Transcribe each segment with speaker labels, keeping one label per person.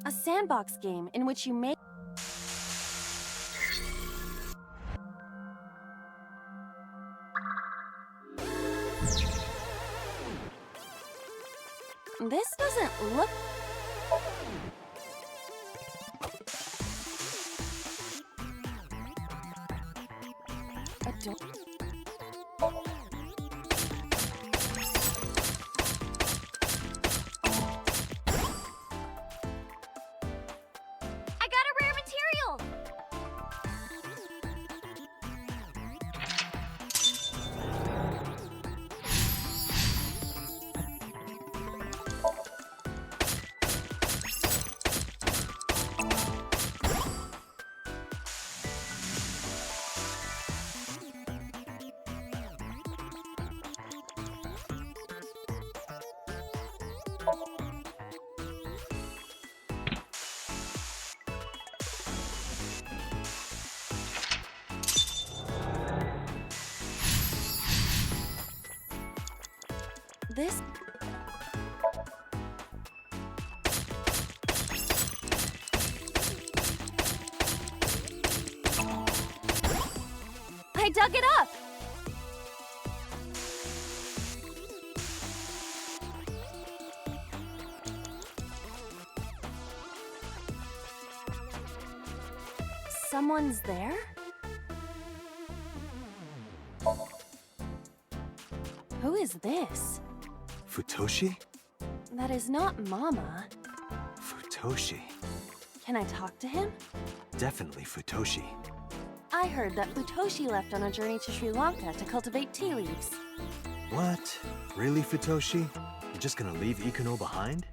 Speaker 1: A sandbox game in which you make... This doesn't look... I got a rare material! This... I dug it up! Someone's there? Who is this?
Speaker 2: Futoshi?
Speaker 1: That is not Mama.
Speaker 2: Futoshi.
Speaker 1: Can I talk to him?
Speaker 2: Definitely Futoshi.
Speaker 1: I heard that Futoshi left on a journey to Sri Lanka to cultivate tea leaves.
Speaker 2: What? Really, Futoshi? You're just gonna leave Ikuno behind?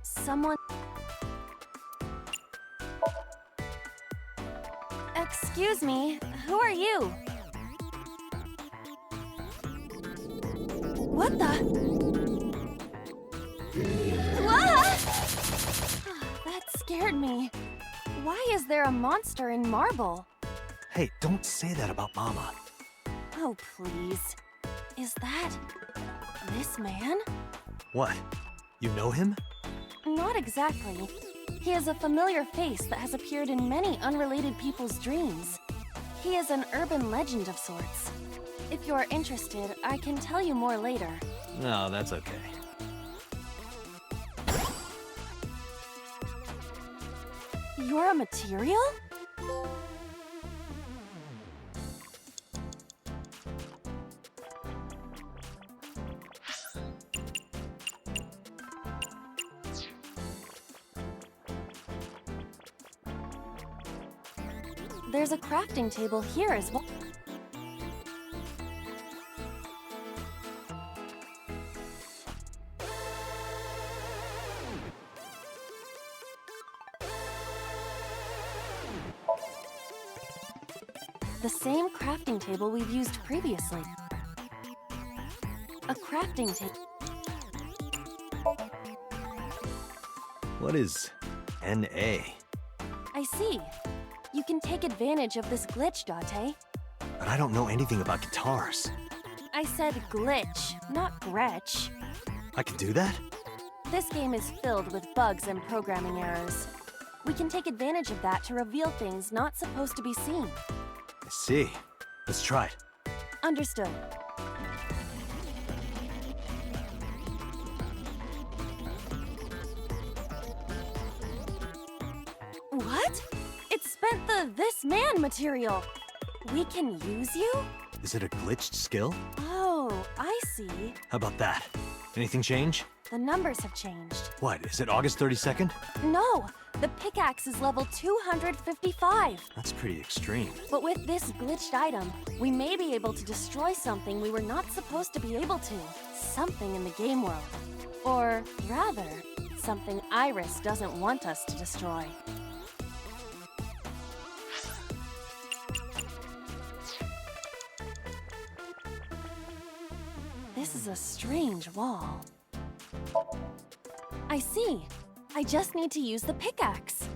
Speaker 1: Someone... Excuse me, who are you? What the? Ah! That scared me. Why is there a monster in marble?
Speaker 2: Hey, don't say that about Mama.
Speaker 1: Oh, please. Is that... this man?
Speaker 2: What? You know him?
Speaker 1: Not exactly. He is a familiar face that has appeared in many unrelated people's dreams. He is an urban legend of sorts. If you are interested, I can tell you more later.
Speaker 2: No, that's okay.
Speaker 1: You're a material? There's a crafting table here as well. The same crafting table we've used previously. A crafting table.
Speaker 2: What is NA?
Speaker 1: I see. You can take advantage of this glitch, Date.
Speaker 2: But I don't know anything about guitars.
Speaker 1: I said glitch, not Gretch.
Speaker 2: I can do that?
Speaker 1: This game is filled with bugs and programming errors. We can take advantage of that to reveal things not supposed to be seen.
Speaker 2: I see. Let's try it.
Speaker 1: Understood. What? It spent the this man material. We can use you?
Speaker 2: Is it a glitched skill?
Speaker 1: Oh, I see.
Speaker 2: How about that? Anything change?
Speaker 1: The numbers have changed.
Speaker 2: What, is it August 32nd?
Speaker 1: No! The pickaxe is level 255.
Speaker 2: That's pretty extreme.
Speaker 1: But with this glitched item, we may be able to destroy something we were not supposed to be able to. Something in the game world. Or rather, something Iris doesn't want us to destroy. This is a strange wall. I see. I just need to use the pickaxe.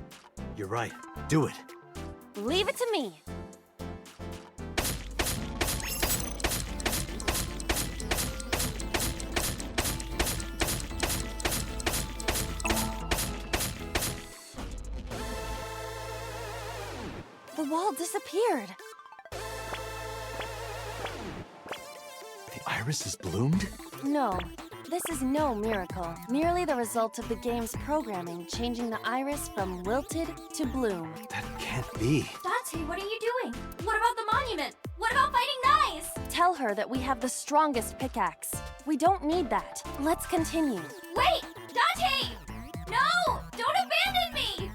Speaker 2: You're right. Do it.
Speaker 1: Leave it to me. The wall disappeared.
Speaker 2: The iris has bloomed?
Speaker 1: No, this is no miracle. Merely the result of the game's programming changing the iris from wilted to bloom.
Speaker 2: That can't be.
Speaker 3: Dante, what are you doing? What about the monument? What about fighting Nyes?
Speaker 1: Tell her that we have the strongest pickaxe. We don't need that. Let's continue.
Speaker 3: Wait! Dante! No! Don't abandon me!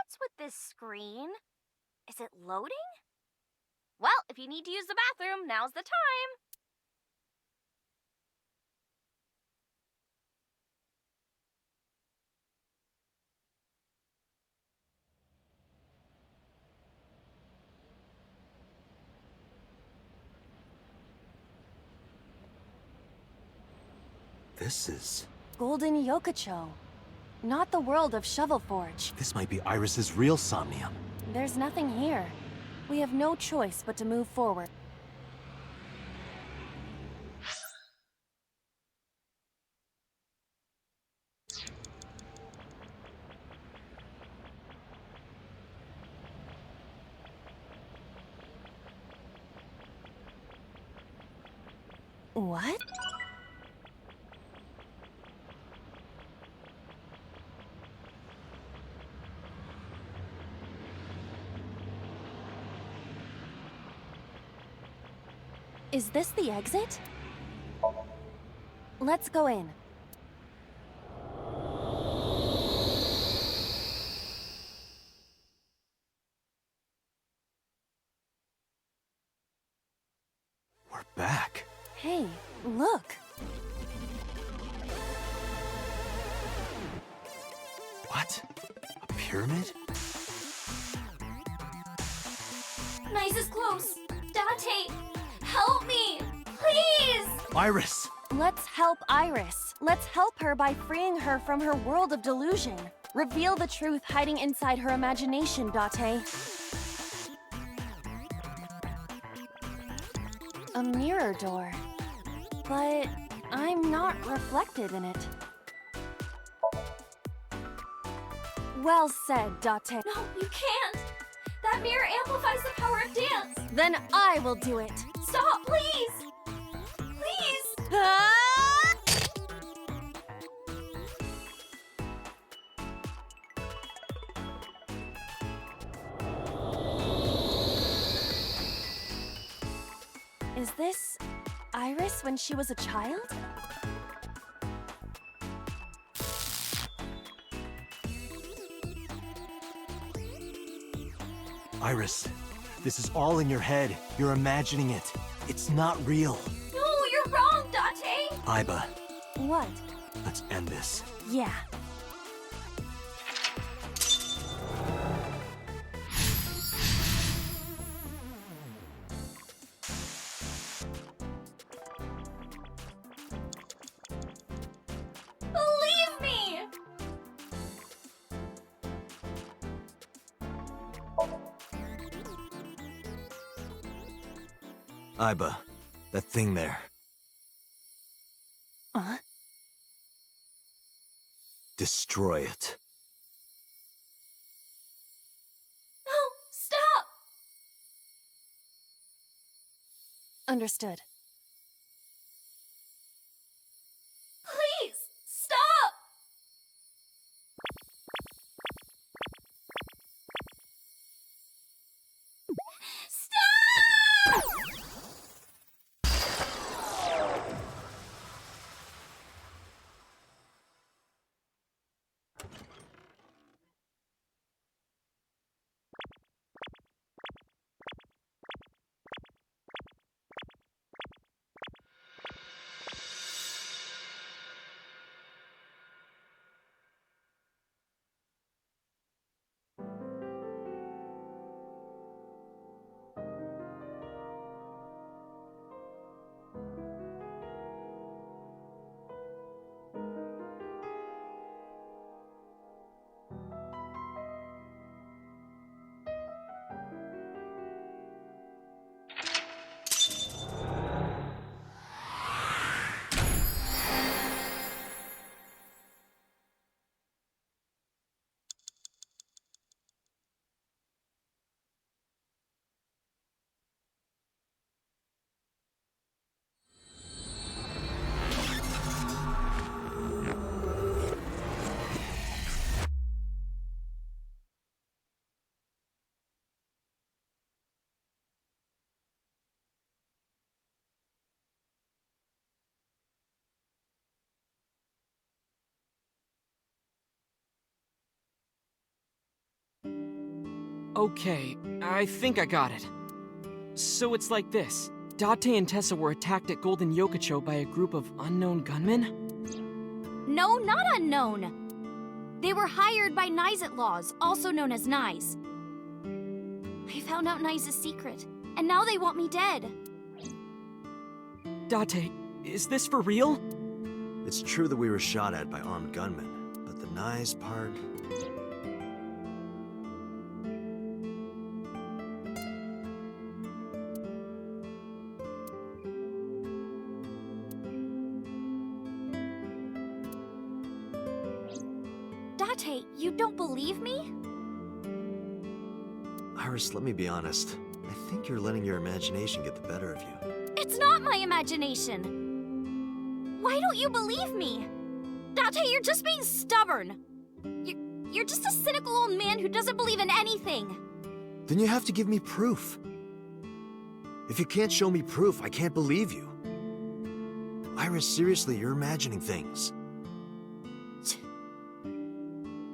Speaker 4: What's with this screen? Is it loading? Well, if you need to use the bathroom, now's the time.
Speaker 2: This is...
Speaker 1: Golden Yokocho. Not the world of Shovel Forge.
Speaker 2: This might be Iris's real Somnium.
Speaker 1: There's nothing here. We have no choice but to move forward. What? Is this the exit? Let's go in.
Speaker 2: We're back.
Speaker 1: Hey, look.
Speaker 2: What? A pyramid?
Speaker 3: Nyes is close. Dante, help me! Please!
Speaker 2: Iris!
Speaker 1: Let's help Iris. Let's help her by freeing her from her world of delusion. Reveal the truth hiding inside her imagination, Date. A mirror door. But I'm not reflected in it. Well said, Date.
Speaker 3: No, you can't! That mirror amplifies the power of dance!
Speaker 1: Then I will do it.
Speaker 3: Stop, please! Please!
Speaker 1: Ah! Is this Iris when she was a child?
Speaker 2: Iris, this is all in your head. You're imagining it. It's not real.
Speaker 3: No, you're wrong, Dante!
Speaker 2: Iba,
Speaker 1: What?
Speaker 2: let's end this.
Speaker 1: Yeah.
Speaker 3: Believe me!
Speaker 2: Iba, that thing there. Destroy it.
Speaker 3: No, stop!
Speaker 1: Understood.
Speaker 5: Okay, I think I got it. So it's like this. Date and Tessa were attacked at Golden Yokocho by a group of unknown gunmen?
Speaker 4: No, not unknown. They were hired by Nyzet, also known as Nyz. I found out Nyz's secret, and now they want me dead.
Speaker 5: Date, is this for real?
Speaker 2: It's true that we were shot at by armed gunmen, but the Nyz part...
Speaker 4: Date, you don't believe me?
Speaker 2: Iris, let me be honest. I think you're letting your imagination get the better of you.
Speaker 4: It's not my imagination. Why don't you believe me? Date, you're just being stubborn. You're just a cynical old man who doesn't believe in anything.
Speaker 2: Then you have to give me proof. If you can't show me proof, I can't believe you. Iris, seriously, you're imagining things.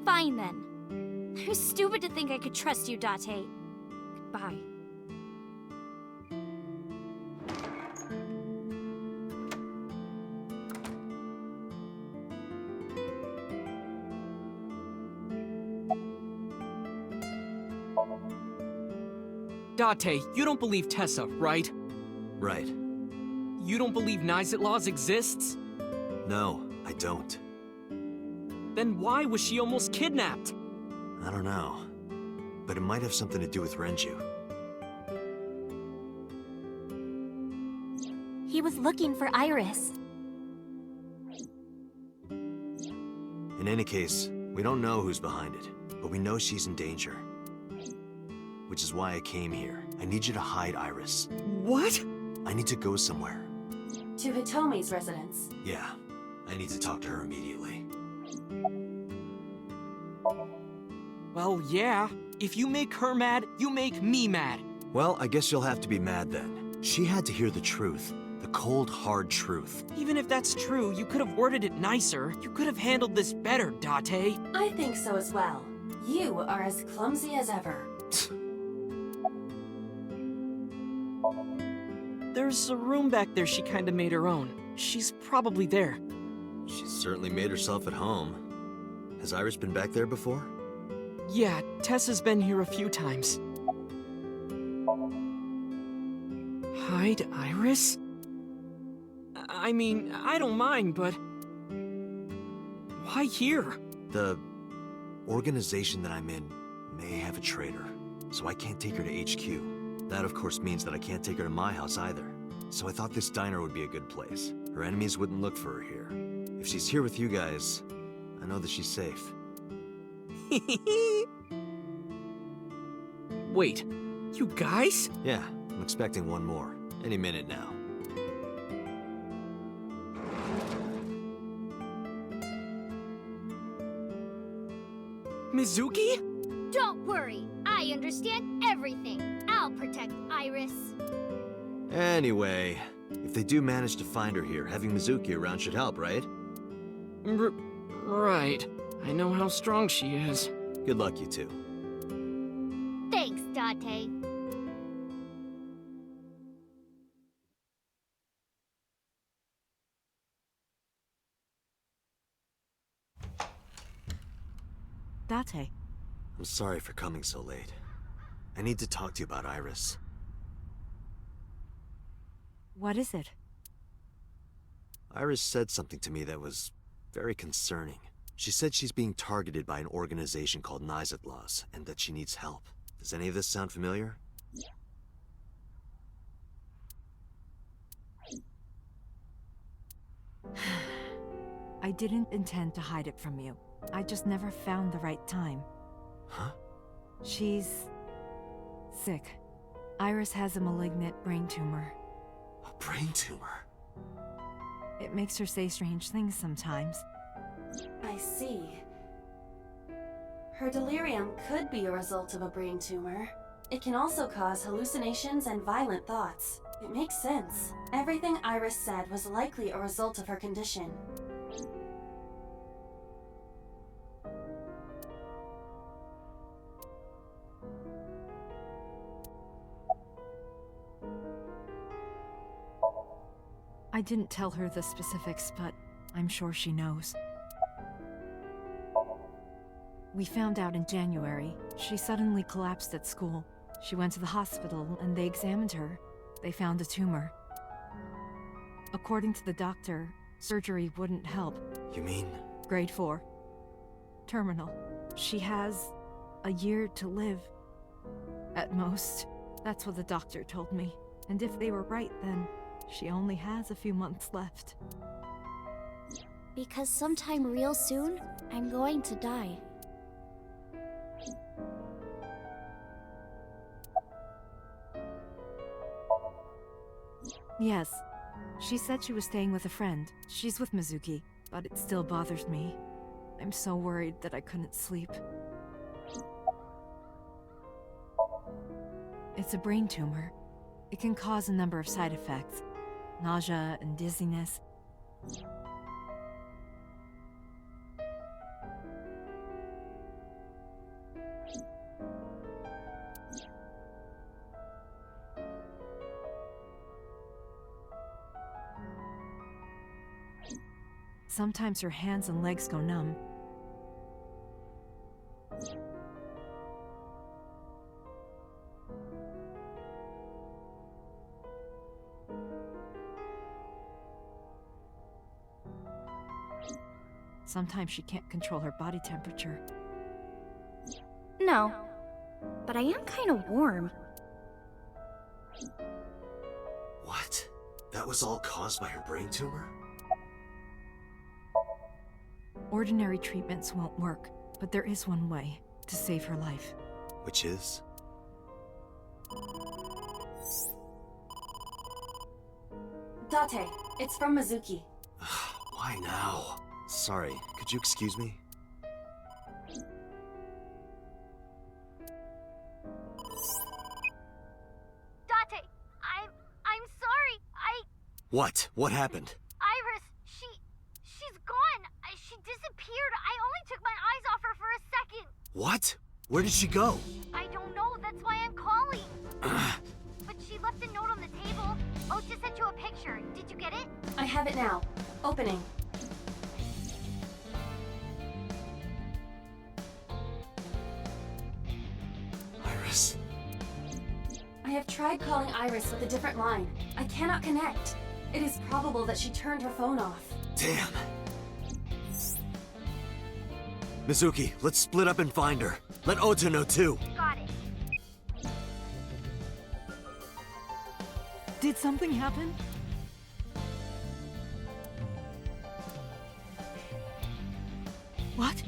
Speaker 4: Fine then. I was stupid to think I could trust you, Date. Goodbye.
Speaker 5: Date, you don't believe Tessa, right?
Speaker 2: Right.
Speaker 5: You don't believe Nyzet exists?
Speaker 2: No, I don't.
Speaker 5: Then why was she almost kidnapped?
Speaker 2: I don't know. But it might have something to do with Renju.
Speaker 3: He was looking for Iris.
Speaker 2: In any case, we don't know who's behind it, but we know she's in danger. Which is why I came here. I need you to hide Iris.
Speaker 5: What?
Speaker 2: I need to go somewhere.
Speaker 1: To Hitomi's residence.
Speaker 2: Yeah, I need to talk to her immediately.
Speaker 5: Well, yeah. If you make her mad, you make me mad.
Speaker 2: Well, I guess you'll have to be mad then. She had to hear the truth. The cold, hard truth.
Speaker 5: Even if that's true, you could have worded it nicer. You could have handled this better, Date.
Speaker 1: I think so as well. You are as clumsy as ever.
Speaker 5: There's a room back there she kinda made her own. She's probably there.
Speaker 2: She's certainly made herself at home. Has Iris been back there before?
Speaker 5: Yeah, Tessa's been here a few times. Hide Iris? I mean, I don't mind, but... why here?
Speaker 2: The organization that I'm in may have a traitor, so I can't take her to HQ. That, of course, means that I can't take her to my house either. So I thought this diner would be a good place. Her enemies wouldn't look for her here. If she's here with you guys, I know that she's safe.
Speaker 5: Wait, you guys?
Speaker 2: Yeah, I'm expecting one more. Any minute now.
Speaker 5: Mizuki?
Speaker 4: Don't worry. I understand everything. I'll protect Iris.
Speaker 2: Anyway, if they do manage to find her here, having Mizuki around should help, right?
Speaker 5: Right. I know how strong she is.
Speaker 2: Good luck, you two.
Speaker 4: Thanks, Date.
Speaker 6: Date.
Speaker 2: I'm sorry for coming so late. I need to talk to you about Iris.
Speaker 6: What is it?
Speaker 2: Iris said something to me that was very concerning. She said she's being targeted by an organization called Nyzet, and that she needs help. Does any of this sound familiar?
Speaker 6: I didn't intend to hide it from you. I just never found the right time.
Speaker 2: Huh?
Speaker 6: She's... sick. Iris has a malignant brain tumor.
Speaker 2: A brain tumor?
Speaker 6: It makes her say strange things sometimes.
Speaker 1: I see. Her delirium could be a result of a brain tumor. It can also cause hallucinations and violent thoughts. It makes sense. Everything Iris said was likely a result of her condition.
Speaker 6: I didn't tell her the specifics, but I'm sure she knows. We found out in January. She suddenly collapsed at school. She went to the hospital and they examined her. They found a tumor. According to the doctor, surgery wouldn't help.
Speaker 2: You mean?
Speaker 6: Grade 4. Terminal. She has a year to live. At most. That's what the doctor told me. And if they were right, then she only has a few months left.
Speaker 4: Because sometime real soon, I'm going to die.
Speaker 6: Yes. She said she was staying with a friend. She's with Mizuki, but it still bothers me. I'm so worried that I couldn't sleep. It's a brain tumor. It can cause a number of side effects. Nausea and dizziness. Sometimes her hands and legs go numb. Sometimes she can't control her body temperature.
Speaker 4: No, but I am kind of warm.
Speaker 2: What? That was all caused by her brain tumor?
Speaker 6: Ordinary treatments won't work, but there is one way to save her life.
Speaker 2: Which is?
Speaker 1: Date, it's from Mizuki.
Speaker 2: Why now? Sorry, could you excuse me?
Speaker 4: Date, I'm sorry.
Speaker 2: What? What happened?
Speaker 4: Iris, she's gone. She disappeared. I only took my eyes off her for a second.
Speaker 2: What? Where did she go?
Speaker 4: I don't know. That's why I'm calling. But she left a note on the table. Oh, just sent you a picture. Did you get it?
Speaker 1: I have it now. Opening.
Speaker 2: Iris.
Speaker 1: I have tried calling Iris with a different line. I cannot connect. It is probable that she turned her phone off.
Speaker 2: Damn. Mizuki, let's split up and find her. Let Ota know too.
Speaker 4: Got it.
Speaker 6: Did something happen? What?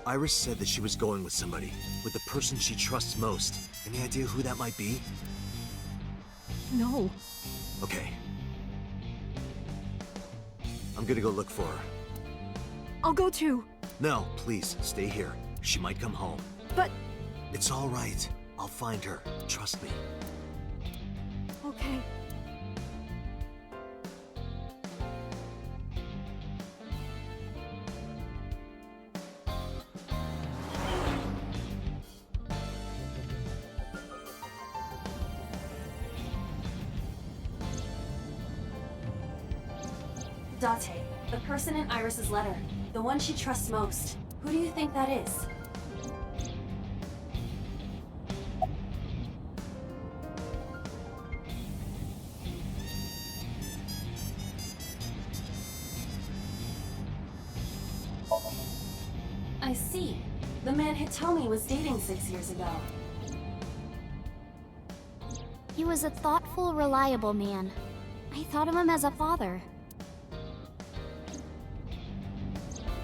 Speaker 2: Iris said that she was going with somebody, with the person she trusts most. Any idea who that might be?
Speaker 6: No.
Speaker 2: Okay. I'm gonna go look for her.
Speaker 6: I'll go too.
Speaker 2: No, please, stay here. She might come home.
Speaker 6: But...
Speaker 2: It's all right. I'll find her. Trust me.
Speaker 6: Okay.
Speaker 1: Date, the person in Iris's letter. The one she trusts most. Who do you think that is? I see. The man Hitomi was dating 6 years ago.
Speaker 4: He was a thoughtful, reliable man. I thought of him as a father.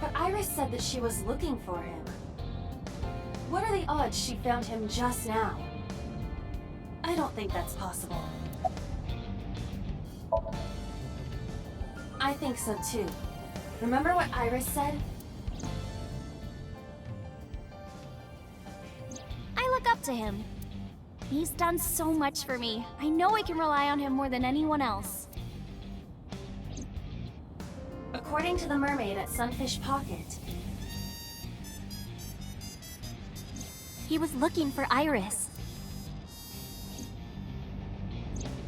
Speaker 1: But Iris said that she was looking for him. What are the odds she found him just now? I don't think that's possible. I think so too. Remember what Iris said?
Speaker 4: I look up to him. He's done so much for me. I know I can rely on him more than anyone else.
Speaker 1: According to the mermaid at Sunfish Pocket,
Speaker 4: He was looking for Iris.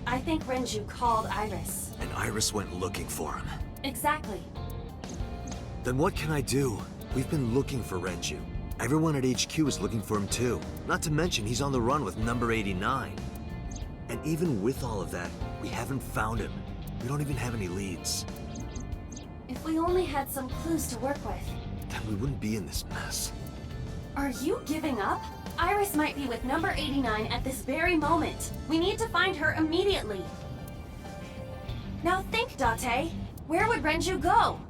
Speaker 1: I think Renju called Iris.
Speaker 2: And Iris went looking for him.
Speaker 1: Exactly.
Speaker 2: Then what can I do? We've been looking for Renju. Everyone at HQ is looking for him too. Not to mention he's on the run with number 89. And even with all of that, we haven't found him. We don't even have any leads.
Speaker 1: If we only had some clues to work with.
Speaker 2: Then we wouldn't be in this mess.
Speaker 1: Are you giving up? Iris might be with number 89 at this very moment. We need to find her immediately. Now think, Date. Where would Renju go?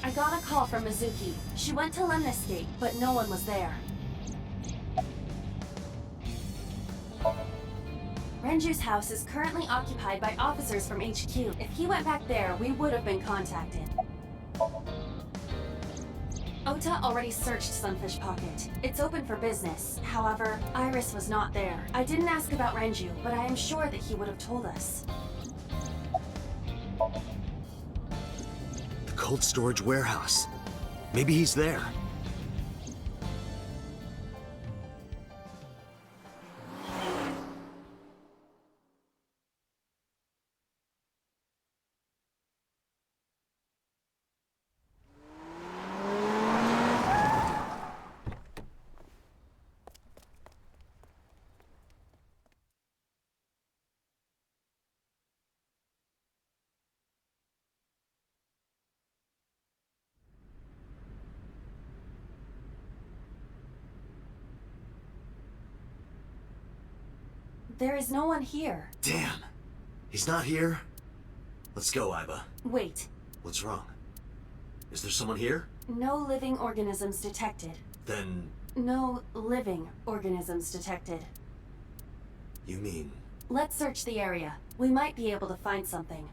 Speaker 1: I got a call from Mizuki. She went to Lemniscate, but no one was there. Renju's house is currently occupied by officers from HQ. If he went back there, we would have been contacted. Ota already searched Sunfish Pocket. It's open for business. However, Iris was not there. I didn't ask about Renju, but I am sure that he would have told us.
Speaker 2: The cold storage warehouse. Maybe he's there.
Speaker 1: There is no one here.
Speaker 2: Damn. He's not here? Let's go, Iba.
Speaker 1: Wait.
Speaker 2: What's wrong? Is there someone here?
Speaker 1: No living organisms detected.
Speaker 2: Then...
Speaker 1: No living organisms detected.
Speaker 2: you mean...
Speaker 1: Let's search the area. We might be able to find something.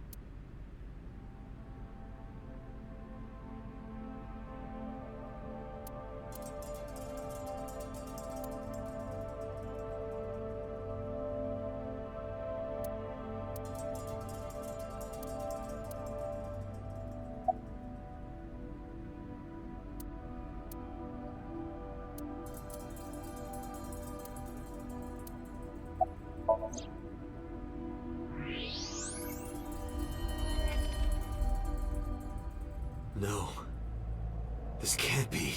Speaker 2: No. This can't be.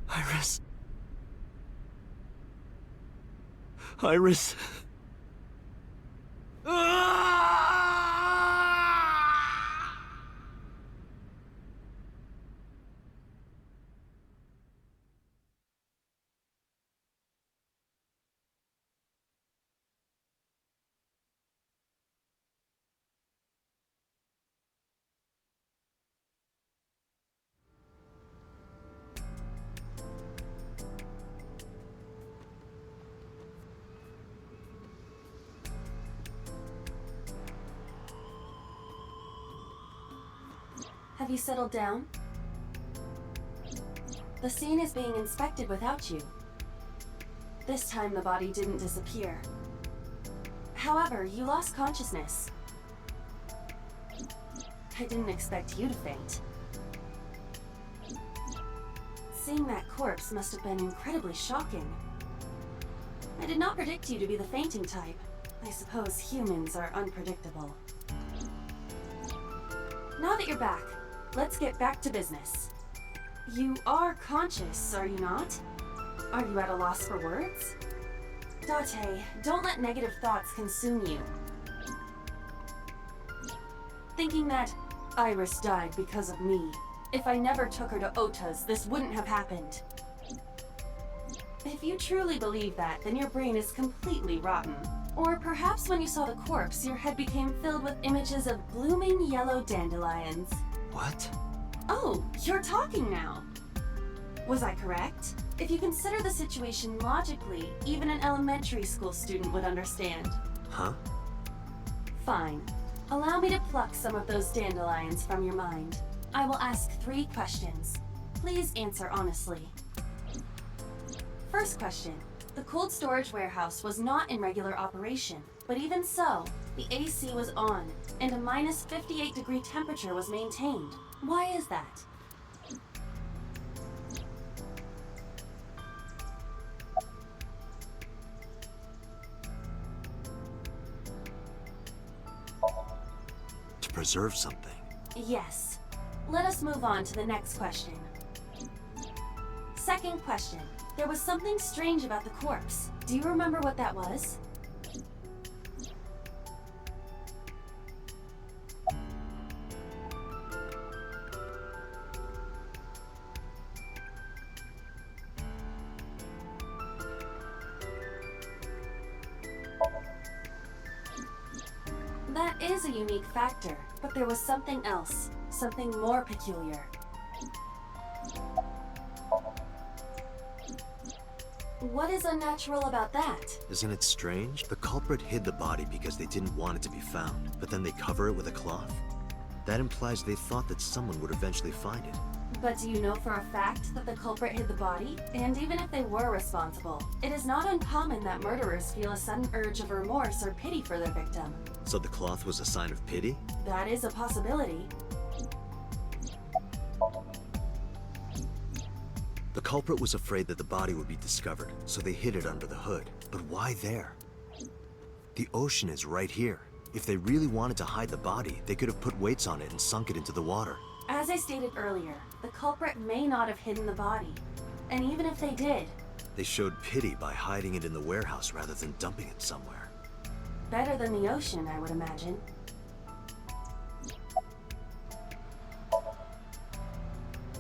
Speaker 2: Iris. Iris.
Speaker 1: Have you settled down? The scene is being inspected without you. This time the body didn't disappear. However, you lost consciousness. I didn't expect you to faint. Seeing that corpse must have been incredibly shocking. I did not predict you to be the fainting type. I suppose humans are unpredictable. Now that you're back, let's get back to business. You are conscious, are you not? Are you at a loss for words? Date, don't let negative thoughts consume you. Thinking that Iris died because of me. If I never took her to Ota's, this wouldn't have happened. If you truly believe that, then your brain is completely rotten. Or perhaps when you saw the corpse, your head became filled with images of blooming yellow dandelions.
Speaker 2: What?
Speaker 1: Oh, you're talking now! Was I correct? If you consider the situation logically, even an elementary school student would understand.
Speaker 2: Huh?
Speaker 1: Fine. Allow me to pluck some of those dandelions from your mind. I will ask 3 questions. Please answer honestly. First question. The cold storage warehouse was not in regular operation, but even so, the AC was on, and a minus 58-degree temperature was maintained. Why is that?
Speaker 2: To preserve something.
Speaker 1: Yes. Let us move on to the next question. Second question. There was something strange about the corpse. Do you remember what that was? That is a unique factor, but there was something else, something more peculiar. What is unnatural about that?
Speaker 2: Isn't it strange? The culprit hid the body because they didn't want it to be found, but then they cover it with a cloth? That implies they thought that someone would eventually find it.
Speaker 1: But do you know for a fact that the culprit hid the body? And even if they were responsible, it is not uncommon that murderers feel a sudden urge of remorse or pity for their victim.
Speaker 2: So the cloth was a sign of pity?
Speaker 1: That is a possibility.
Speaker 2: The culprit was afraid that the body would be discovered, so they hid it under the hood. But why there? The ocean is right here. If they really wanted to hide the body, they could have put weights on it and sunk it into the water.
Speaker 1: As I stated earlier, the culprit may not have hidden the body. And even if they did,
Speaker 2: They showed pity by hiding it in the warehouse rather than dumping it somewhere.
Speaker 1: better than the ocean, I would imagine.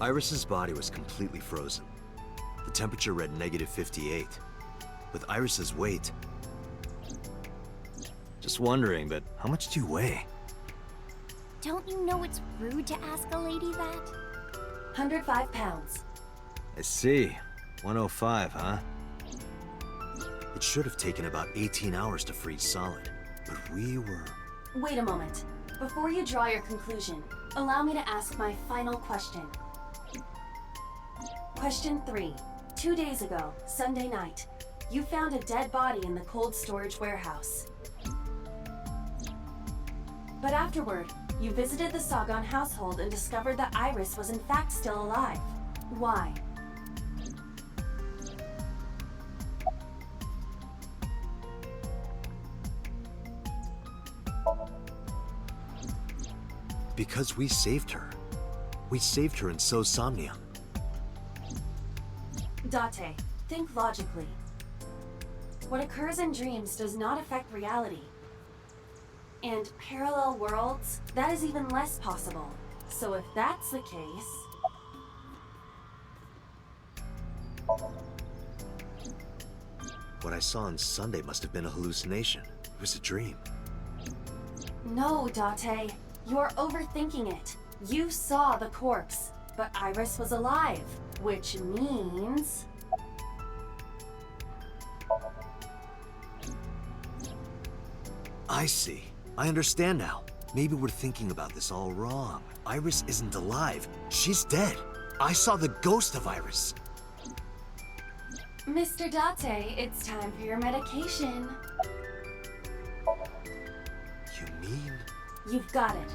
Speaker 2: Iris's body was completely frozen. The temperature read -58. With Iris's weight... Just wondering, but how much do you weigh?
Speaker 4: Don't you know it's rude to ask a lady that?
Speaker 1: 105 pounds.
Speaker 2: I see. 105, huh? It should have taken about 18 hours to freeze solid, but we were...
Speaker 1: Wait a moment. Before you draw your conclusion, allow me to ask my final question. Question 3. 2 days ago, Sunday night, you found a dead body in the cold storage warehouse. But afterward, you visited the Sagan household and discovered that Iris was in fact still alive. Why?
Speaker 2: Because we saved her. We saved her and so Somnium.
Speaker 1: Date, think logically. What occurs in dreams does not affect reality. And parallel worlds, that is even less possible. So if that's the case...
Speaker 2: What I saw on Sunday must have been a hallucination. It was a dream.
Speaker 1: No, Date. You're overthinking it. You saw the corpse, but Iris was alive, which means...
Speaker 2: I see. I understand now. Maybe we're thinking about this all wrong. Iris isn't alive. She's dead. I saw the ghost of Iris.
Speaker 1: Mr. Date, it's time for your medication.
Speaker 2: You mean?
Speaker 1: You've got it.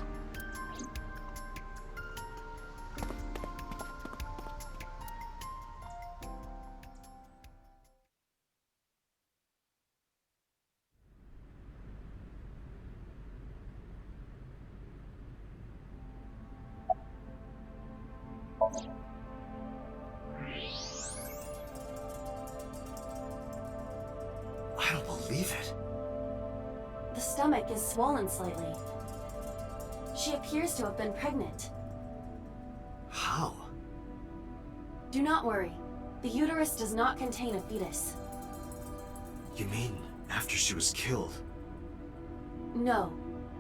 Speaker 2: I don't believe it.
Speaker 1: The stomach is swollen slightly. She appears to have been pregnant.
Speaker 2: How?
Speaker 1: Do not worry. The uterus does not contain a fetus.
Speaker 2: You mean After she was killed.
Speaker 1: No,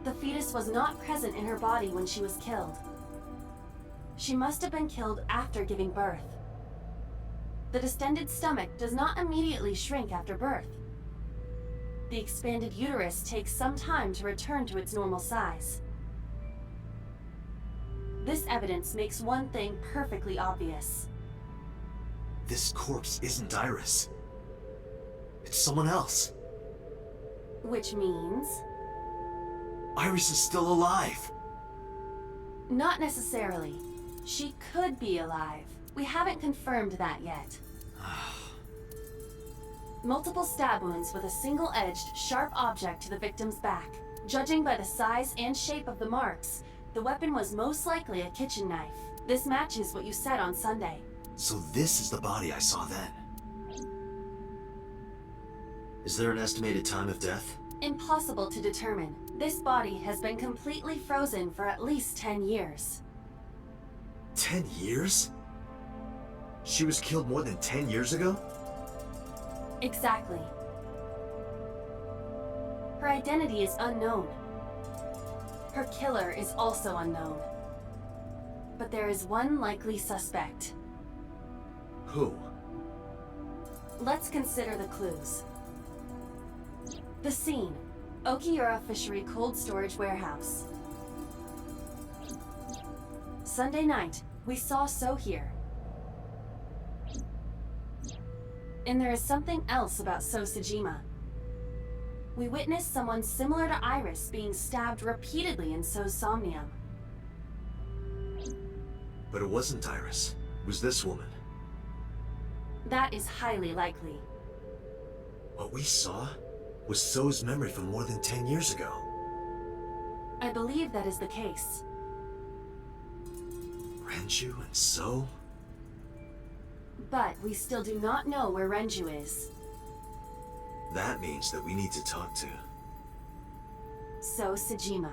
Speaker 1: the fetus was not present in her body when she was killed. She must have been killed after giving birth. The distended stomach does not immediately shrink after birth. The expanded uterus takes some time to return to its normal size. This evidence makes one thing perfectly obvious.
Speaker 2: This corpse isn't Iris. It's someone else.
Speaker 1: Which means...
Speaker 2: Iris is still alive.
Speaker 1: Not necessarily. She could be alive. We haven't confirmed that yet. Multiple stab wounds with a single-edged, sharp object to the victim's back. Judging by the size and shape of the marks, the weapon was most likely a kitchen knife. This matches what you said on Sunday.
Speaker 2: So this is the body I saw then. Is there an estimated time of death?
Speaker 1: Impossible to determine. This body has been completely frozen for at least 10 years.
Speaker 2: 10 years? She was killed more than 10 years ago?
Speaker 1: Exactly. Her identity is unknown. Her killer is also unknown. But there is one likely suspect.
Speaker 2: Who?
Speaker 1: Let's consider the clues. The scene. Okiura Fishery Cold Storage Warehouse. Sunday night, we saw So here. And there is something else about So Sejima. We witnessed someone similar to Iris being stabbed repeatedly in So's Somnium.
Speaker 2: But it wasn't Iris. It was this woman.
Speaker 1: That is highly likely.
Speaker 2: What we saw was So's memory from more than 10 years ago.
Speaker 1: I believe that is the case.
Speaker 2: Renju and So?
Speaker 1: But we still do not know where Renju is.
Speaker 2: That means that we need to talk to...
Speaker 1: So Sejima.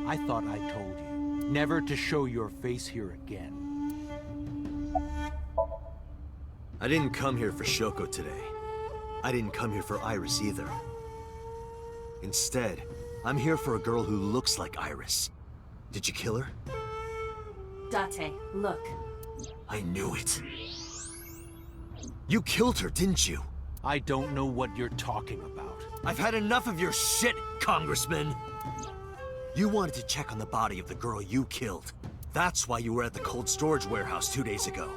Speaker 7: I thought I told you never to show your face here again.
Speaker 2: I didn't come here for Shoko today. I didn't come here for Iris either. Instead, I'm here for a girl who looks like Iris. Did you kill her?
Speaker 1: Date, look.
Speaker 2: I knew it. You killed her, didn't you?
Speaker 7: I don't know what you're talking about.
Speaker 2: I've had enough of your shit, Congressman! You wanted to check on the body of the girl you killed. That's why you were at the cold storage warehouse 2 days ago.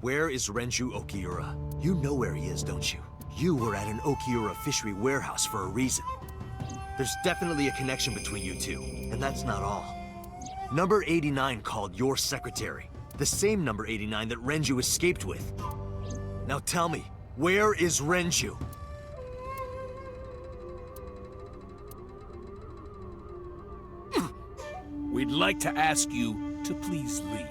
Speaker 2: Where is Renju Okiura? You know where he is, don't you? You were at an Okiura fishery warehouse for a reason. There's definitely a connection between you two, and that's not all. Number 89 called your secretary. The same number 89 that Renju escaped with. Now tell me, where is Renju?
Speaker 7: We'd like to ask you to please leave.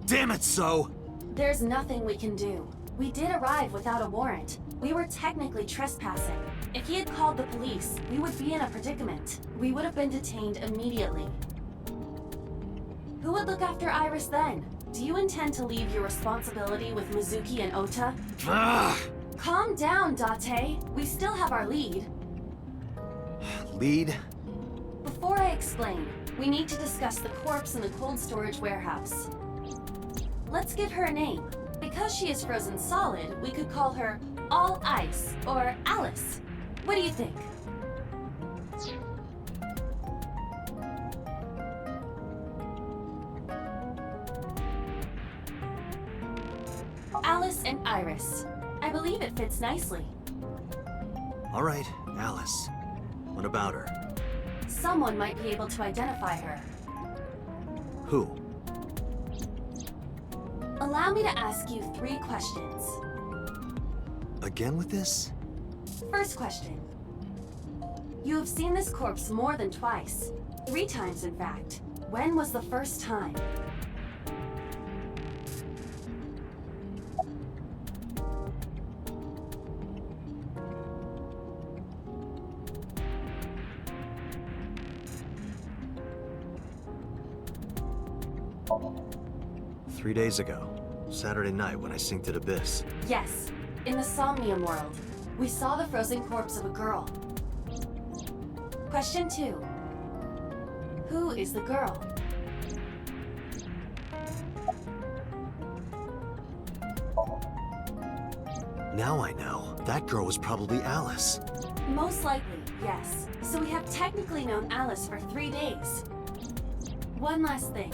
Speaker 2: Damn it, So!
Speaker 1: There's nothing we can do. We did arrive without a warrant. We were technically trespassing. If he had called the police, we would be in a predicament. We would have been detained immediately. Who would look after Iris then? Do you intend to leave your responsibility with Mizuki and Ota?
Speaker 2: Ugh.
Speaker 1: Calm down, Date. We still have our lead.
Speaker 2: Lead?
Speaker 1: Before I explain, we need to discuss the corpse in the cold storage warehouse. Let's give her a name. Because she is frozen solid, we could call her All Ice or Alice. What do you think? Alice and Iris. I believe it fits nicely.
Speaker 2: All right, Alice. What about her?
Speaker 1: Someone might be able to identify her.
Speaker 2: Who?
Speaker 1: Allow me to ask you 3 questions.
Speaker 2: Again with this?
Speaker 1: First question. You have seen this corpse more than twice. 3 times, in fact. When was the first time?
Speaker 2: Three days ago. Saturday night when I synced at Abyss.
Speaker 1: Yes, in the Somnium world. We saw the frozen corpse of a girl. Question 2. Who is the girl?
Speaker 2: Now I know. That girl was probably Alice.
Speaker 1: Most likely, yes. So we have technically known Alice for 3 days. One last thing.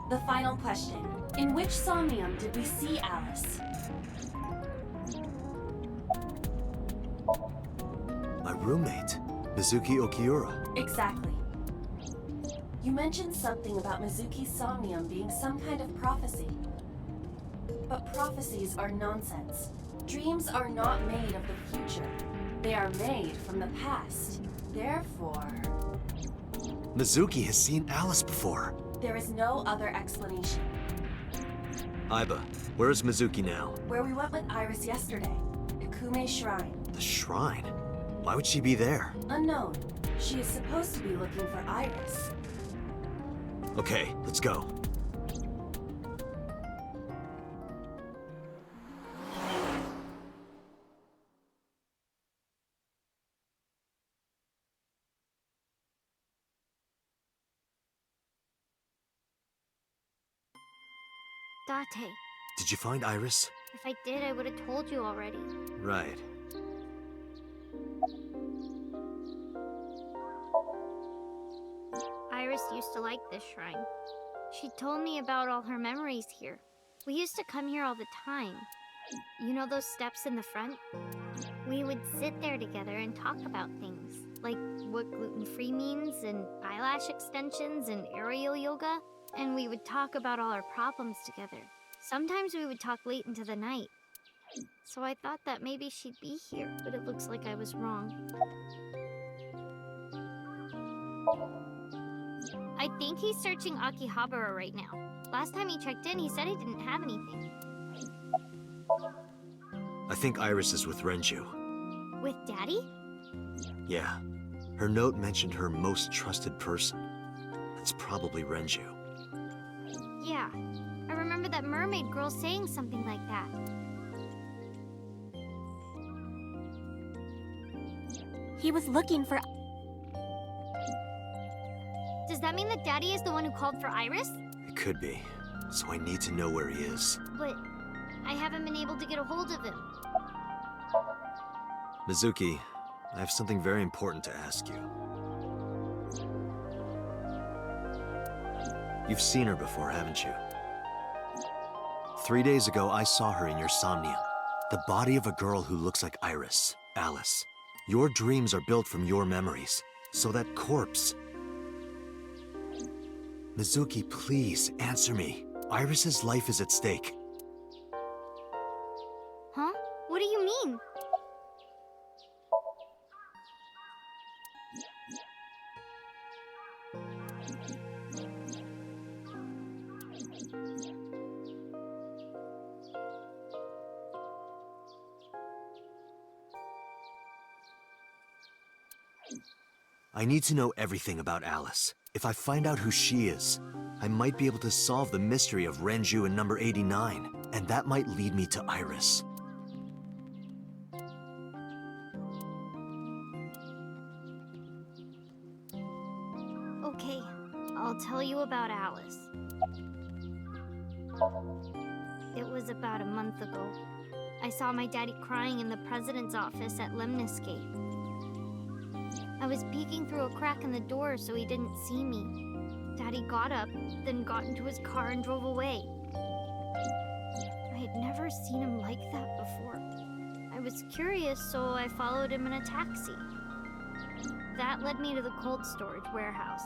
Speaker 1: The final question. In which Somnium did we see Alice?
Speaker 2: My roommate, Mizuki Okiura.
Speaker 1: Exactly. You mentioned something about Mizuki's Somnium being some kind of prophecy. But prophecies are nonsense. Dreams are not made of the future. They are made from the past. Therefore,
Speaker 2: Mizuki has seen Alice before.
Speaker 1: there is no other explanation.
Speaker 2: Aiba, where is Mizuki now?
Speaker 1: Where we went with Iris yesterday, Ikume Shrine.
Speaker 2: The shrine? Why would she be there?
Speaker 1: Unknown. She is supposed to be looking for Iris.
Speaker 2: Okay, let's go.
Speaker 4: Date,
Speaker 2: Did you find Iris?
Speaker 4: if I did, I would have told you already.
Speaker 2: Right.
Speaker 4: Iris used to like this shrine. She told me about all her memories here. We used to come here all the time. You know those steps in the front? We would sit there together and talk about things, like what gluten-free means, and eyelash extensions, and aerial yoga. And we would talk about all our problems together. Sometimes we would talk late into the night. So I thought that maybe she'd be here, but it looks like I was wrong. I think he's searching Akihabara right now. Last time he checked in, he said he didn't have anything.
Speaker 2: I think Iris is with Renju.
Speaker 4: With Daddy?
Speaker 2: Yeah. Her note mentioned her most trusted person. It's probably Renju.
Speaker 4: Yeah. I remember that mermaid girl saying something like that.
Speaker 1: He was looking for...
Speaker 4: Does that mean that Daddy is the one who called for Iris?
Speaker 2: It could be. So I need to know where he is.
Speaker 4: But I haven't been able to get a hold of him.
Speaker 2: Mizuki, I have something very important to ask you. You've seen her before, haven't you? 3 days ago, I saw her in your Somnium. The body of a girl who looks like Iris, Alice. Your dreams are built from your memories. So that corpse... Mizuki, please, answer me. Iris's life is at stake.
Speaker 4: Huh? What do you mean?
Speaker 2: I need to know everything about Alice. If I find out who she is, I might be able to solve the mystery of Renju and number 89, and that might lead me to Iris.
Speaker 4: Okay, I'll tell you about Alice. It was about a month ago. I saw my daddy crying in the president's office at Lemniscate. I was peeking through a crack in the door so he didn't see me. Daddy got up, then got into his car and drove away. had never seen him like that before. I was curious, so I followed him in a taxi. That led me to the cold storage warehouse.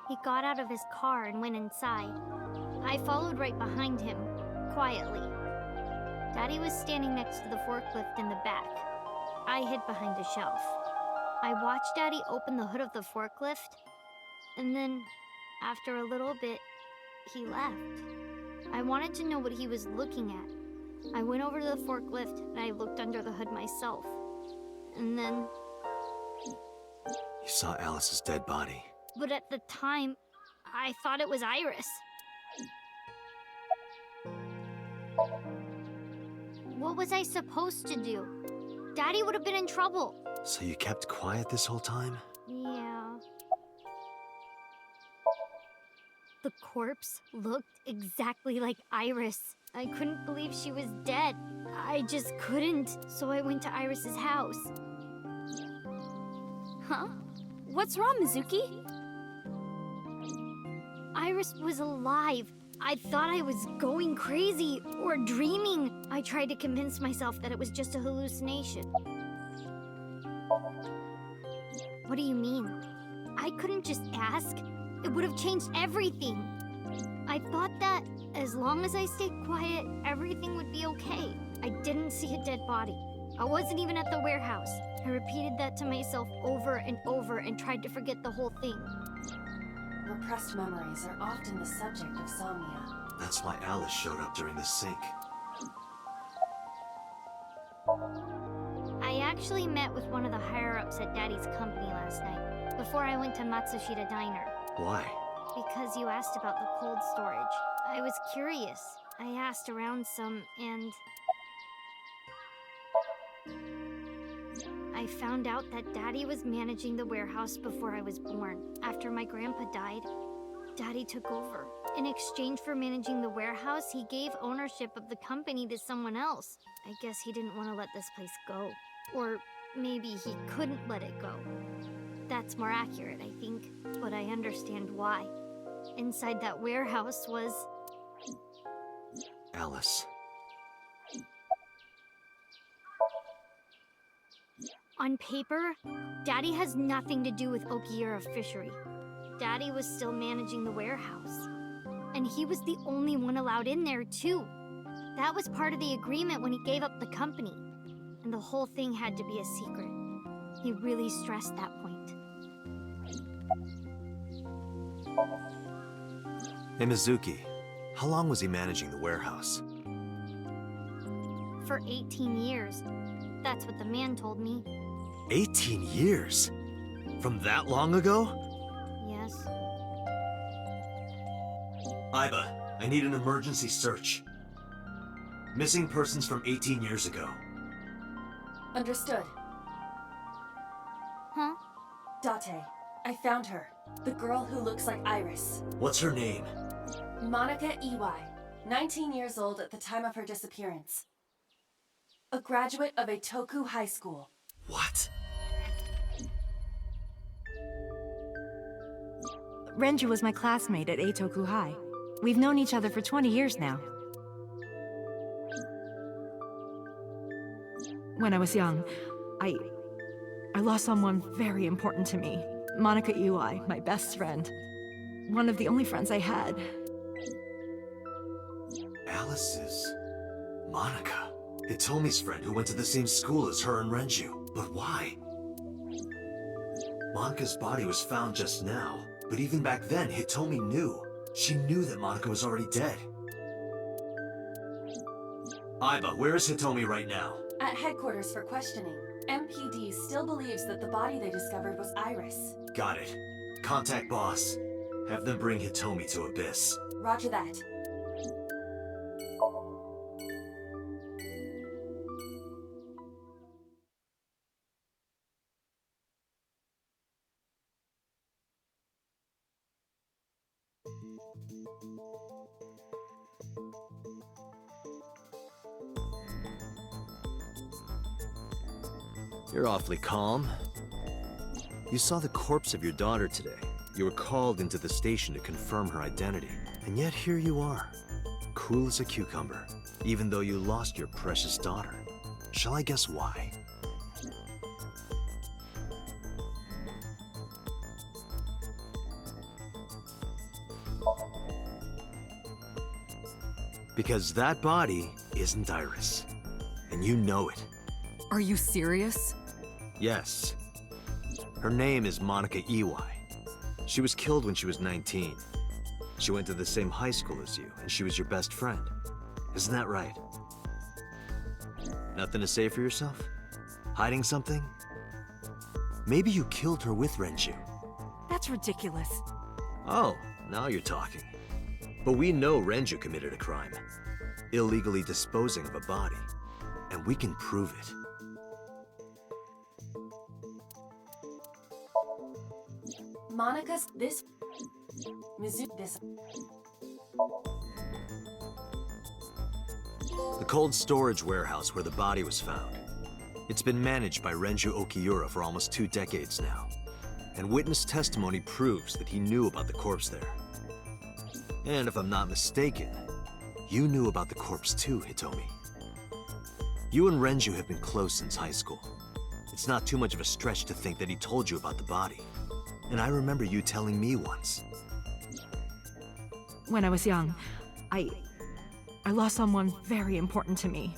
Speaker 4: He got out of his car and went inside. I followed right behind him, quietly. Daddy was standing next to the forklift in the back. I hid behind a shelf. I watched Daddy open the hood of the forklift, and then, after a little bit, he left. I wanted to know what he was looking at. I went over to the forklift and I looked under the hood myself. And then...
Speaker 2: You saw Alice's dead body.
Speaker 4: But at the time, I thought it was Iris. What was I supposed to do? Daddy would have been in trouble.
Speaker 2: So you kept quiet this whole time?
Speaker 4: Yeah. The corpse looked exactly like Iris. I couldn't believe she was dead. I just couldn't, so I went to Iris's house.
Speaker 1: Huh? What's wrong, Mizuki?
Speaker 4: Iris was alive. I thought I was going crazy or dreaming. I tried to convince myself that it was just a hallucination. What do you mean? I couldn't just ask. It would have changed everything. I thought that as long as I stayed quiet, everything would be okay. I didn't see a dead body. I wasn't even at the warehouse. I repeated that to myself over and over and tried to forget the whole thing.
Speaker 1: Repressed memories are often the subject of somnia.
Speaker 2: That's why Alice showed up during the sync.
Speaker 4: I actually met with one of the higher-ups at Daddy's company last night, before I went to Matsushita Diner.
Speaker 2: Why?
Speaker 4: Because you asked about the cold storage. I was curious. I asked around some, and... I found out that Daddy was managing the warehouse before I was born. After my grandpa died, Daddy took over. In exchange for managing the warehouse, he gave ownership of the company to someone else. I guess he didn't want to let this place go. Or maybe he couldn't let it go. That's more accurate, I think, but I understand why. Inside that warehouse was...
Speaker 2: Alice.
Speaker 4: On paper, Daddy has nothing to do with Okiura Fishery. Daddy was still managing the warehouse. And he was the only one allowed in there, too. That was part of the agreement when he gave up the company. And the whole thing had to be a secret. He really stressed that point.
Speaker 2: Hey, Mizuki. How long was he managing the warehouse?
Speaker 4: For 18 years. That's what the man told me.
Speaker 2: 18 years? From that long ago?
Speaker 4: Yes.
Speaker 2: Iba, I need an emergency search. Missing persons from 18 years ago.
Speaker 1: Understood.
Speaker 4: Huh?
Speaker 1: Date, I found her. The girl who looks like Iris.
Speaker 2: What's her name?
Speaker 1: Monica Iwai, 19 years old at the time of her disappearance. A graduate of Eitoku High School.
Speaker 2: What?
Speaker 6: Renju was my classmate at Eitoku High. We've known each other for 20 years now. When I was young, I lost someone very important to me. Monica Iwai, my best friend. One of the only friends I had.
Speaker 2: Alice is... Monica. Hitomi's friend who went to the same school as her and Renju. But why? Monica's body was found just now. But even back then, Hitomi knew. She knew that Monica was already dead. Iba, where is Hitomi right now?
Speaker 1: At headquarters for questioning. MPD still believes that the body they discovered was Iris.
Speaker 2: Got it. Contact boss. Have them bring Hitomi to Abyss.
Speaker 1: Roger that.
Speaker 2: You're awfully calm. You saw the corpse of your daughter today. You were called into the station to confirm her identity. And yet here you are. cool as a cucumber, even though you lost your precious daughter. Shall I guess why? Because that body isn't Iris. And you know it.
Speaker 8: Are you serious?
Speaker 2: Yes. Her name is Monica Ely. She was killed when she was 19. She went to the same high school as you, and she was your best friend. Isn't that right? Nothing to say for yourself? Hiding something? Maybe you killed her with Renju.
Speaker 6: That's ridiculous.
Speaker 2: Oh, now you're talking. But we know Renju committed a crime. Illegally disposing of a body. And we can prove it.
Speaker 1: Monica's this. Mizu this.
Speaker 2: The cold storage warehouse where the body was found. It's been managed by Renju Okiura for almost 2 decades now. And witness testimony proves that he knew about the corpse there. And if I'm not mistaken, you knew about the corpse too, Hitomi. You and Renju have been close since high school. It's not too much of a stretch to think that he told you about the body. And I remember you telling me once.
Speaker 6: When I was young, I lost someone very important to me.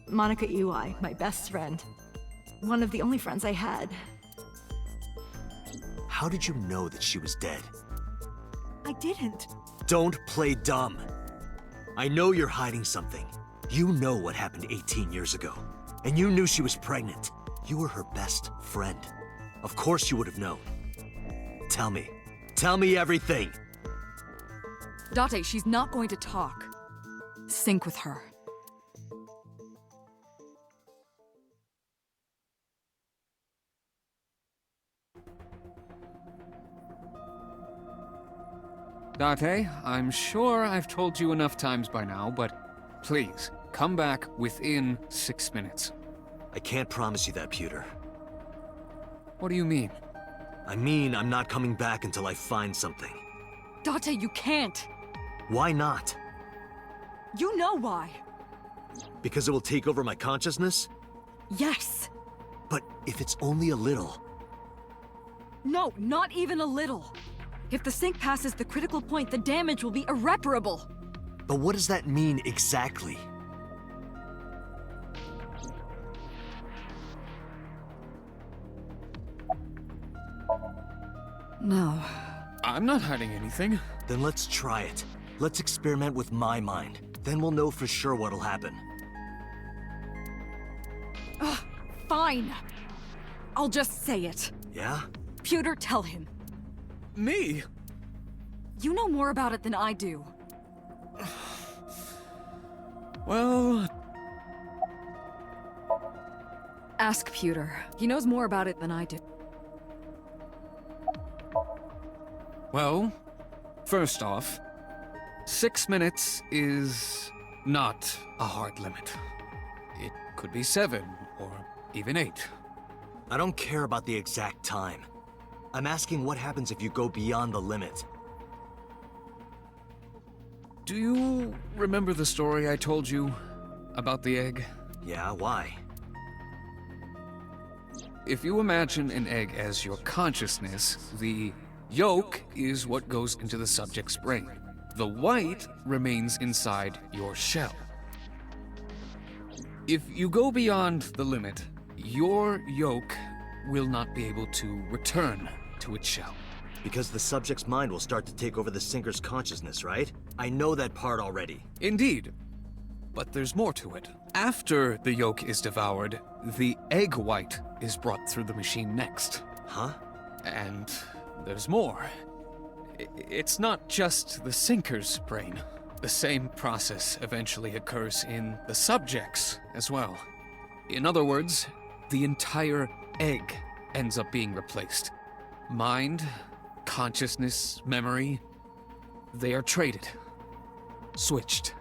Speaker 6: Monica Ely, my best friend. One of the only friends I had.
Speaker 2: How did you know that she was dead?
Speaker 6: I didn't.
Speaker 2: Don't play dumb. I know you're hiding something. You know what happened 18 years ago. And you knew she was pregnant. You were her best friend. Of course you would have known. Tell me. Tell me everything!
Speaker 8: Date, she's not going to talk. Sync with her.
Speaker 9: Date, I'm sure I've told you enough times by now, but please, come back within 6 minutes.
Speaker 2: I can't promise you that, Pewter.
Speaker 9: What do you mean?
Speaker 2: I mean, I'm not coming back until I find something.
Speaker 8: Date, you can't.
Speaker 2: Why not?
Speaker 8: You know why.
Speaker 2: Because it will take over my consciousness?
Speaker 8: Yes.
Speaker 2: But if it's only a little...
Speaker 8: No, not even a little. If the sync passes the critical point, the damage will be irreparable.
Speaker 2: But what does that mean exactly?
Speaker 8: No.
Speaker 9: I'm not hiding anything.
Speaker 2: Then let's try it. Let's experiment with my mind. Then we'll know for sure what'll happen.
Speaker 8: Fine. I'll just say it.
Speaker 2: Yeah?
Speaker 8: Pewter, tell him.
Speaker 9: Me?
Speaker 8: You know more about it than I do.
Speaker 9: Well...
Speaker 8: Ask Pewter. He knows more about it than I do.
Speaker 9: Well, first off, 6 minutes is not a hard limit. It could be 7, or even 8.
Speaker 2: I don't care about the exact time. I'm asking what happens if you go beyond the limit.
Speaker 9: Do you remember the story I told you about the egg?
Speaker 2: Yeah, why?
Speaker 9: If you imagine an egg as your consciousness, the yolk is what goes into the subject's brain. The white remains inside your shell. If you go beyond the limit, your yolk will not be able to return to its shell.
Speaker 2: Because the subject's mind will start to take over the sinker's consciousness, right? I know that part already.
Speaker 9: Indeed. But there's more to it. After the yolk is devoured, the egg white is brought through the machine next.
Speaker 2: Huh?
Speaker 9: And there's more. It's not just the sinker's brain. The same process eventually occurs in the subject's as well. In other words, the entire egg ends up being replaced. Mind, consciousness, memory, they are traded. Switched.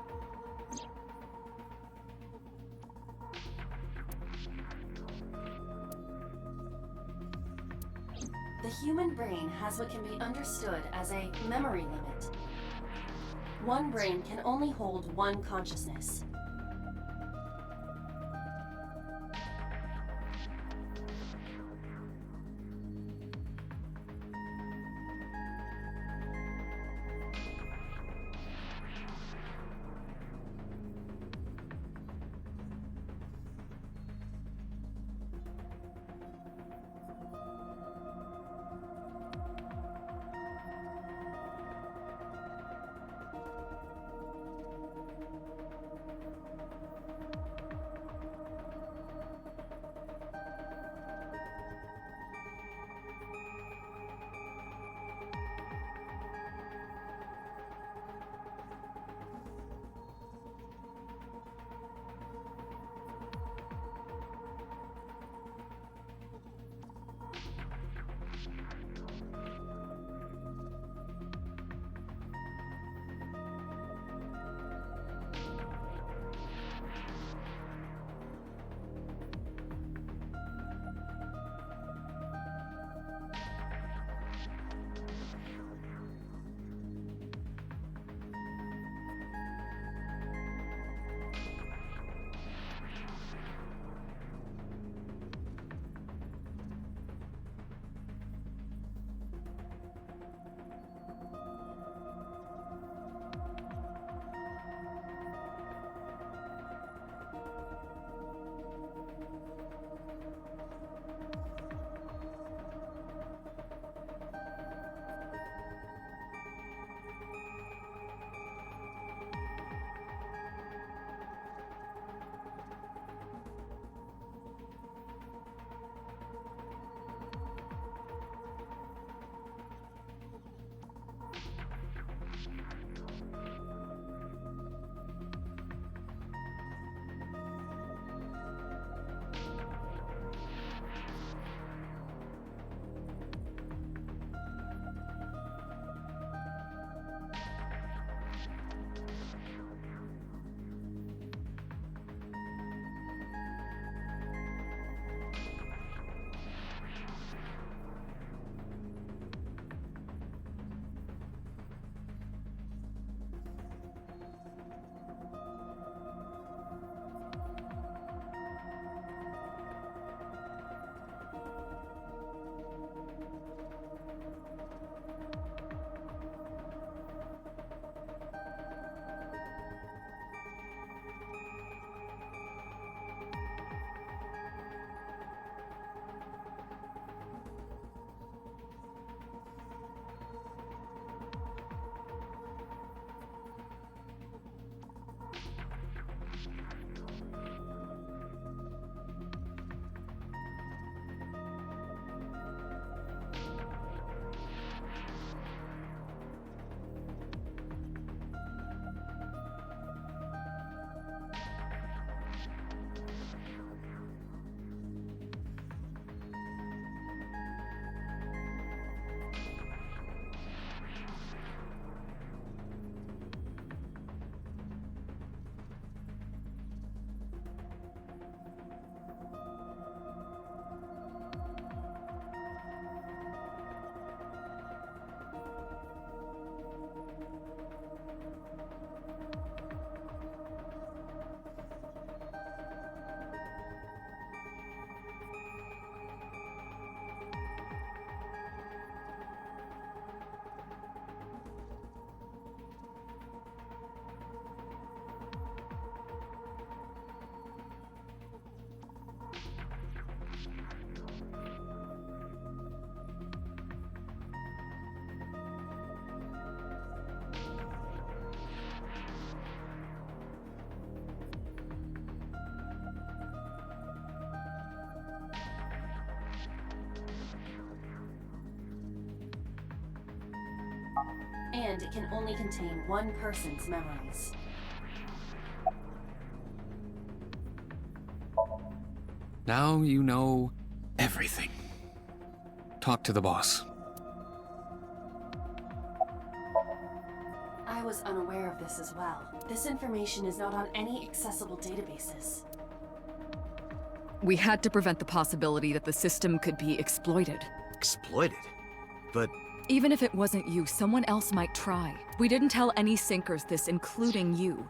Speaker 1: The human brain has what can be understood as a memory limit. One brain can only hold one consciousness. And it can only contain one person's memories.
Speaker 9: Now you know everything. Talk to the boss.
Speaker 1: I was unaware of this as well. This information is not on any accessible databases.
Speaker 8: We had to prevent the possibility that the system could be exploited.
Speaker 2: Exploited? But
Speaker 8: Even if it wasn't you, someone else might try. We didn't tell any sinkers this, including you.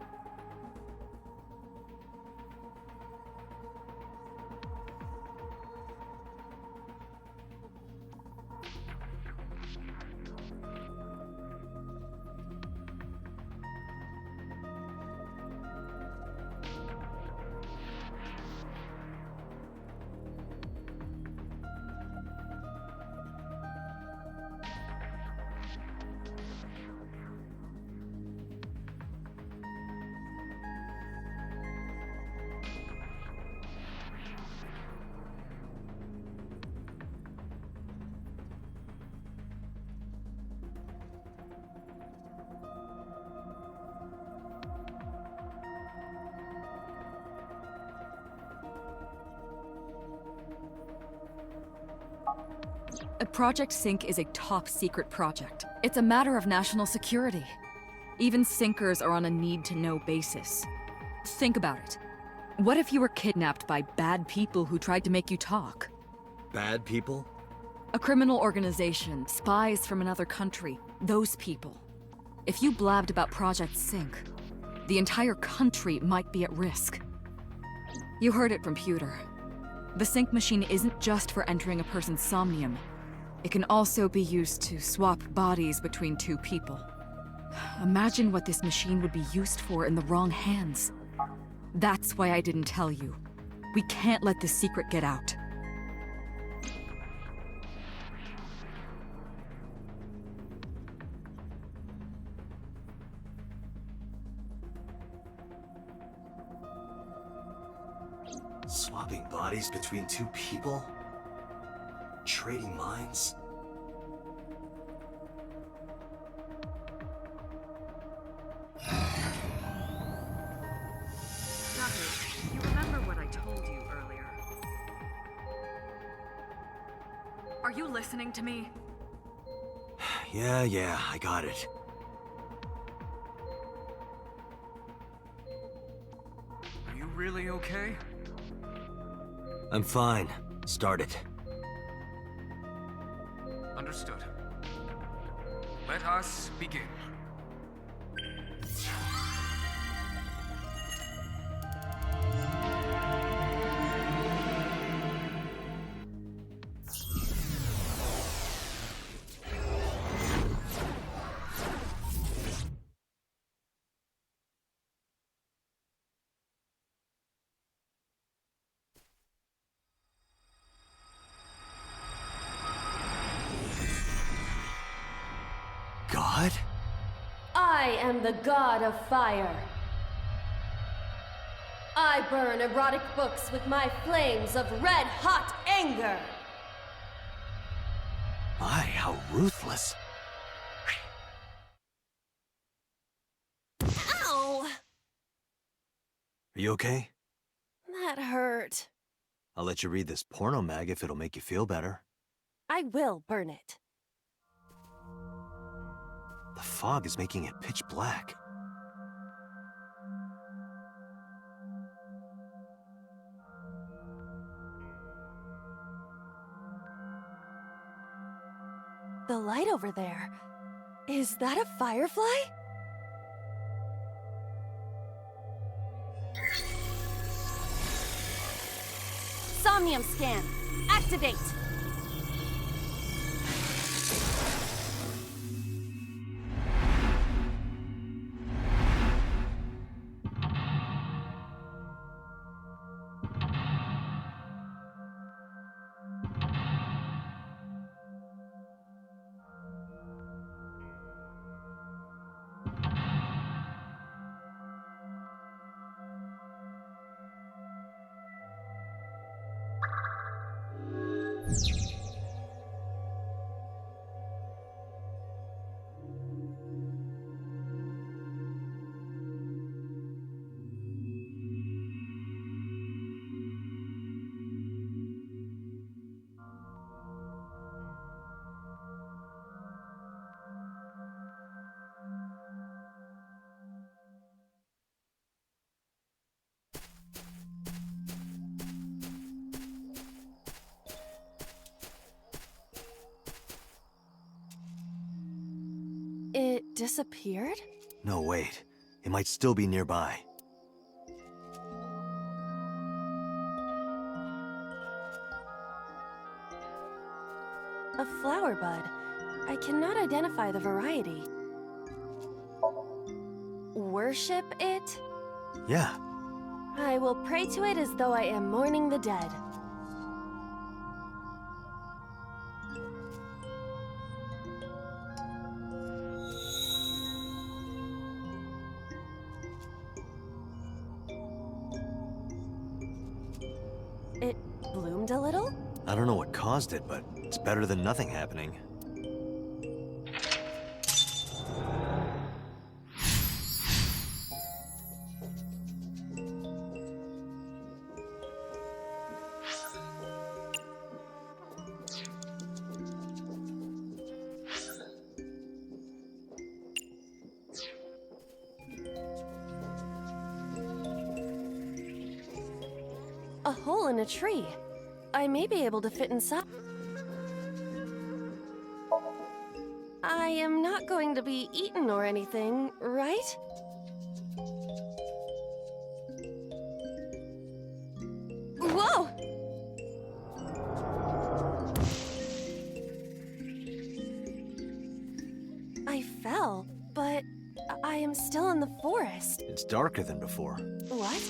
Speaker 8: Project Sync is a top-secret project. It's a matter of national security. Even sinkers are on a need-to-know basis. Think about it. What if you were kidnapped by bad people who tried to make you talk?
Speaker 2: Bad people?
Speaker 8: A criminal organization, spies from another country, those people. If you blabbed about Project Sync, the entire country might be at risk. You heard it from Pewter. The Sync machine isn't just for entering a person's Somnium. It can also be used to swap bodies between two people. Imagine what this machine would be used for in the wrong hands. That's why I didn't tell you. We can't let this secret get out.
Speaker 2: Swapping bodies between two people? Trading minds?
Speaker 8: You remember what I told you earlier? Are you listening to me?
Speaker 2: Yeah, I got it.
Speaker 9: Are you really okay?
Speaker 2: I'm fine. Start it.
Speaker 9: Understood. Let us begin.
Speaker 2: God?
Speaker 10: I am the god of fire. I burn erotic books with my flames of red-hot anger.
Speaker 2: My, how ruthless.
Speaker 1: Ow!
Speaker 2: Are you okay?
Speaker 1: That hurt.
Speaker 2: I'll let you read this porno mag if it'll make you feel better.
Speaker 1: I will burn it.
Speaker 2: The fog is making it pitch black.
Speaker 1: The light over there. Is that a firefly? Somnium scan. Activate. disappeared?
Speaker 2: No, wait. It might still be nearby.
Speaker 1: A flower bud. I cannot identify the variety. Worship it?
Speaker 2: Yeah.
Speaker 1: I will pray to it as though I am mourning the dead. It bloomed a little?
Speaker 2: I don't know what caused it, but it's better than nothing happening.
Speaker 1: A hole in a tree. I may be able to fit inside. I am not going to be eaten or anything, right? Whoa! I fell, but I am still in the forest.
Speaker 2: It's darker than before.
Speaker 1: What?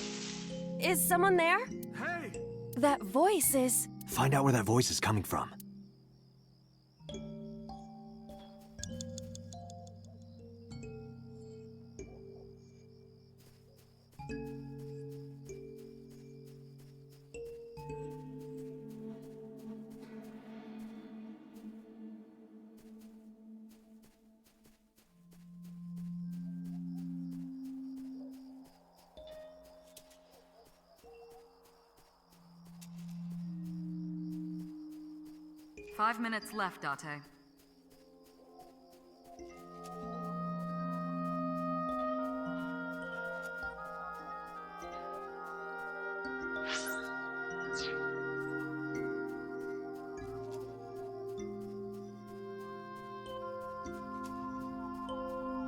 Speaker 1: Is someone there?
Speaker 2: Hey!
Speaker 1: That voice is...
Speaker 2: Find out where that voice is coming from.
Speaker 8: Five minutes left, Date.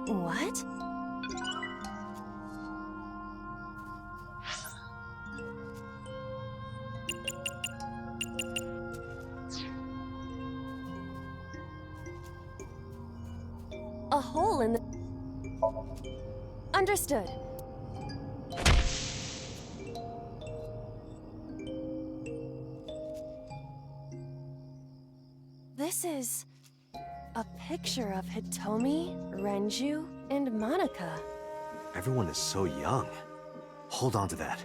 Speaker 1: What? A hole in the... Understood. This is... a picture of Hitomi, Renju, and Monica.
Speaker 2: Everyone is so young. Hold on to that.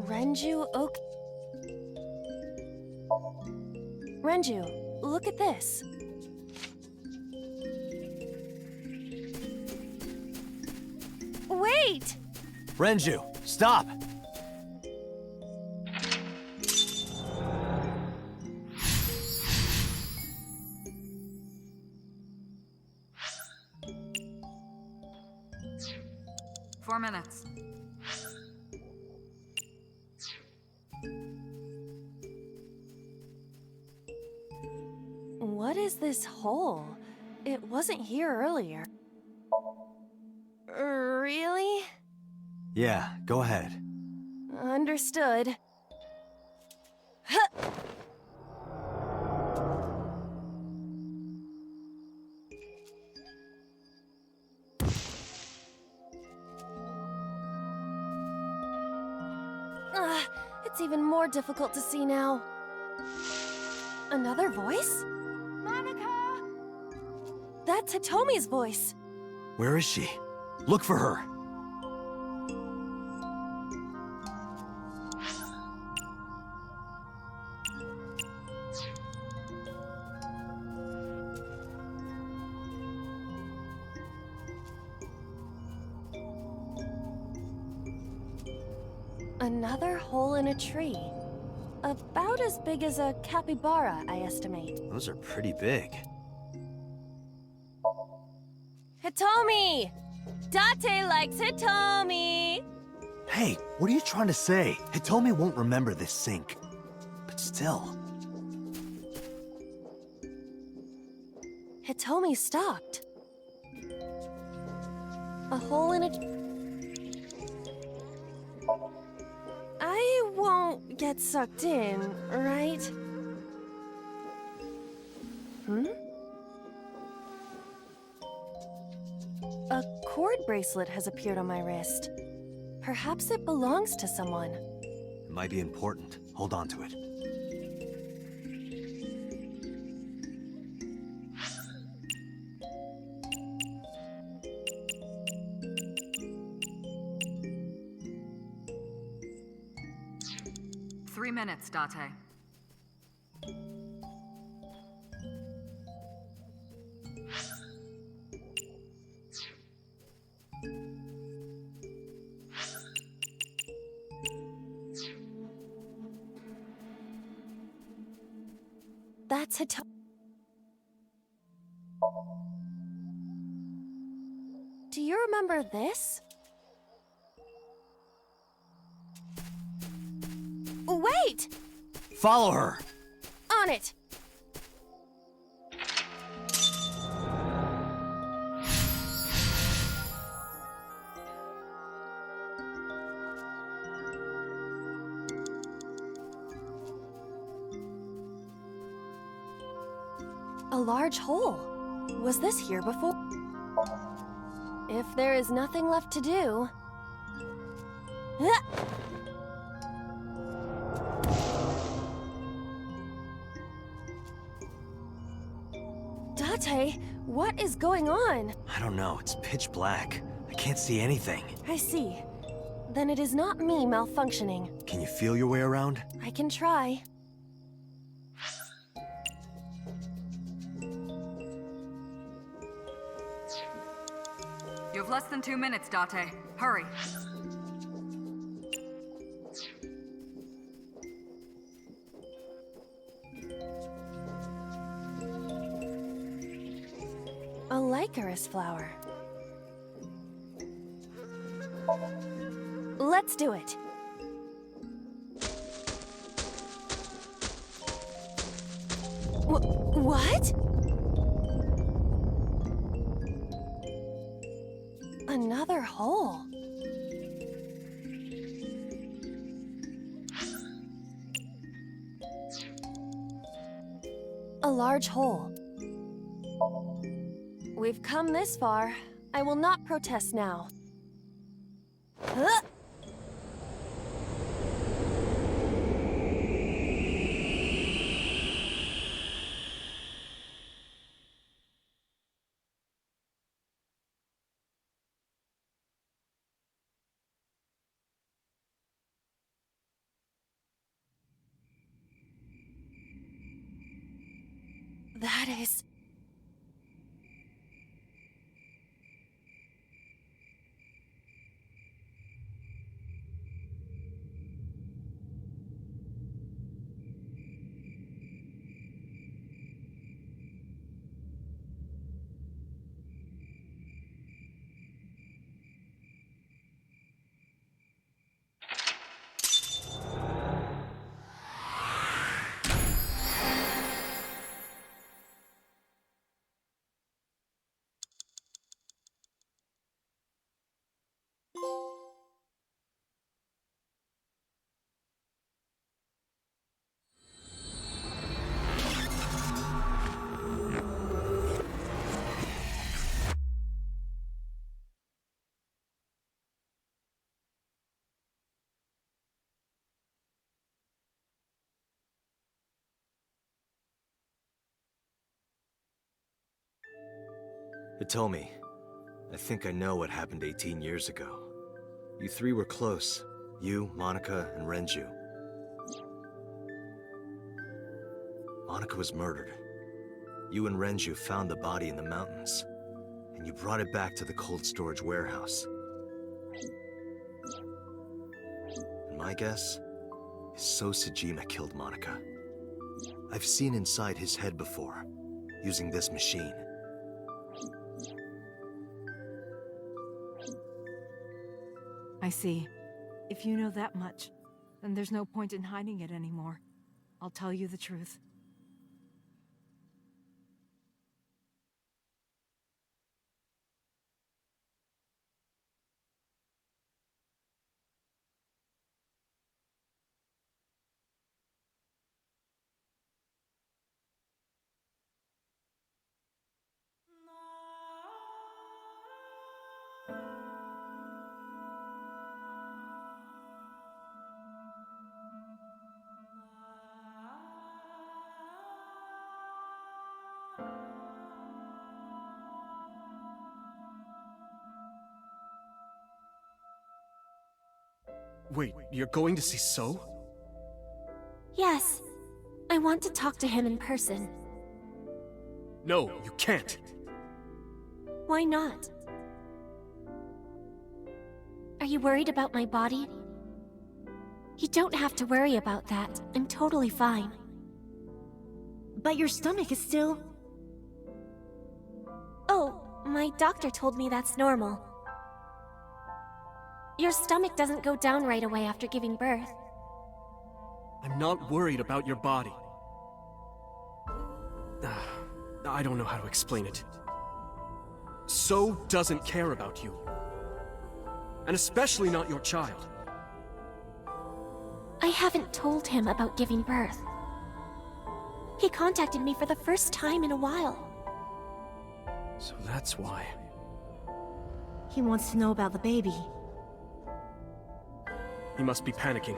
Speaker 1: Renju Oak... Renju, look at this. Wait!
Speaker 2: Renju, stop!
Speaker 8: Four minutes.
Speaker 1: What is this hole? It wasn't here earlier. Really?
Speaker 2: Yeah, go ahead.
Speaker 1: Understood. Huh. It's even more difficult to see now. Another voice? Monica! That's Hitomi's voice.
Speaker 2: Where is she? Look for her.
Speaker 1: Another hole in a tree. About as big as a capybara, I estimate.
Speaker 2: Those are pretty big.
Speaker 1: Hitomi! Date likes Hitomi!
Speaker 2: Hey, what are you trying to say? Hitomi won't remember this sink. But still.
Speaker 1: Hitomi stopped. A hole in it. I won't get sucked in, right? Hmm? A cord bracelet has appeared on my wrist. Perhaps it belongs to someone.
Speaker 2: It might be important. Hold on to it.
Speaker 8: Three minutes, Date.
Speaker 1: That's Hitomi. Do you remember this? Wait!
Speaker 2: Follow her!
Speaker 1: On it! A large hole. Was this here before? If there is nothing left to do... Ah! Date, what is going on?
Speaker 2: I don't know, it's pitch black. I can't see anything.
Speaker 1: I see. Then it is not me malfunctioning.
Speaker 2: Can you feel your way around?
Speaker 1: I can try.
Speaker 8: You have less than 2 minutes, Date. Hurry.
Speaker 1: A licorice flower. Let's do it. What? Another hole. A large hole. We've come this far. I will not protest now. Huh? That is...
Speaker 2: Hitomi, I think I know what happened 18 years ago. You three were close. You, Monica, and Renju. Monica was murdered. You and Renju found the body in the mountains, and you brought it back to the cold storage warehouse. And my guess? So Sejima killed Monica. I've seen inside his head before, using this machine.
Speaker 6: I see. If you know that much, then there's no point in hiding it anymore. I'll tell you the truth.
Speaker 11: Wait, you're going to see So?
Speaker 1: Yes. I want to talk to him in person.
Speaker 11: No, you can't.
Speaker 1: Why not? Are you worried about my body? You don't have to worry about that. I'm totally fine.
Speaker 12: But your stomach is still...
Speaker 1: Oh, my doctor told me that's normal. Your stomach doesn't go down right away after giving birth.
Speaker 11: I'm not worried about your body. I don't know how to explain it. So doesn't care about you. And especially not your child.
Speaker 1: I haven't told him about giving birth. He contacted me for the first time in a while.
Speaker 11: So that's why.
Speaker 12: He wants to know about the baby.
Speaker 11: He must be panicking.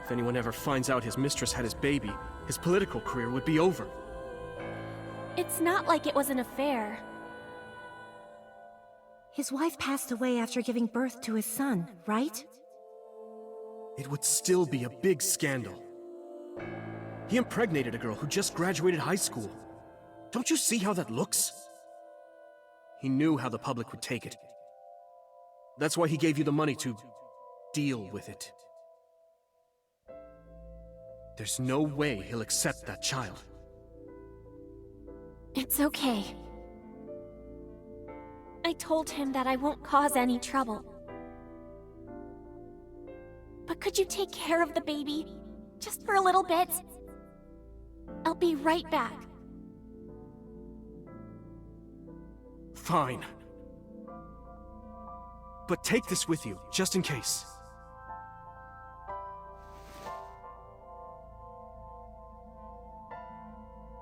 Speaker 11: If anyone ever finds out his mistress had his baby, his political career would be over.
Speaker 1: It's not like it was an affair.
Speaker 12: His wife passed away after giving birth to his son, right?
Speaker 11: It would still be a big scandal. He impregnated a girl who just graduated high school. Don't you see how that looks? He knew how the public would take it. That's why he gave you the money to deal with it. There's no way he'll accept that child.
Speaker 1: It's okay. I told him that I won't cause any trouble. But could you take care of the baby? Just for a little bit? I'll be right back.
Speaker 11: Fine. But take this with you, just in case.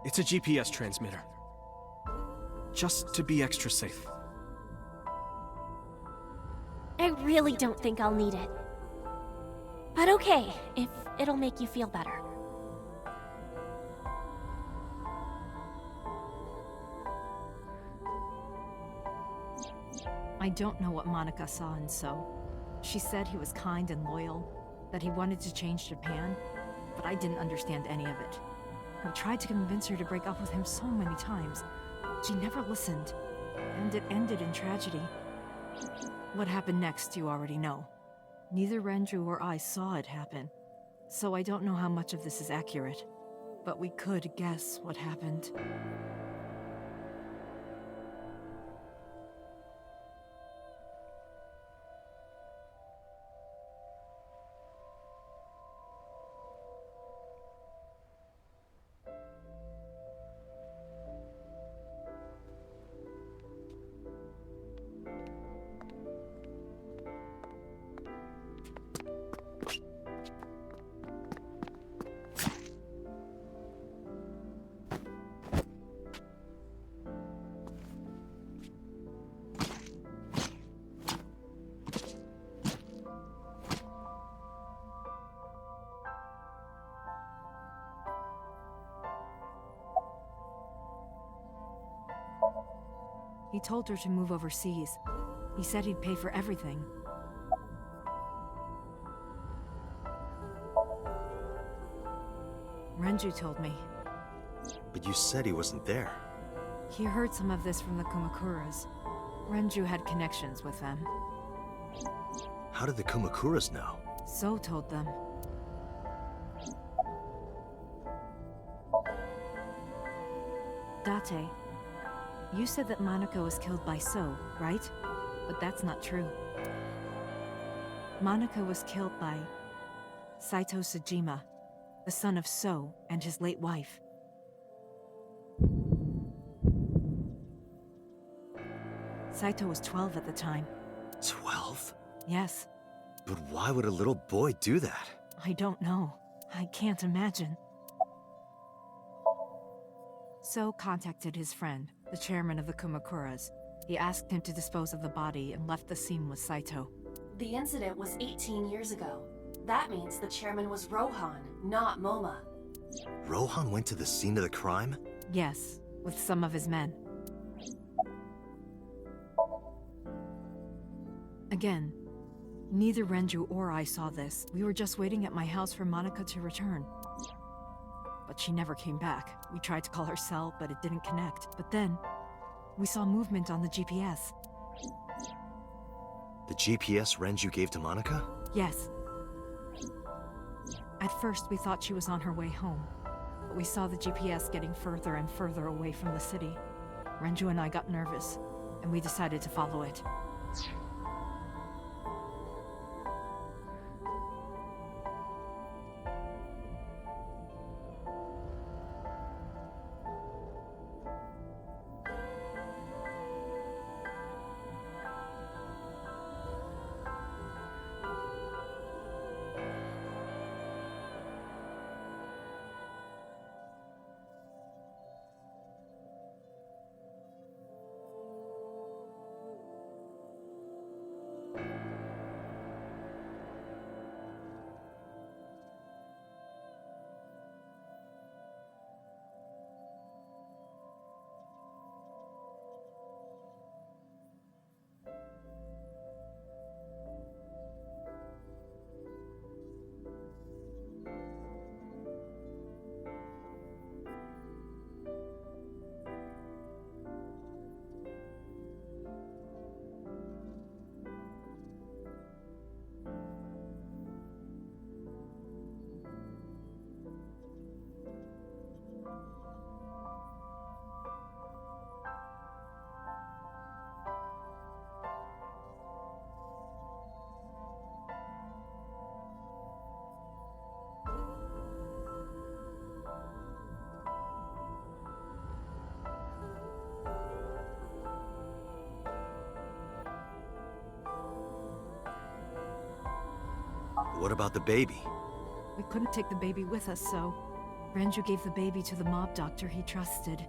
Speaker 11: It's a GPS transmitter. Just to be extra safe.
Speaker 1: I really don't think I'll need it. But okay, if it'll make you feel better.
Speaker 6: I don't know what Monica saw in So. She said he was kind and loyal, that he wanted to change Japan, but I didn't understand any of it. I tried to convince her to break up with him so many times. She never listened, and it ended in tragedy. What happened next, you already know. Neither Renju or I saw it happen, so I don't know how much of this is accurate. But we could guess what happened. He told her to move overseas. He said he'd pay for everything. Renju told me.
Speaker 2: But you said he wasn't there.
Speaker 6: He heard some of this from the Kumakuras. Renju had connections with them.
Speaker 2: How did the Kumakuras know?
Speaker 6: So told them. Date, you said that Monica was killed by So, right? But that's not true. Monica was killed by Saito Sejima, the son of So and his late wife. Saito was 12 at the time.
Speaker 2: 12?
Speaker 6: Yes.
Speaker 2: But why would a little boy do that?
Speaker 6: I don't know. I can't imagine. So contacted his friend, the chairman of the Kumakuras. He asked him to dispose of the body and left the scene with Saito.
Speaker 1: The incident was 18 years ago. That means the chairman was Rohan, not Moma.
Speaker 2: Rohan went to the scene of the crime?
Speaker 6: Yes, with some of his men. Again, neither Renju or I saw this. We were just waiting at my house for Monica to return. But she never came back. We tried to call her cell, but it didn't connect. But then, we saw movement on the GPS.
Speaker 2: The GPS Renju gave to Monica?
Speaker 6: Yes. At first, we thought she was on her way home. But we saw the GPS getting further and further away from the city. Renju and I got nervous, and we decided to follow it.
Speaker 2: What about the baby?
Speaker 6: We couldn't take the baby with us, so Renju gave the baby to the mob doctor he trusted.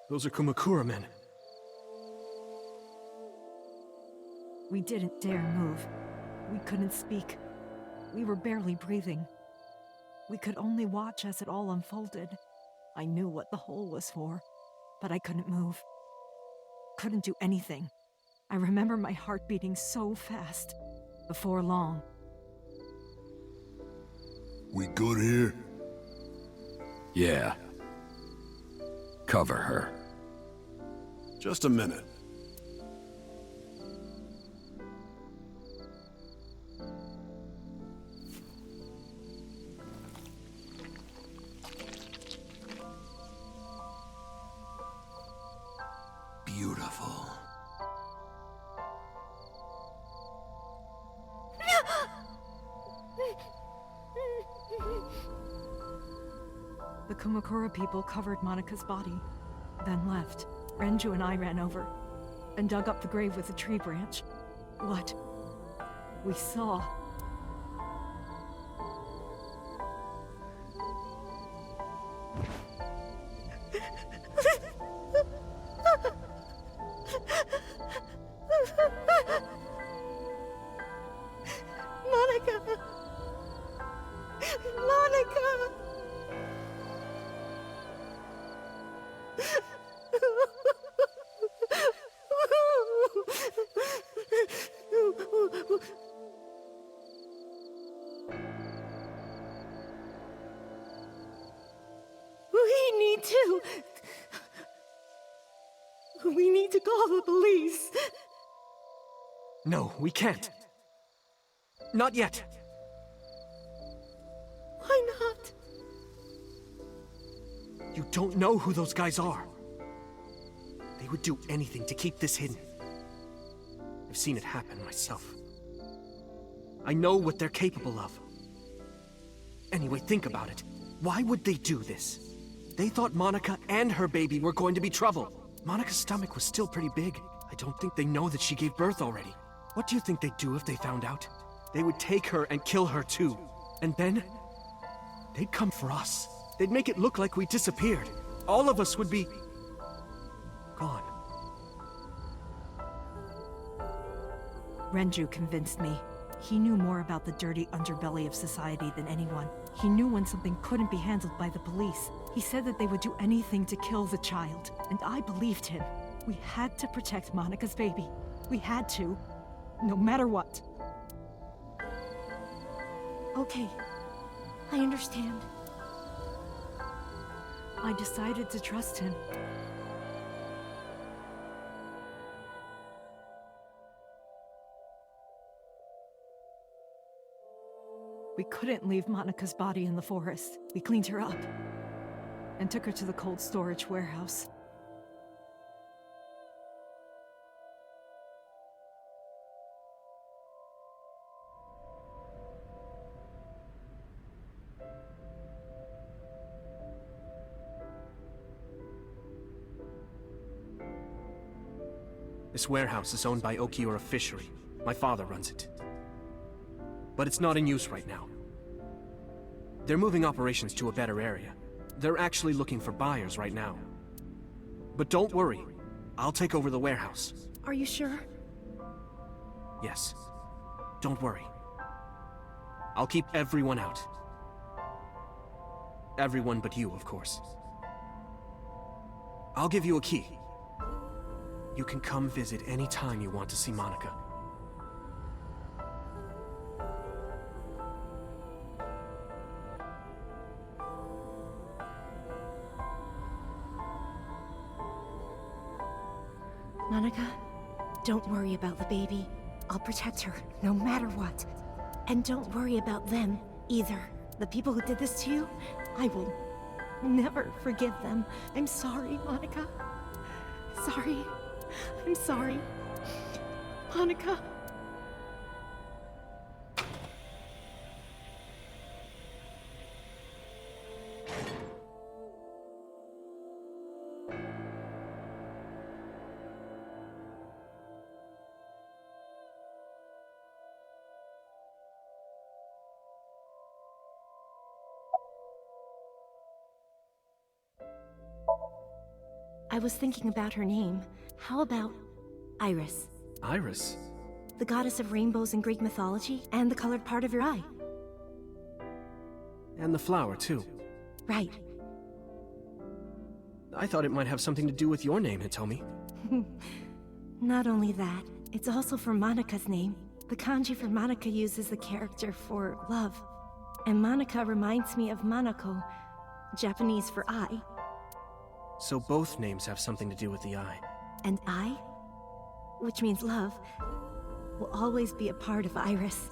Speaker 11: Those are Kumakura men.
Speaker 6: We didn't dare move. We couldn't speak. We were barely breathing. We could only watch as it all unfolded. I knew what the hole was for, but I couldn't move. Couldn't do anything. I remember my heart beating so fast. Before long.
Speaker 13: We good here?
Speaker 14: Yeah. Cover her.
Speaker 13: Just a minute.
Speaker 14: Beautiful.
Speaker 6: The Kumakura people covered Monika's body, then left. Renju and I ran over and dug up the grave with a tree branch. What we saw. Monica! Monica!
Speaker 11: No, we can't. Not yet.
Speaker 12: Why not?
Speaker 11: You don't know who those guys are. They would do anything to keep this hidden. I've seen it happen myself. I know what they're capable of. Anyway, think about it. Why would they do this? They thought Monica and her baby were going to be trouble. Monica's stomach was still pretty big. I don't think they know that she gave birth already. What do you think they'd do if they found out? They would take her and kill her too. And then, they'd come for us. They'd make it look like we disappeared. All of us would be... gone.
Speaker 6: Renju convinced me. He knew more about the dirty underbelly of society than anyone. He knew when something couldn't be handled by the police. He said that they would do anything to kill the child, and I believed him. We had to protect Monica's baby. We had to, no matter what.
Speaker 12: Okay, I understand.
Speaker 6: I decided to trust him. We couldn't leave Monica's body in the forest. We cleaned her up and took her to the cold storage warehouse.
Speaker 11: This warehouse is owned by Okiura Fishery. My father runs it. But it's not in use right now. They're moving operations to a better area. They're actually looking for buyers right now. But don't worry, I'll take over the warehouse.
Speaker 12: Are you sure?
Speaker 11: Yes. Don't worry. I'll keep everyone out. Everyone but you, of course. I'll give you a key. You can come visit any time you want to see Monica.
Speaker 12: Monica, don't worry about the baby. I'll protect her, no matter what. And don't worry about them, either. The people who did this to you, I will never forgive them. I'm sorry, Monica. Sorry. I'm sorry. Monica. I was thinking about her name. How about Iris?
Speaker 11: Iris?
Speaker 12: The goddess of rainbows in Greek mythology, and the colored part of your eye.
Speaker 11: And the flower, too.
Speaker 12: Right.
Speaker 11: I thought it might have something to do with your name, Hitomi.
Speaker 12: Not only that, it's also for Monica's name. The kanji for Monica uses the character for love. And Monica reminds me of Manako, Japanese for eye.
Speaker 11: So both names have something to do with the eye.
Speaker 12: And I, which means love, will always be a part of Iris.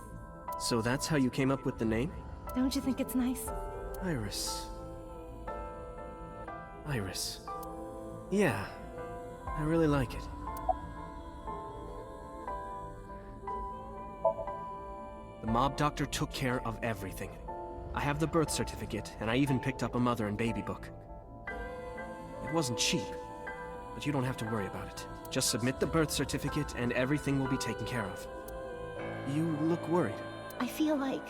Speaker 11: So that's how you came up with the name?
Speaker 12: Don't you think it's nice?
Speaker 11: Iris. Iris. Yeah, I really like it. The mob doctor took care of everything. I have the birth certificate, and I even picked up a mother and baby book. It wasn't cheap, but you don't have to worry about it. Just submit the birth certificate and everything will be taken care of. You look worried.
Speaker 12: I feel like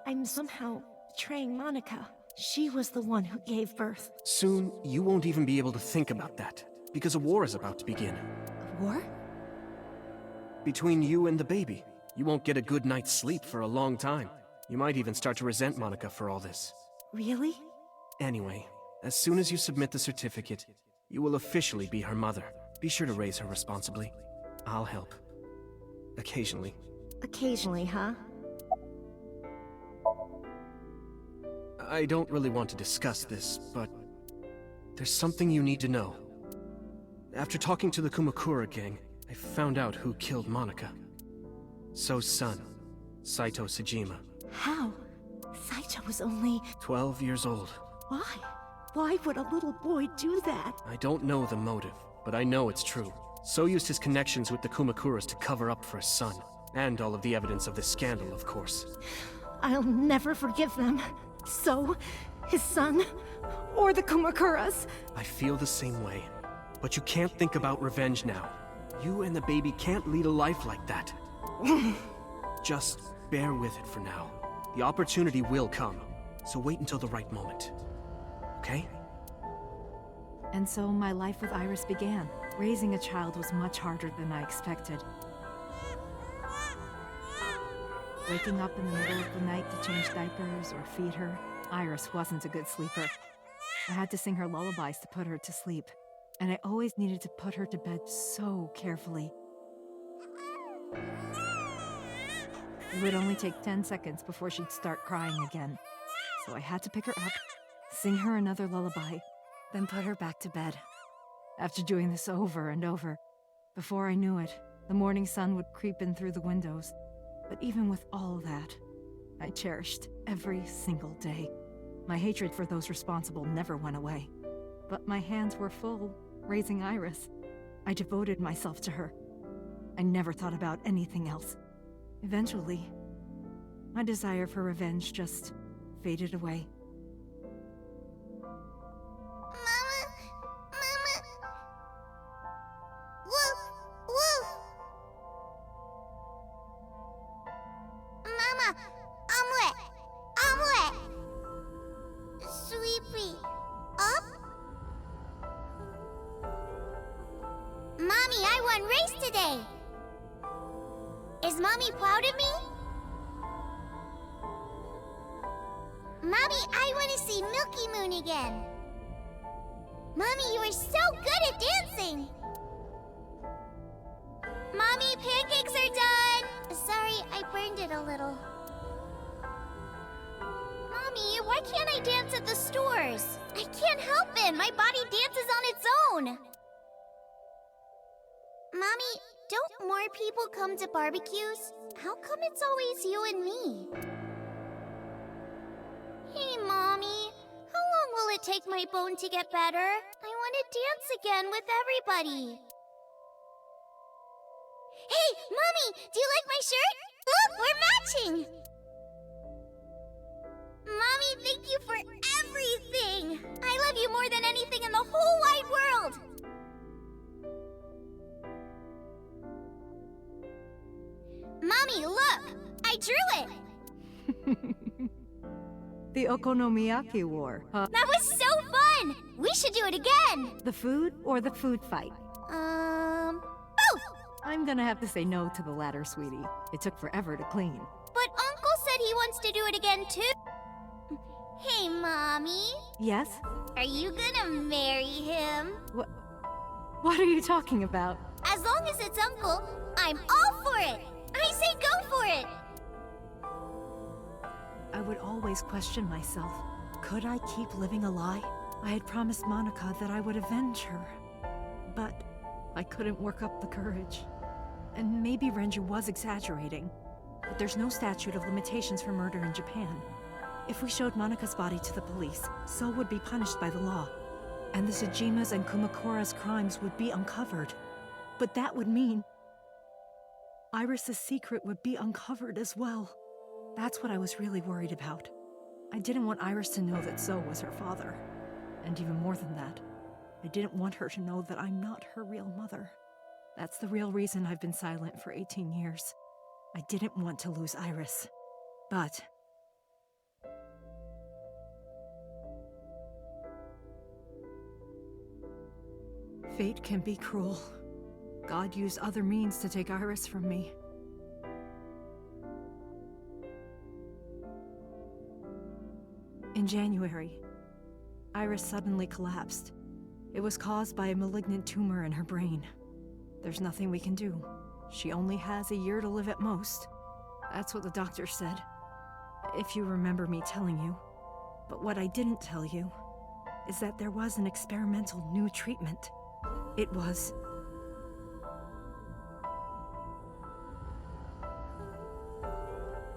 Speaker 12: I'm somehow betraying Monica. She was the one who gave birth.
Speaker 11: Soon, you won't even be able to think about that, because a war is about to begin.
Speaker 12: A war?
Speaker 11: Between you and the baby. You won't get a good night's sleep for a long time. You might even start to resent Monica for all this.
Speaker 12: Really?
Speaker 11: Anyway, as soon as you submit the certificate, you will officially be her mother. Be sure to raise her responsibly. I'll help. Occasionally.
Speaker 12: Occasionally, huh?
Speaker 11: I don't really want to discuss this, but there's something you need to know. After talking to the Kumakura gang, I I found out who killed Monica. So's son, Saito Sejima.
Speaker 12: How? Saito was only...
Speaker 11: 12 years old.
Speaker 12: Why? Why would a little boy do that?
Speaker 11: I don't know the motive, but I know it's true. So used his connections with the Kumakuras to cover up for his son. And all of the evidence of this scandal, of course.
Speaker 12: I'll never forgive them. So, his son, or the Kumakuras.
Speaker 11: I feel the same way. But you can't think about revenge now. You and the baby can't lead a life like that. Just bear with it for now. The opportunity will come, so wait until the right moment. Okay?
Speaker 6: And so my life with Iris began. Raising a child was much harder than I expected. Waking up in the middle of the night to change diapers or feed her, Iris wasn't a good sleeper. I had to sing her lullabies to put her to sleep, and I always needed to put her to bed so carefully. It would only take 10 seconds before she'd start crying again. So I had to pick her up, sing her another lullaby, then put her back to bed. After doing this over and over, before I knew it, the morning sun would creep in through the windows. But even with all that, I cherished every single day. My hatred for those responsible never went away. But my hands were full, raising Iris. I devoted myself to her. I never thought about anything else. Eventually, my desire for revenge just faded away.
Speaker 4: Is Mommy proud of me? Mommy, I want to see Milky Moon again. Mommy, you are so good at dancing. Mommy, pancakes are done. Sorry, I burned it a little. Mommy, why can't I dance at the stores? I can't help it. My body dances on its own. Mommy, don't more people come to barbecues? How come it's always you and me? Hey, Mommy. How long will it take my bone to get better? I want to dance again with everybody. Hey, Mommy! Do you like my shirt? Look, we're matching! Mommy, thank you for everything! I love you more than anything in the whole wide world! Mommy, look! I drew it!
Speaker 6: The Okonomiyaki War.
Speaker 4: That was so fun! We should do it again!
Speaker 6: The food or the food fight?
Speaker 4: Both!
Speaker 6: I'm gonna have to say no to the latter, sweetie. It took forever to clean.
Speaker 4: But Uncle said he wants to do it again, too. Hey, Mommy.
Speaker 6: Yes?
Speaker 4: Are you gonna marry him?
Speaker 6: What are you talking about?
Speaker 4: As long as it's Uncle, I'm all for it! I say go for it!
Speaker 6: I would always question myself. Could I keep living a lie? I had promised Monica that I would avenge her. But I couldn't work up the courage. And maybe Renju was exaggerating. But there's no statute of limitations for murder in Japan. If we showed Monica's body to the police, So would be punished by the law. And the Tsujima's and Kumakura's crimes would be uncovered. But that would mean Iris's secret would be uncovered as well. That's what I was really worried about. I didn't want Iris to know that So was her father. And even more than that, I didn't want her to know that I'm not her real mother. That's the real reason I've been silent for 18 years. I didn't want to lose Iris. But fate can be cruel. God used other means to take Iris from me. In January, Iris suddenly collapsed. It was caused by a malignant tumor in her brain. There's nothing we can do. She only has a year to live at most. That's what the doctor said, if you remember me telling you. But what I didn't tell you is that there was an experimental new treatment. It was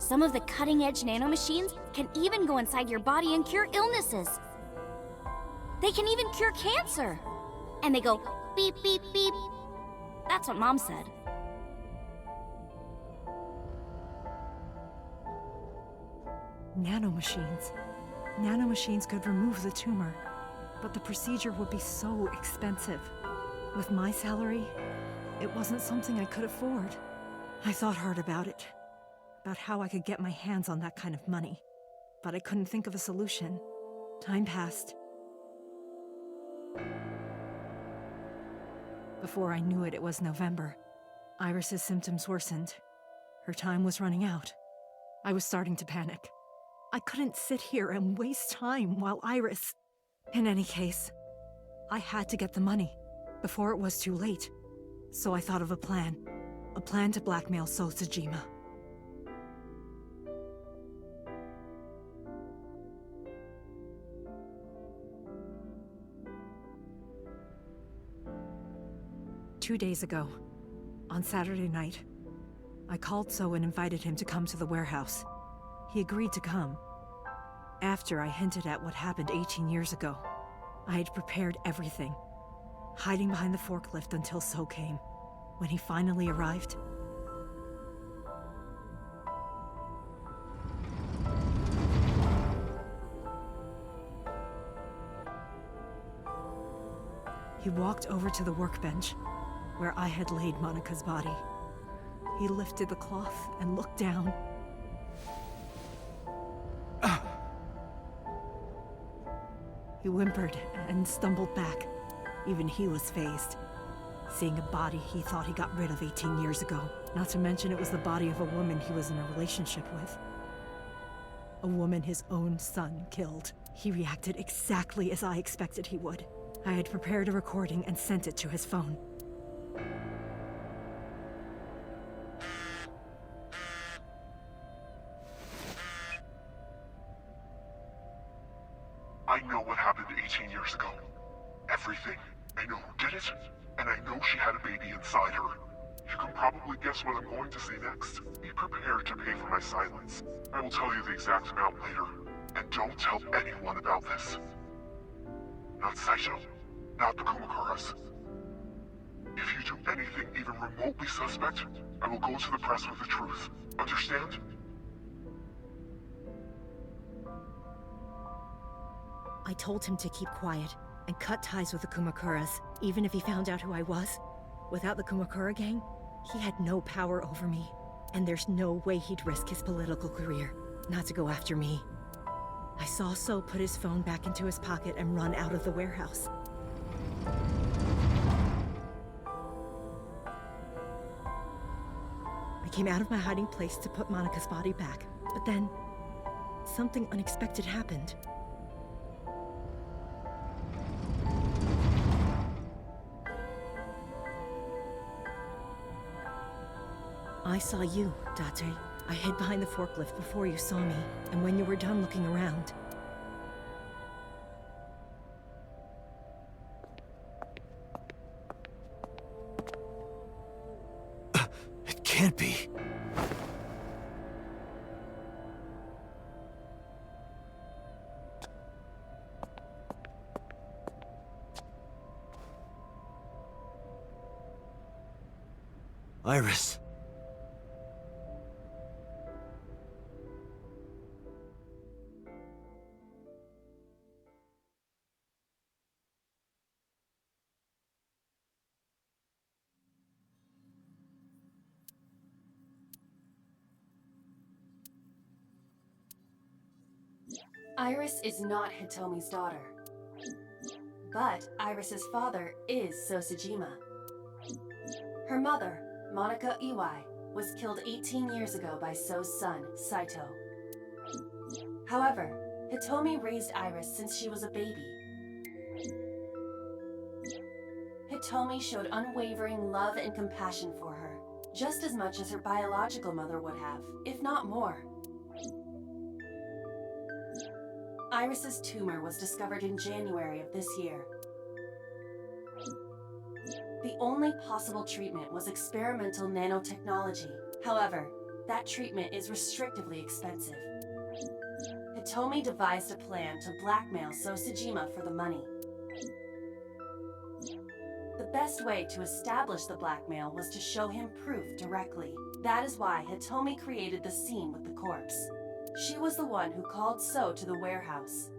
Speaker 3: Some of the cutting-edge nanomachines can even go inside your body and cure illnesses. They can even cure cancer. And they go beep, beep, beep. That's what Mom said.
Speaker 6: Nanomachines. Nanomachines could remove the tumor, but the procedure would be so expensive. With my salary, it wasn't something I could afford. I thought hard about it, about how I could get my hands on that kind of money, but I couldn't think of a solution. Time passed. Before I knew it, it was November. Iris's symptoms worsened. Her time was running out. I was starting to panic. I couldn't sit here and waste time while Iris... In any case, I had to get the money before it was too late. So I thought of a plan. A plan to blackmail Sosajima. Two days ago, on Saturday night, I called So and invited him to come to the warehouse. He agreed to come. After I hinted at what happened 18 years ago, I had prepared everything, hiding behind the forklift until So came. When he finally arrived, he walked over to the workbench where I had laid Monica's body. He lifted the cloth and looked down. He whimpered and stumbled back. Even he was fazed, seeing a body he thought he got rid of 18 years ago. Not to mention it was the body of a woman he was in a relationship with. A woman his own son killed. He reacted exactly as I expected he would. I had prepared a recording and sent it to his phone.
Speaker 15: I know what happened 18 years ago. Everything. I know who did it, and I know she had a baby inside her. You can probably guess what I'm going to say next. Be prepared to pay for my silence. I will tell you the exact amount later. And don't tell anyone about this. Not Saito. Not the Kumakuras. If you do anything even remotely suspect, I will go to the press with the truth. Understand?
Speaker 12: I told him to keep quiet and cut ties with the Kumakuras, even if he found out who I was. Without the Kumakura gang, he had no power over me, and there's no way he'd risk his political career, not to go after me. I saw So put his phone back into his pocket and run out of the warehouse. I came out of my hiding place to put Monica's body back, but then something unexpected happened. I saw you, Date. I hid behind the forklift before you saw me, and when you were done looking around...
Speaker 2: It can't be. Iris.
Speaker 1: Iris is not Hitomi's daughter. But Iris's father is Sosajima. Her mother, Monica Iwai, was killed 18 years ago by So's son, Saito. However, Hitomi raised Iris since she was a baby. Hitomi showed unwavering love and compassion for her, just as much as her biological mother would have, if not more. Iris's tumor was discovered in January of this year. The only possible treatment was experimental nanotechnology. However, That treatment is restrictively expensive. Hitomi devised a plan to blackmail Sosajima for the money. The best way to establish the blackmail was to show him proof directly. That is why Hitomi created the scene with the corpse. She was the one who called So to the warehouse.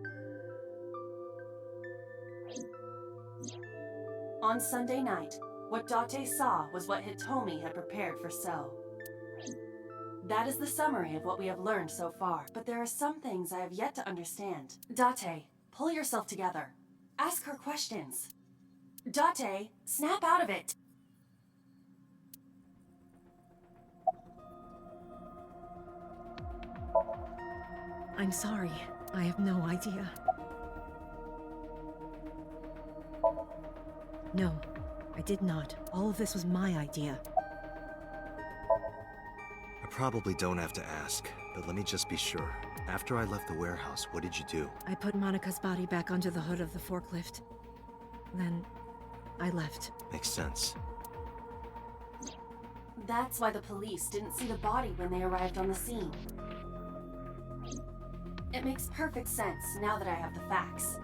Speaker 1: On Sunday night, what Date saw was what Hitomi had prepared for So. That is the summary of what we have learned so far, but there are some things I have yet to understand. Date, pull yourself together. Ask her questions. Date, snap out of it!
Speaker 12: I'm sorry. I have no idea. No, I did not. All of this was my idea.
Speaker 2: I probably don't have to ask, but let me just be sure. After I left the warehouse, what did you do?
Speaker 12: I put Monika's body back onto the hood of the forklift. Then, I left.
Speaker 2: Makes sense.
Speaker 1: That's why the police didn't see the body when they arrived on the scene. It makes perfect sense now that I have the facts.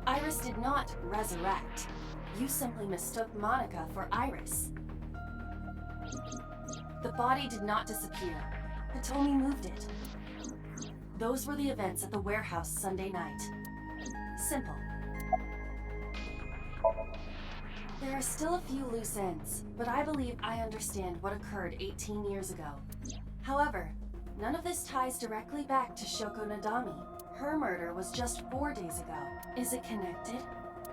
Speaker 1: Iris did not resurrect. You simply mistook Monika for Iris. The body did not disappear. Hitomi moved it. Those were the events at the warehouse Sunday night. Simple. There are still a few loose ends, but I believe I understand what occurred 18 years ago. However, none of this ties directly back to Shoko Nadami. Her murder was just 4 days ago. Is it connected?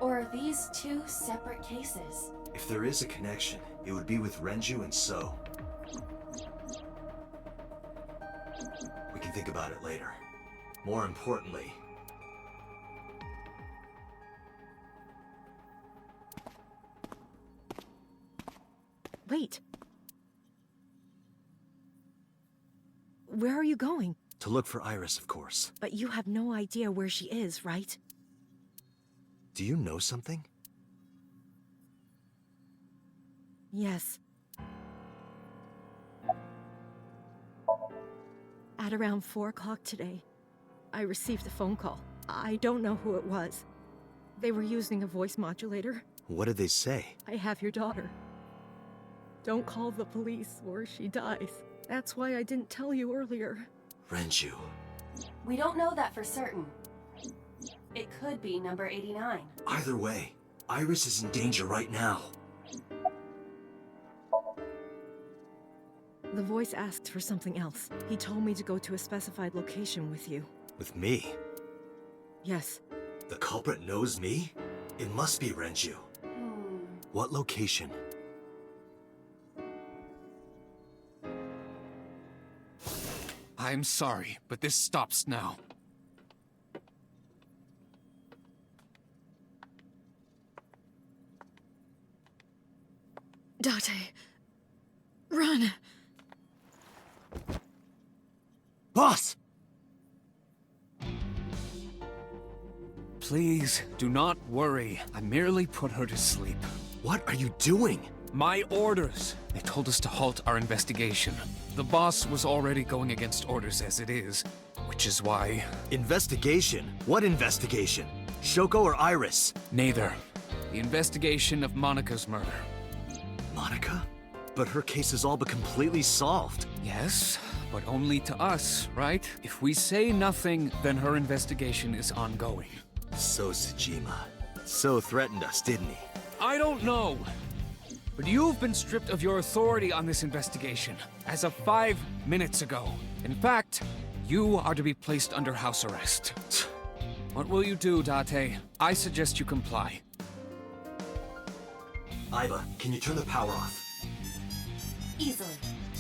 Speaker 1: Or are these two separate cases?
Speaker 2: If there is a connection, it would be with Renju and So. We can think about it later. More importantly...
Speaker 12: Wait. Where are you going?
Speaker 2: To look for Iris, of course.
Speaker 12: But you have no idea where she is, right?
Speaker 2: Do you know something?
Speaker 12: Yes. At around 4 o'clock today, I received a phone call. I don't know who it was. They were using a voice modulator.
Speaker 2: What did they say?
Speaker 12: I have your daughter. Don't call the police or she dies. That's why I didn't tell you earlier.
Speaker 2: Renju.
Speaker 1: We don't know that for certain. It could be number 89.
Speaker 2: Either way, Iris is in danger right now.
Speaker 12: The voice asked for something else. He told me to go to a specified location with you.
Speaker 2: With me?
Speaker 12: Yes.
Speaker 2: The culprit knows me? It must be Renju. What location?
Speaker 9: I'm sorry, but this stops now.
Speaker 8: Date. Run!
Speaker 2: Boss!
Speaker 9: Please, do not worry. I merely put her to sleep.
Speaker 2: What are you doing?
Speaker 9: My orders. They told us to halt our investigation. The boss was already going against orders as it is, which is why...
Speaker 2: Investigation? What investigation? Shoko or Iris?
Speaker 9: Neither. The investigation of Monika's murder.
Speaker 2: Monika? But her case is all but completely solved.
Speaker 9: Yes, but only to us, right? If we say nothing, then her investigation is ongoing.
Speaker 2: So Sejima. So threatened us, didn't he?
Speaker 9: I don't know. But you've been stripped of your authority on this investigation, as of 5 minutes ago. In fact, you are to be placed under house arrest. What will you do, Date? I suggest you comply.
Speaker 2: Aiba, can you turn the power off?
Speaker 1: Easily.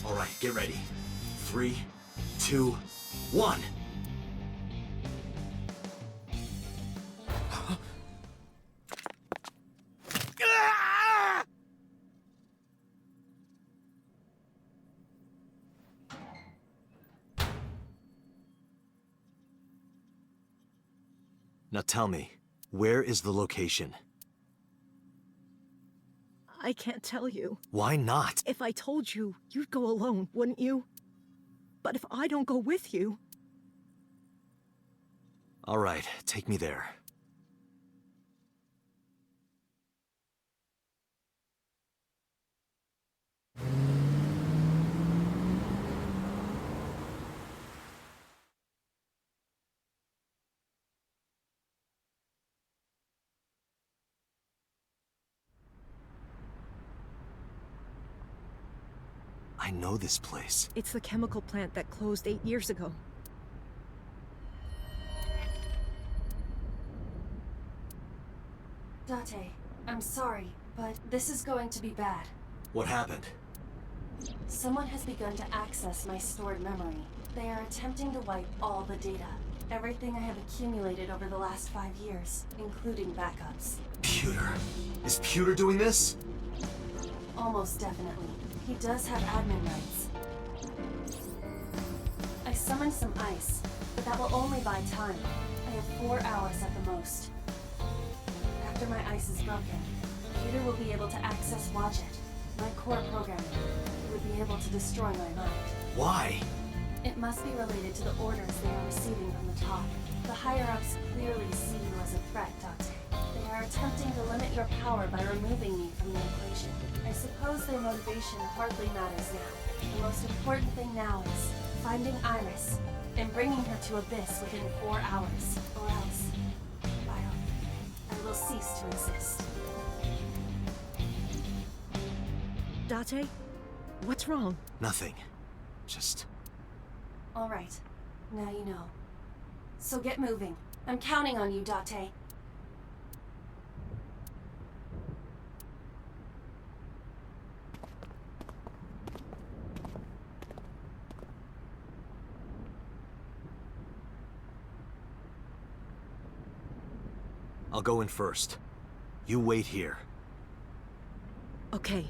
Speaker 2: All right, get ready. 3, 2, 1. Now tell me, where is the location?
Speaker 12: I can't tell you.
Speaker 2: Why not?
Speaker 12: If I told you, you'd go alone, wouldn't you? But if I don't go with you...
Speaker 2: All right, take me there. I know this place.
Speaker 12: It's the chemical plant that closed 8 years ago.
Speaker 1: Date, I'm sorry, but this is going to be bad.
Speaker 2: What happened?
Speaker 1: Someone has begun to access my stored memory. They are attempting to wipe all the data. Everything I have accumulated over the last 5 years, including backups.
Speaker 2: Pewter. Is Pewter doing this?
Speaker 1: Almost definitely. He does have admin rights. I summoned some ice, but that will only buy time. I have 4 hours at the most. After my ice is broken, Peter will be able to access Wadjet, my core programming. He would be able to destroy my mind.
Speaker 2: Why?
Speaker 1: It must be related to the orders they are receiving from the top. The higher-ups clearly see you as a threat, Date. They are attempting to limit your power by removing me from the equation. I suppose their motivation hardly matters now. The most important thing now is finding Iris and bringing her to Abyss within 4 hours, or else I will cease to exist.
Speaker 12: Date? What's wrong?
Speaker 2: Nothing. Just...
Speaker 1: All right. Now you know. So get moving. I'm counting on you, Date.
Speaker 2: I'll go in first. You wait here.
Speaker 12: Okay.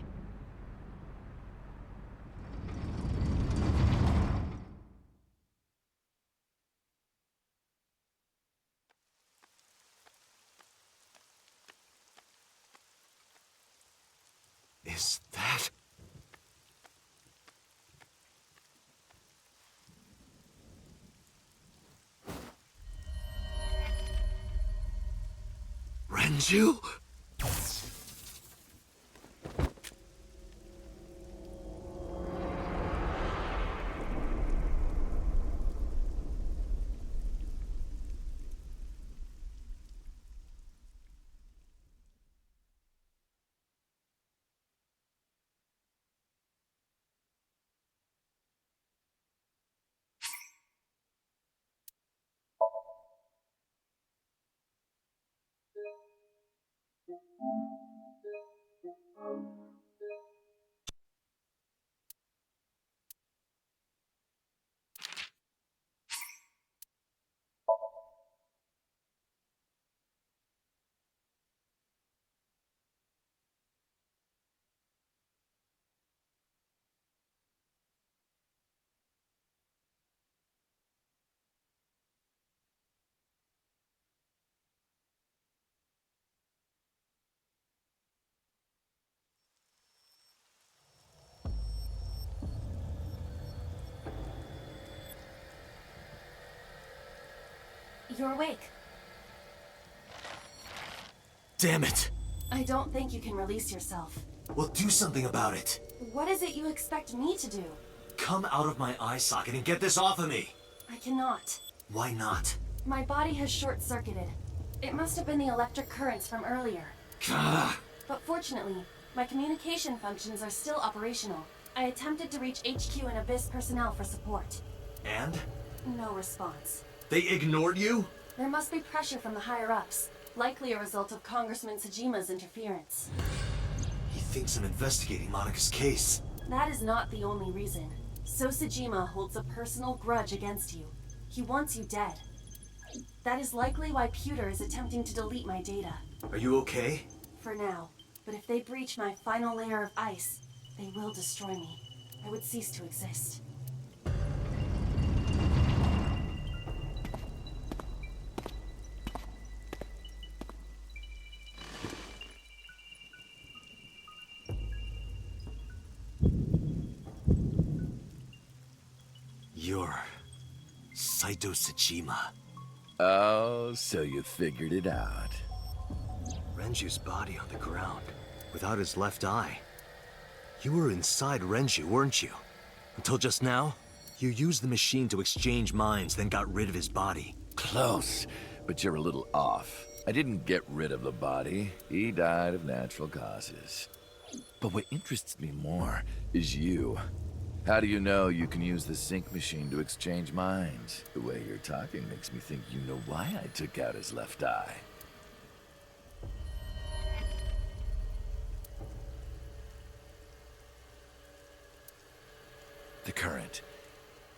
Speaker 2: Is that... Renju?
Speaker 1: You're awake.
Speaker 2: Damn it!
Speaker 1: I don't think you can release yourself.
Speaker 2: Well, do something about it.
Speaker 1: What is it you expect me to do?
Speaker 2: Come out of my eye socket and get this off of me!
Speaker 1: I cannot.
Speaker 2: Why not?
Speaker 1: My body has short-circuited. It must have been the electric currents from earlier.
Speaker 2: Gah.
Speaker 1: But fortunately, my communication functions are still operational. I attempted to reach HQ and Abyss personnel for support.
Speaker 2: And?
Speaker 1: No response.
Speaker 2: They ignored you?
Speaker 1: There must be pressure from the higher-ups, likely a result of Congressman Sajima's interference.
Speaker 2: He thinks I'm investigating Monika's case.
Speaker 1: That is not the only reason. So Sajima holds a personal grudge against you. He wants you dead. That is likely why Pewter is attempting to delete my data.
Speaker 2: Are you okay?
Speaker 1: For now. But if they breach my final layer of ice, they will destroy me. I would cease to exist.
Speaker 2: You're... Saito Tsushima.
Speaker 14: Oh, so you figured it out.
Speaker 2: Renju's body on the ground, without his left eye. You were inside Renju, weren't you? Until just now? You used the machine to exchange minds, then got rid of his body.
Speaker 14: Close, but you're a little off. I didn't get rid of the body. He died of natural causes. But what interests me more is you. How do you know you can use the sync machine to exchange minds? The way you're talking makes me think you know why I took out his left eye. The current.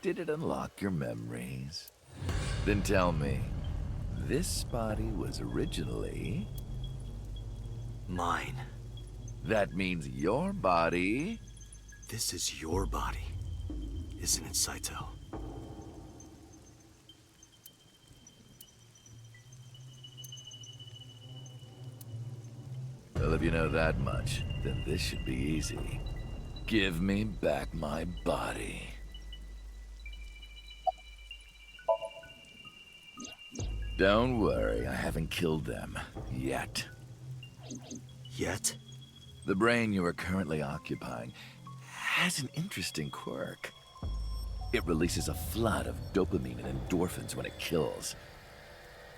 Speaker 14: Did it unlock your memories? Then tell me, this body was originally...
Speaker 2: Mine.
Speaker 14: That means your body...
Speaker 2: This is your body, isn't it, Saito?
Speaker 14: Well, if you know that much, then this should be easy. Give me back my body. Don't worry, I haven't killed them. Yet.
Speaker 2: Yet?
Speaker 14: The brain you are currently occupying has an interesting quirk. It releases a flood of dopamine and endorphins when it kills.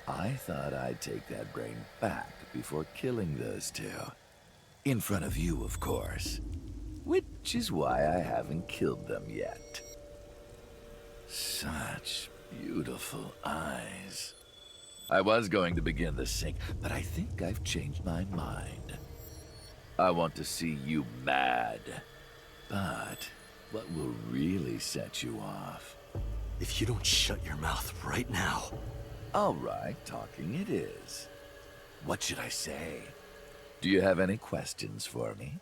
Speaker 14: I thought I'd take that brain back before killing those two. In front of you, of course. Which is why I haven't killed them yet. Such beautiful eyes. I was going to begin the sync, but I think I've changed my mind. I want to see you mad. But what will really set you off?
Speaker 2: If you don't shut your mouth right now...
Speaker 14: All right, talking it is. What should I say? Do you have any questions for me?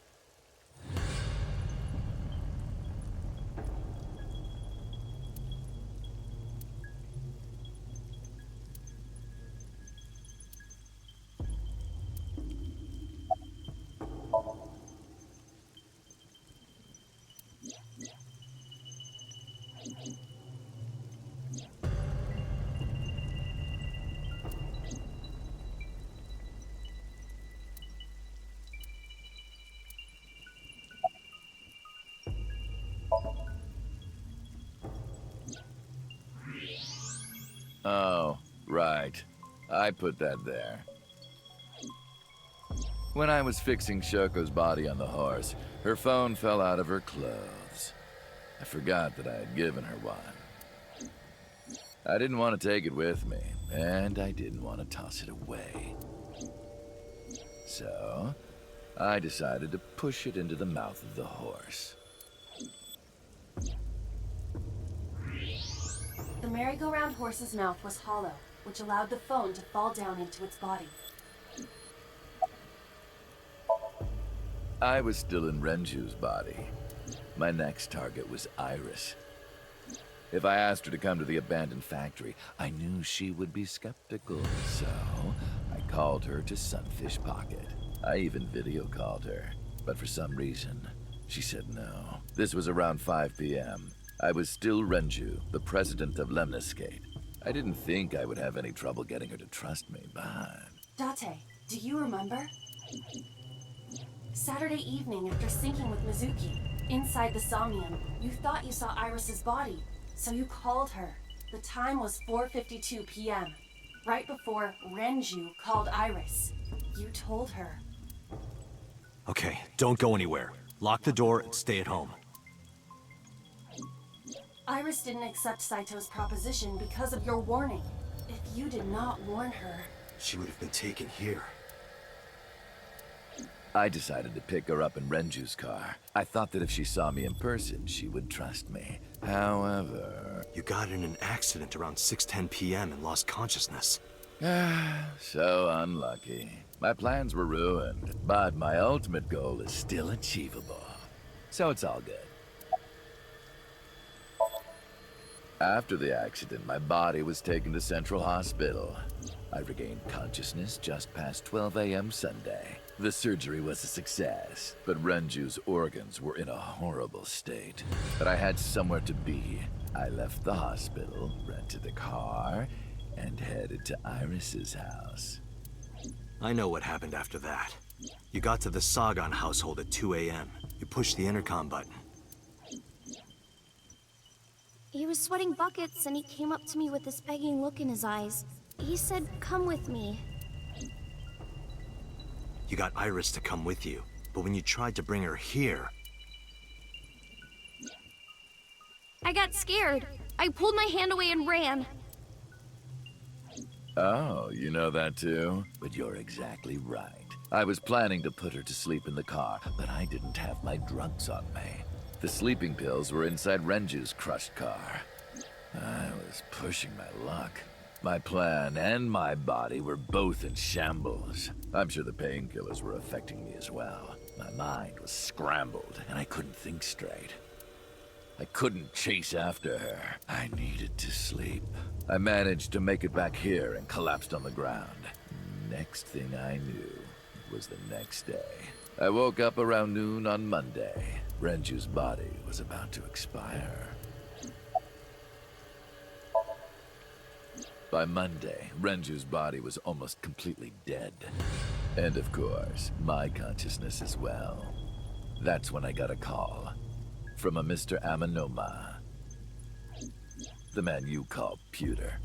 Speaker 14: Oh, right. I put that there. When I was fixing Shoko's body on the horse, her phone fell out of her clothes. I forgot that I had given her one. I didn't want to take it with me, and I didn't want to toss it away. So, I decided to push it into the mouth of the horse.
Speaker 1: The merry-go-round horse's mouth was hollow, which allowed the phone to fall down into its body.
Speaker 14: I was still in Renju's body. My next target was Iris. If I asked her to come to the abandoned factory, I knew she would be skeptical, so I called her to Sunfish Pocket. I even video called her, but for some reason, she said no. This was around 5 p.m. I was still Renju, the president of Lemniscate. I didn't think I would have any trouble getting her to trust me, but...
Speaker 1: Date, do you remember? Saturday evening after syncing with Mizuki, inside the Somnium, you thought you saw Iris's body, so you called her. The time was 4:52 p.m., right before Renju called Iris. You told her.
Speaker 2: Okay, don't go anywhere. Lock the door and stay at home.
Speaker 1: Iris didn't accept Saito's proposition because of your warning. If you did not warn her...
Speaker 2: She would have been taken here.
Speaker 14: I decided to pick her up in Renju's car. I thought that if she saw me in person, she would trust me. However...
Speaker 2: You got in an accident around 6:10 p.m. and lost consciousness.
Speaker 14: So unlucky. My plans were ruined, but my ultimate goal is still achievable. So it's all good. After the accident, my body was taken to Central Hospital. I regained consciousness just past 12 a.m. Sunday. The surgery was a success, but Renju's organs were in a horrible state. But I had somewhere to be. I left the hospital, rented a car, and headed to Iris's house.
Speaker 2: I know what happened after that. You got to the Sagan household at 2 a.m. You pushed the intercom button.
Speaker 3: He was sweating buckets and he came up to me with this begging look in his eyes. He said, "Come with me."
Speaker 2: You got Iris to come with you, but when you tried to bring her here...
Speaker 3: I got scared. I pulled my hand away and ran.
Speaker 14: Oh, you know that too? But you're exactly right. I was planning to put her to sleep in the car, but I didn't have my drugs on me. The sleeping pills were inside Renju's crushed car. I was pushing my luck. My plan and my body were both in shambles. I'm sure the painkillers were affecting me as well. My mind was scrambled, and I couldn't think straight. I couldn't chase after her. I needed to sleep. I managed to make it back here and collapsed on the ground. Next thing I knew, it was the next day. I woke up around noon on Monday. Renju's body was about to expire. By Monday, Renju's body was almost completely dead. And of course, my consciousness as well. That's when I got a call from a Mr. Amanoma. The man you call Pewter.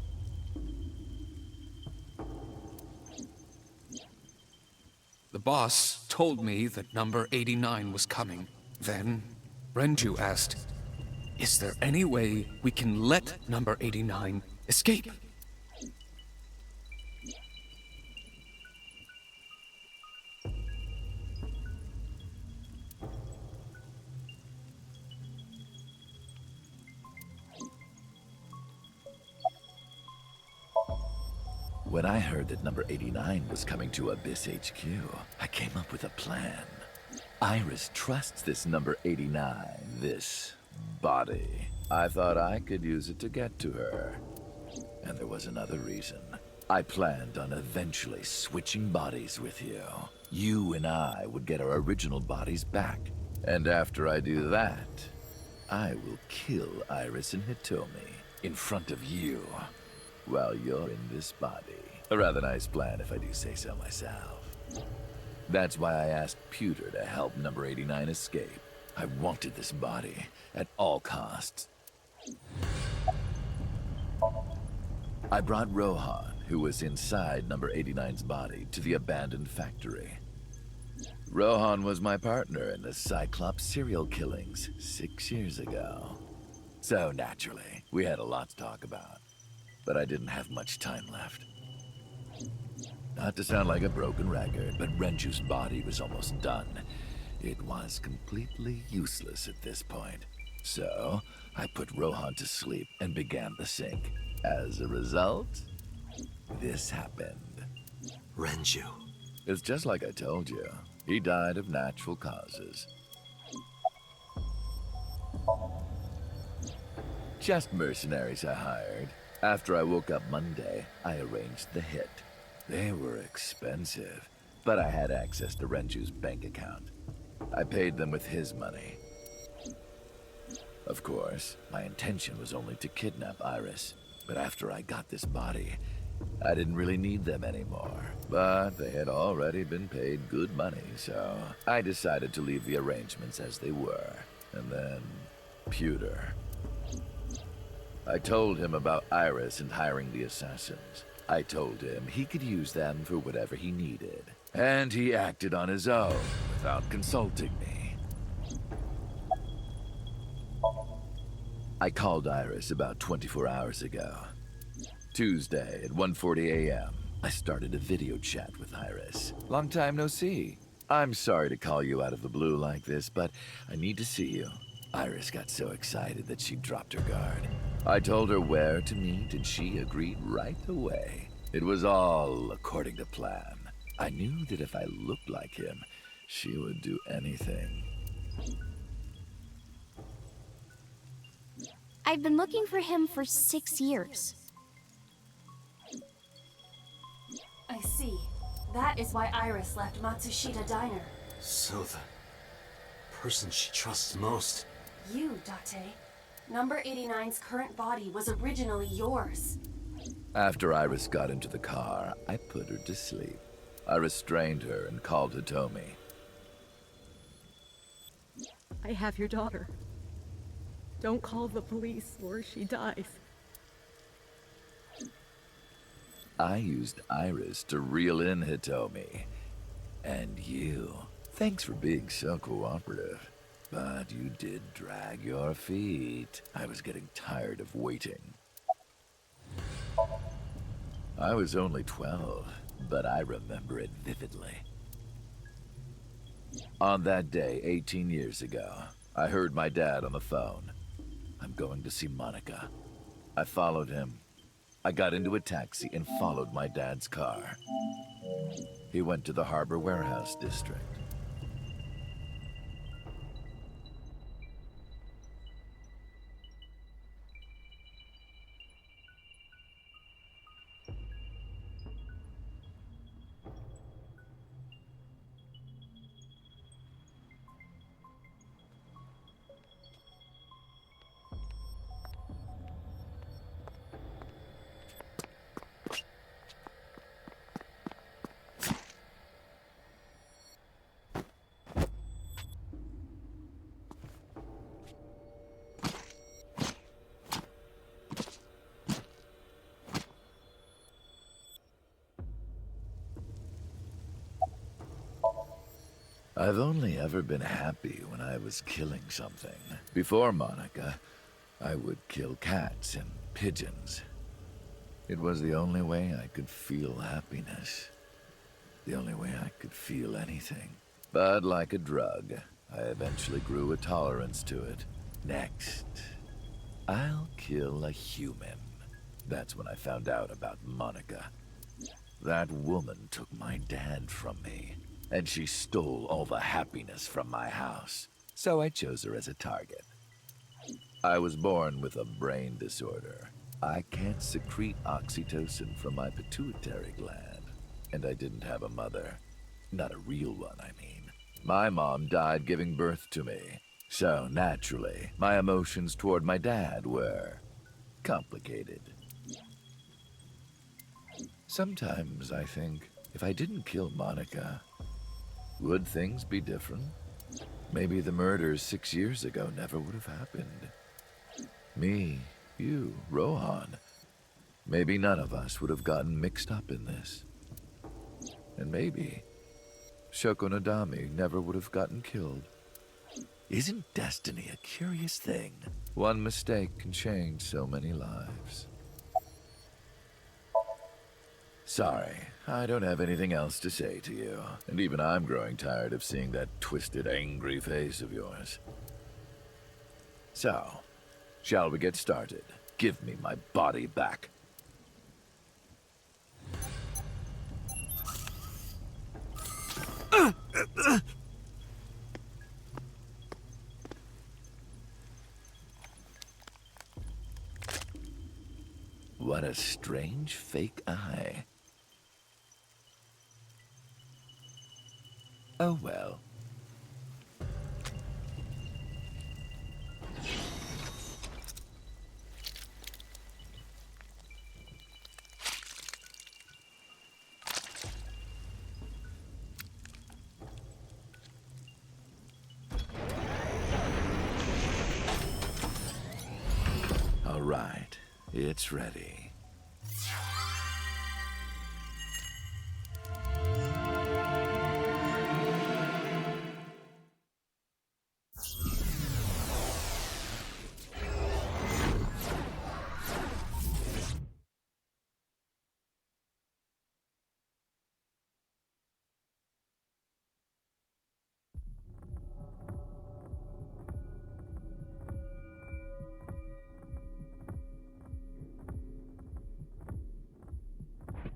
Speaker 9: The boss told me that number 89 was coming. Then, Renju asked, "Is there any way we can let number 89 escape?"
Speaker 14: When I heard that number 89 was coming to Abyss HQ, I came up with a plan. Iris trusts this number 89, this body. I thought I could use it to get to her. And there was another reason. I planned on eventually switching bodies with you. You and I would get our original bodies back. And after I do that, I will kill Iris and Hitomi in front of you while you're in this body. A rather nice plan if I do say so myself. That's why I asked Pewter to help number 89 escape. I wanted this body at all costs. I brought Rohan, who was inside number 89's body, to the abandoned factory. Rohan was my partner in the Cyclops serial killings 6 years ago. So naturally, we had a lot to talk about. But I didn't have much time left. Not to sound like a broken record, but Renju's body was almost done. It was completely useless at this point. So, I put Rohan to sleep and began the sync. As a result, this happened.
Speaker 2: Renju.
Speaker 14: It's just like I told you. He died of natural causes. Just mercenaries I hired. After I woke up Monday, I arranged the hit. They were expensive, but I had access to Renju's bank account. I paid them with his money. Of course, my intention was only to kidnap Iris, but after I got this body, I didn't really need them anymore. But they had already been paid good money, so I decided to leave the arrangements as they were. And then, Pewter. I told him about Iris and hiring the assassins. I told him he could use them for whatever he needed. And he acted on his own, without consulting me. I called Iris about 24 hours ago. Tuesday at 1:40 a.m., I started a video chat with Iris. Long time no see. I'm sorry to call you out of the blue like this, but I need to see you. Iris got so excited that she dropped her guard. I told her where to meet, and she agreed right away. It was all according to plan. I knew that if I looked like him, she would do anything.
Speaker 3: I've been looking for him for 6 years.
Speaker 1: I see. That is why Iris left Matsushita Diner.
Speaker 2: So the person she trusts most.
Speaker 1: You, Date. Number 89's current body was originally yours.
Speaker 14: After Iris got into the car, I put her to sleep. I restrained her and called Hitomi.
Speaker 6: I have your daughter. Don't call the police or she dies.
Speaker 14: I used Iris to reel in Hitomi. And you. Thanks for being so cooperative. But you did drag your feet. I was getting tired of waiting. I was only 12, but I remember it vividly. On that day, 18 years ago, I heard my dad on the phone. I'm going to see Monica. I followed him. I got into a taxi and followed my dad's car. He went to the Harbor Warehouse District. I've only ever been happy when I was killing something. Before Monica, I would kill cats and pigeons. It was the only way I could feel happiness. The only way I could feel anything. But like a drug, I eventually grew a tolerance to it. Next, I'll kill a human. That's when I found out about Monica. That woman took my dad from me. And she stole all the happiness from my house. So I chose her as a target. I was born with a brain disorder. I can't secrete oxytocin from my pituitary gland. And I didn't have a mother. Not a real one, I mean. My mom died giving birth to me. So naturally, my emotions toward my dad were complicated. Sometimes I think, if I didn't kill Monica, would things be different? Maybe the murders 6 years ago never would have happened. Me, you, Rohan. Maybe none of us would have gotten mixed up in this. And maybe Shoko Nadami never would have gotten killed. Isn't destiny a curious thing? One mistake can change so many lives. Sorry, I don't have anything else to say to you. And even I'm growing tired of seeing that twisted, angry face of yours. So, shall we get started? Give me my body back. What a strange fake eye. Oh well. All right, it's ready.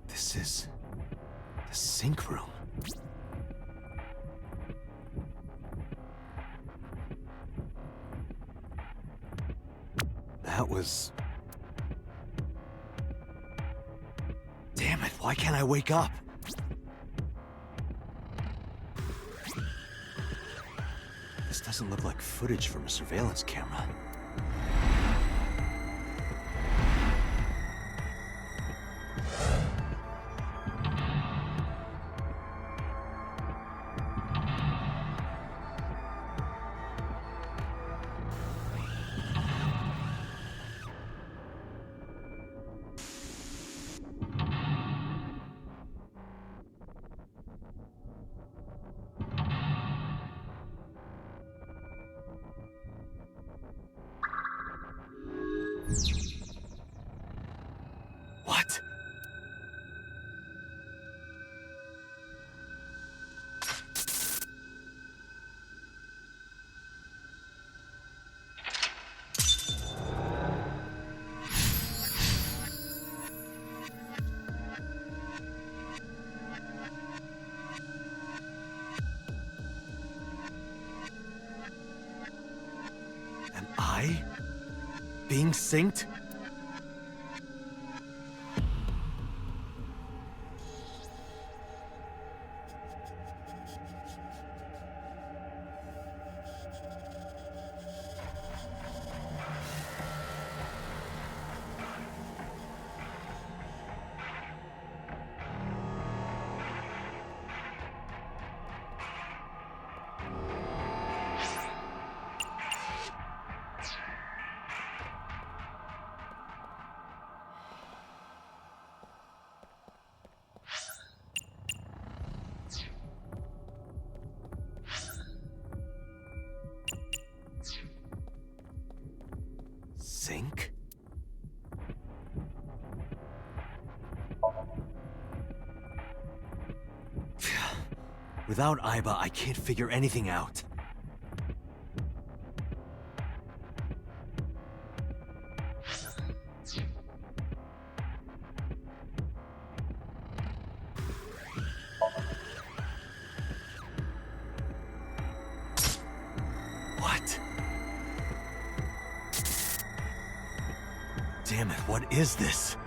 Speaker 2: This is the sink room. The That was... Damn it, why can't I wake up? This doesn't look like footage from a surveillance camera. What? Am I being synced? Sync? Without Aiba, I can't figure anything out. What? Damn it, what is this?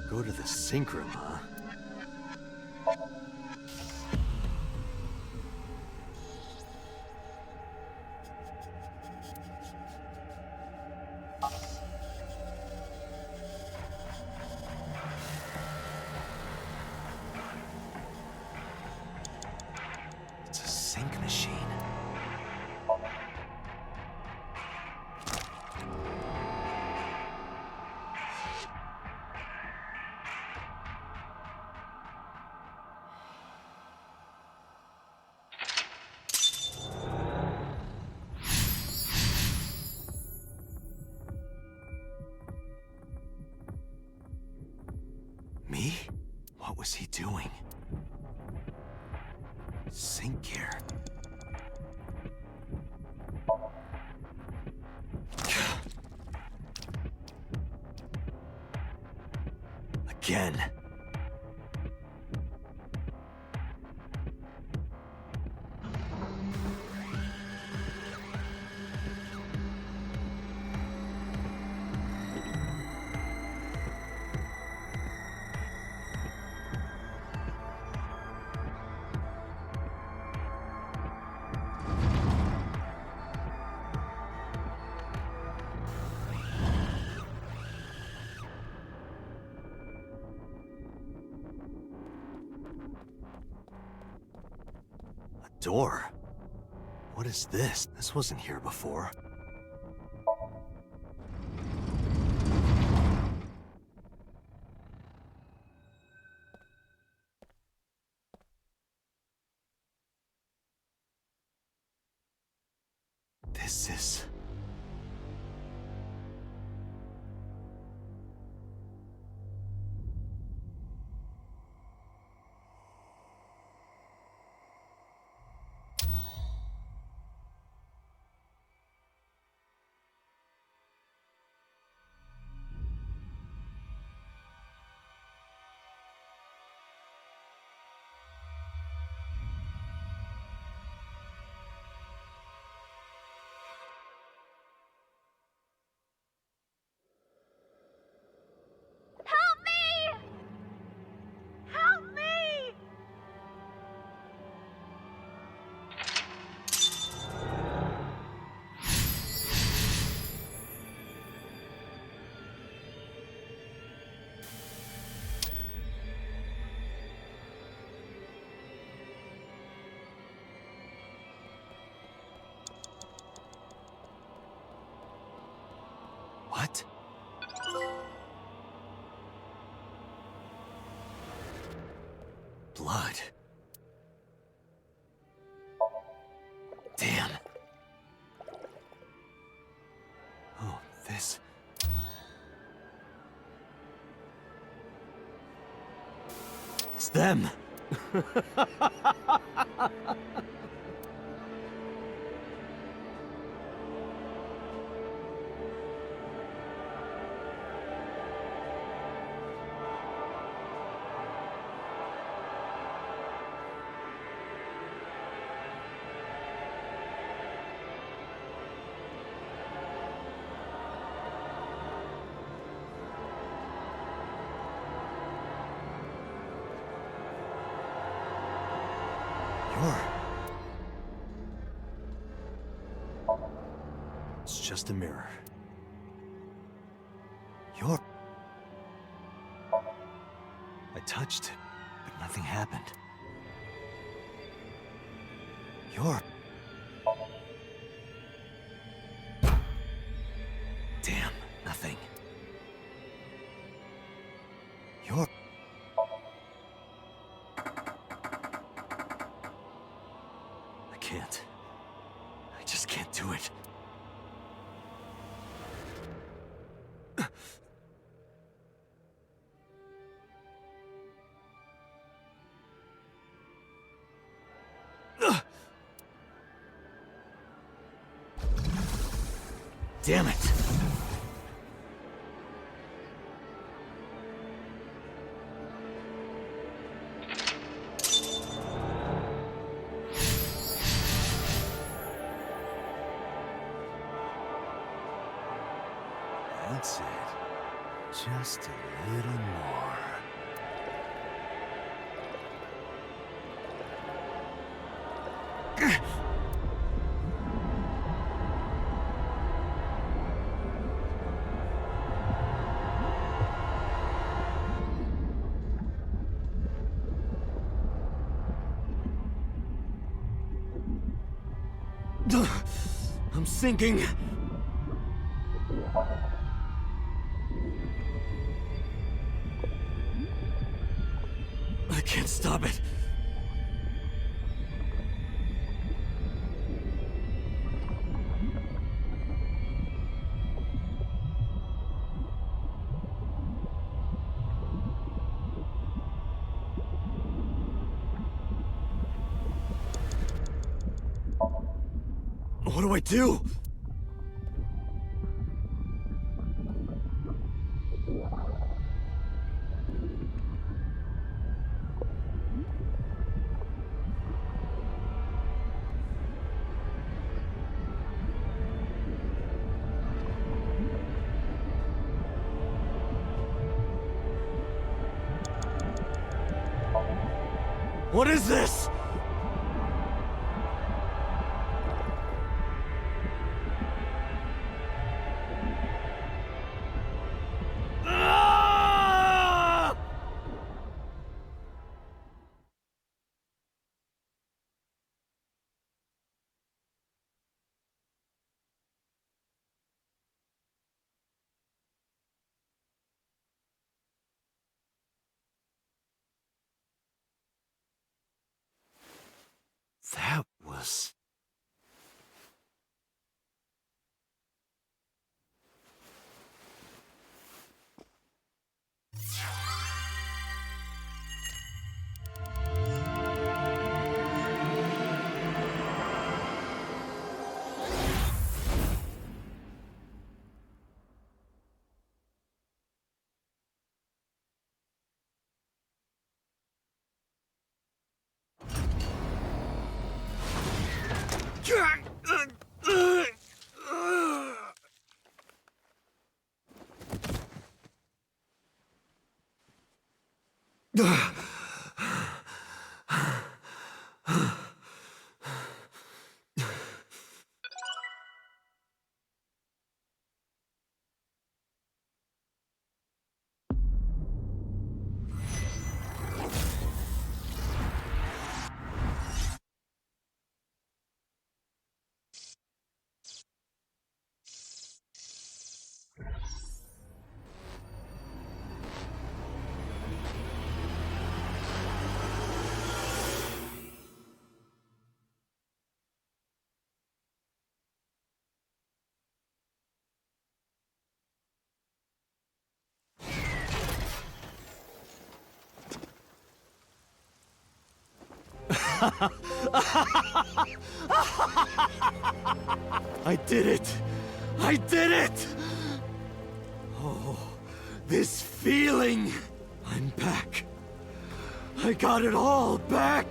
Speaker 2: Go to the sync room, huh? It's a sync machine. Me? What was he doing? Sync gear. Again. Door? What is this? This wasn't here before. This is...
Speaker 3: Help me! Help me!
Speaker 2: What? Blood. Damn. Oh, this... It's them! It's just a mirror. You're... I touched it, but nothing happened. You're... Damn, nothing. You're... I can't. I just can't do it. Damn it! That's it. Just a little more. I'm sinking. I can't stop it. What do I do? What is this? I did it! I did it! Oh, this feeling! I'm back. I got it all back!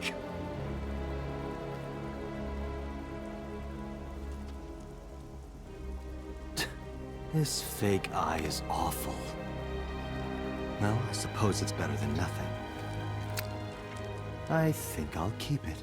Speaker 2: This fake eye is awful. Well, I suppose it's better than nothing. I think I'll keep it.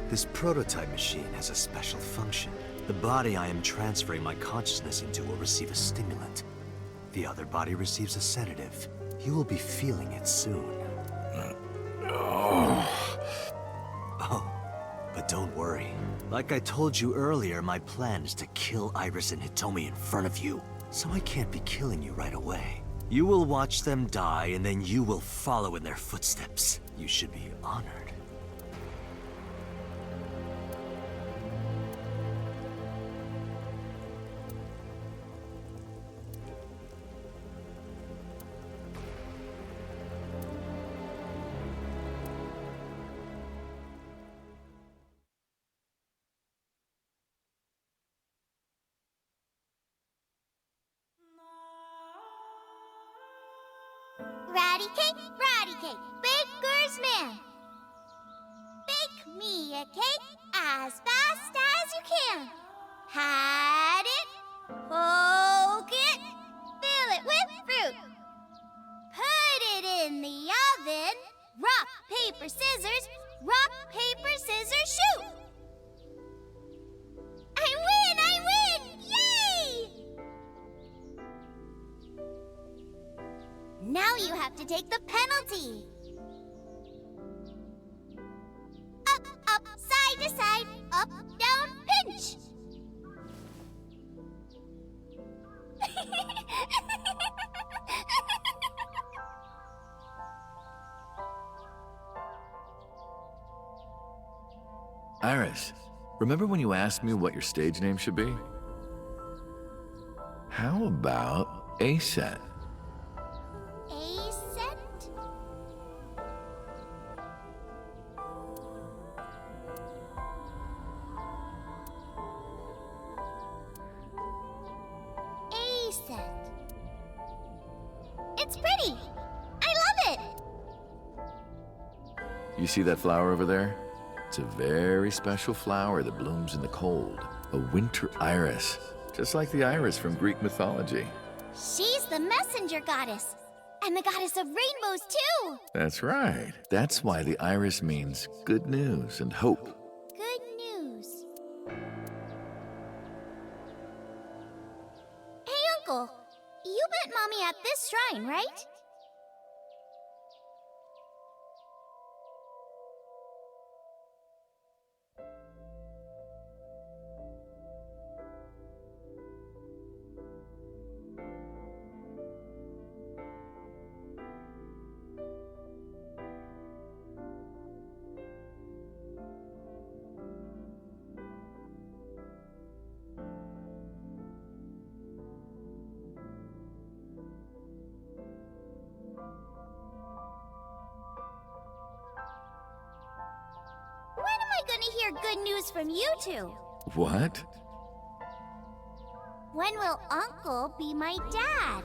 Speaker 2: This prototype machine has a special function. The body I am transferring my consciousness into will receive a stimulant. The other body receives a sedative. You will be feeling it soon. Oh, but don't worry. Like I told you earlier, my plan is to kill Iris and Hitomi in front of you. So I can't be killing you right away. You will watch them die, and then you will follow in their footsteps. You should be honored.
Speaker 3: Ratty cake, baker's man. Bake me a cake as fast as you can. Pat it, poke it, fill it with fruit. Put it in the oven. Rock, paper, scissors. Rock, paper, scissors, shoot. I win! Yay! Now you have to take the penalty. Up, side to side, up, down, pinch.
Speaker 14: Iris, remember when you asked me what your stage name should be? How about Aset?
Speaker 3: It's pretty. I love it.
Speaker 14: You see that flower over there? It's a very special flower that blooms in the cold. A winter iris, just like the iris from Greek mythology.
Speaker 3: She's the messenger goddess. And the goddess of rainbows, too.
Speaker 14: That's right. That's why the iris means good news and hope.
Speaker 3: Good news. Hey, Uncle. You met Mommy at this shrine, right? good news from you two.
Speaker 14: What?
Speaker 3: When will Uncle be my dad?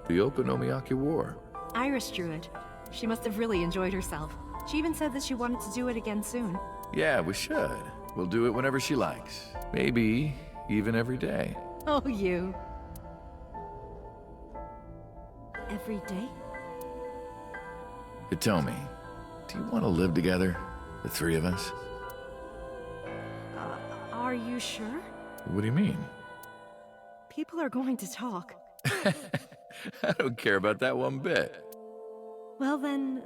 Speaker 14: The Okonomiyaki War.
Speaker 6: Iris drew it. She must have really enjoyed herself. She even said that she wanted to do it again soon.
Speaker 14: Yeah, we should. We'll do it whenever she likes. Maybe even every day.
Speaker 6: Oh, you. Every day?
Speaker 14: Hitomi, do you want to live together? The three of us?
Speaker 6: Are you sure?
Speaker 14: What do you mean?
Speaker 6: People are going to talk.
Speaker 14: I don't care about that one bit.
Speaker 6: Well then,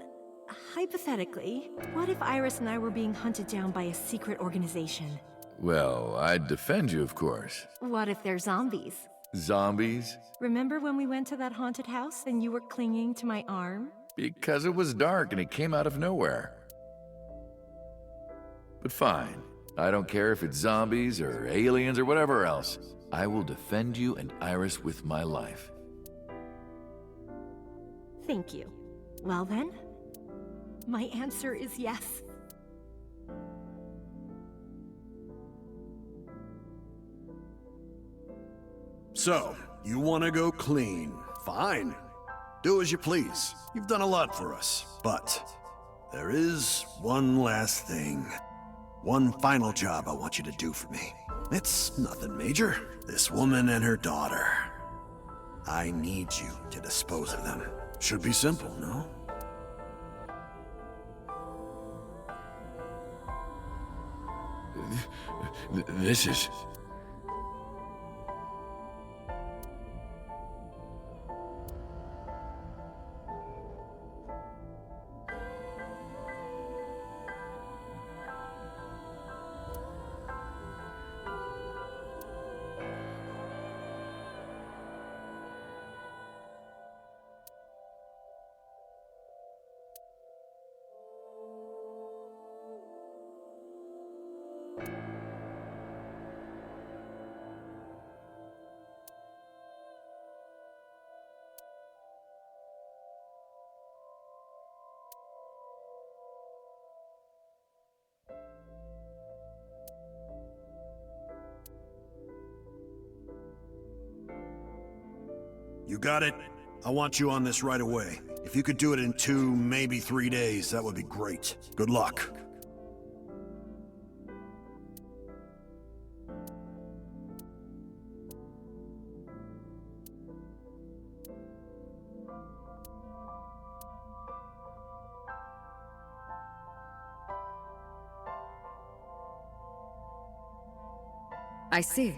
Speaker 6: hypothetically, what if Iris and I were being hunted down by a secret organization?
Speaker 14: Well, I'd defend you, of course.
Speaker 6: What if they're zombies?
Speaker 14: Zombies?
Speaker 6: Remember when we went to that haunted house and you were clinging to my arm?
Speaker 14: Because it was dark and it came out of nowhere. But fine. I don't care if it's zombies or aliens or whatever else. I will defend you and Iris with my life.
Speaker 6: Thank you. Well then, my answer is yes.
Speaker 13: So, you want to go clean? Fine. Do as you please. You've done a lot for us. But there is one last thing. One final job I want you to do for me. It's nothing major. This woman and her daughter. I need you to dispose of them. Should be simple, no?
Speaker 14: This is...
Speaker 13: You got it? I want you on this right away. If you could do it in 2, maybe 3 days, that would be great. Good luck.
Speaker 8: I see.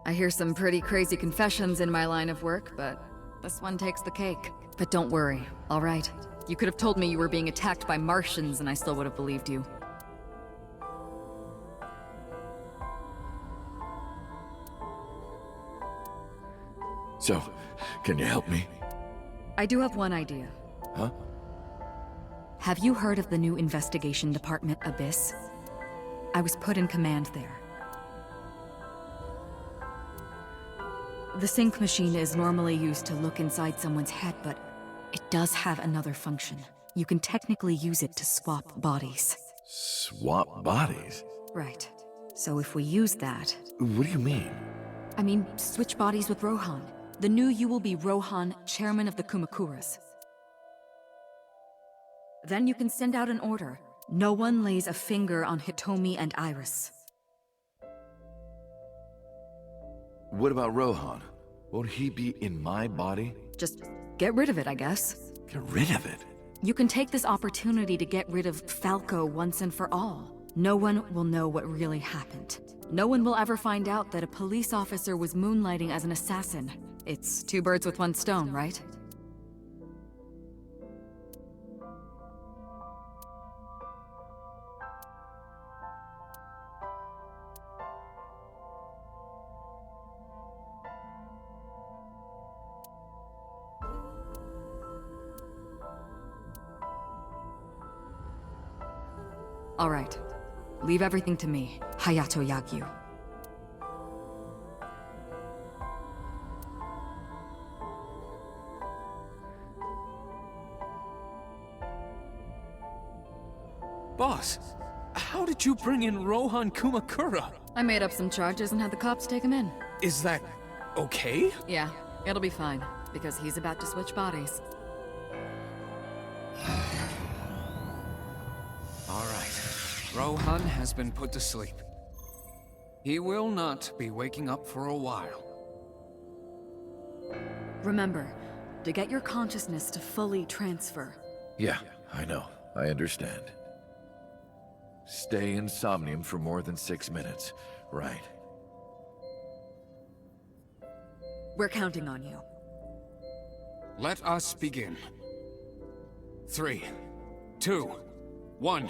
Speaker 8: I hear some pretty crazy confessions in my line of work, but this one takes the cake. But don't worry, all right? You could have told me you were being attacked by Martians and I still would have believed you.
Speaker 14: So, can you help me?
Speaker 8: I do have one idea.
Speaker 14: Huh?
Speaker 8: Have you heard of the new investigation department, Abyss? I was put in command there. The sync machine is normally used to look inside someone's head, but it does have another function. You can technically use it to swap bodies.
Speaker 14: Swap bodies?
Speaker 8: Right. So if we use that...
Speaker 14: What do you mean?
Speaker 8: I mean, switch bodies with Rohan. The new you will be Rohan, chairman of the Kumakuras. Then you can send out an order. No one lays a finger on Hitomi and Iris.
Speaker 14: What about Rohan? Won't he be in my body?
Speaker 8: Just get rid of it, I guess.
Speaker 14: Get rid of it?
Speaker 8: You can take this opportunity to get rid of Falco once and for all. No one will know what really happened. No one will ever find out that a police officer was moonlighting as an assassin. It's 2 birds with 1 stone, right? All right. Leave everything to me, Hayato Yagyu.
Speaker 9: Boss, how did you bring in Rohan Kumakura?
Speaker 8: I made up some charges and had the cops take him in.
Speaker 9: Is that okay?
Speaker 8: Yeah, it'll be fine, because he's about to switch bodies.
Speaker 9: All right. Rohan has been put to sleep. He will not be waking up for a while.
Speaker 8: Remember, to get your consciousness to fully transfer.
Speaker 14: Yeah, I know. I understand. Stay in Somnium for more than 6 minutes. Right.
Speaker 8: We're counting on you.
Speaker 9: Let us begin. 3, 2, 1.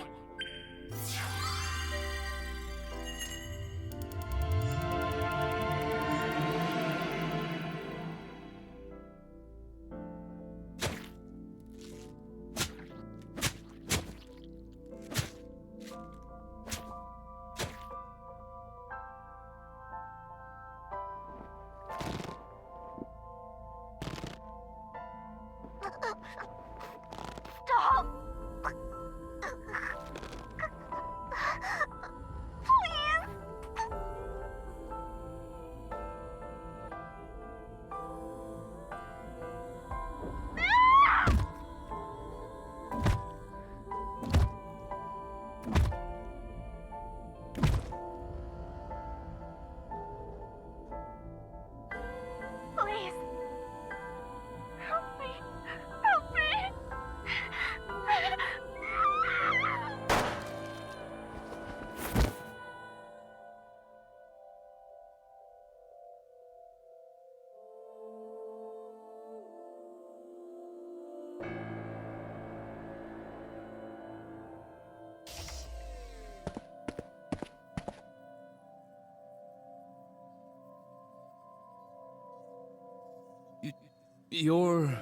Speaker 3: Stop! Please! Please. Help me. Help me.
Speaker 9: You're...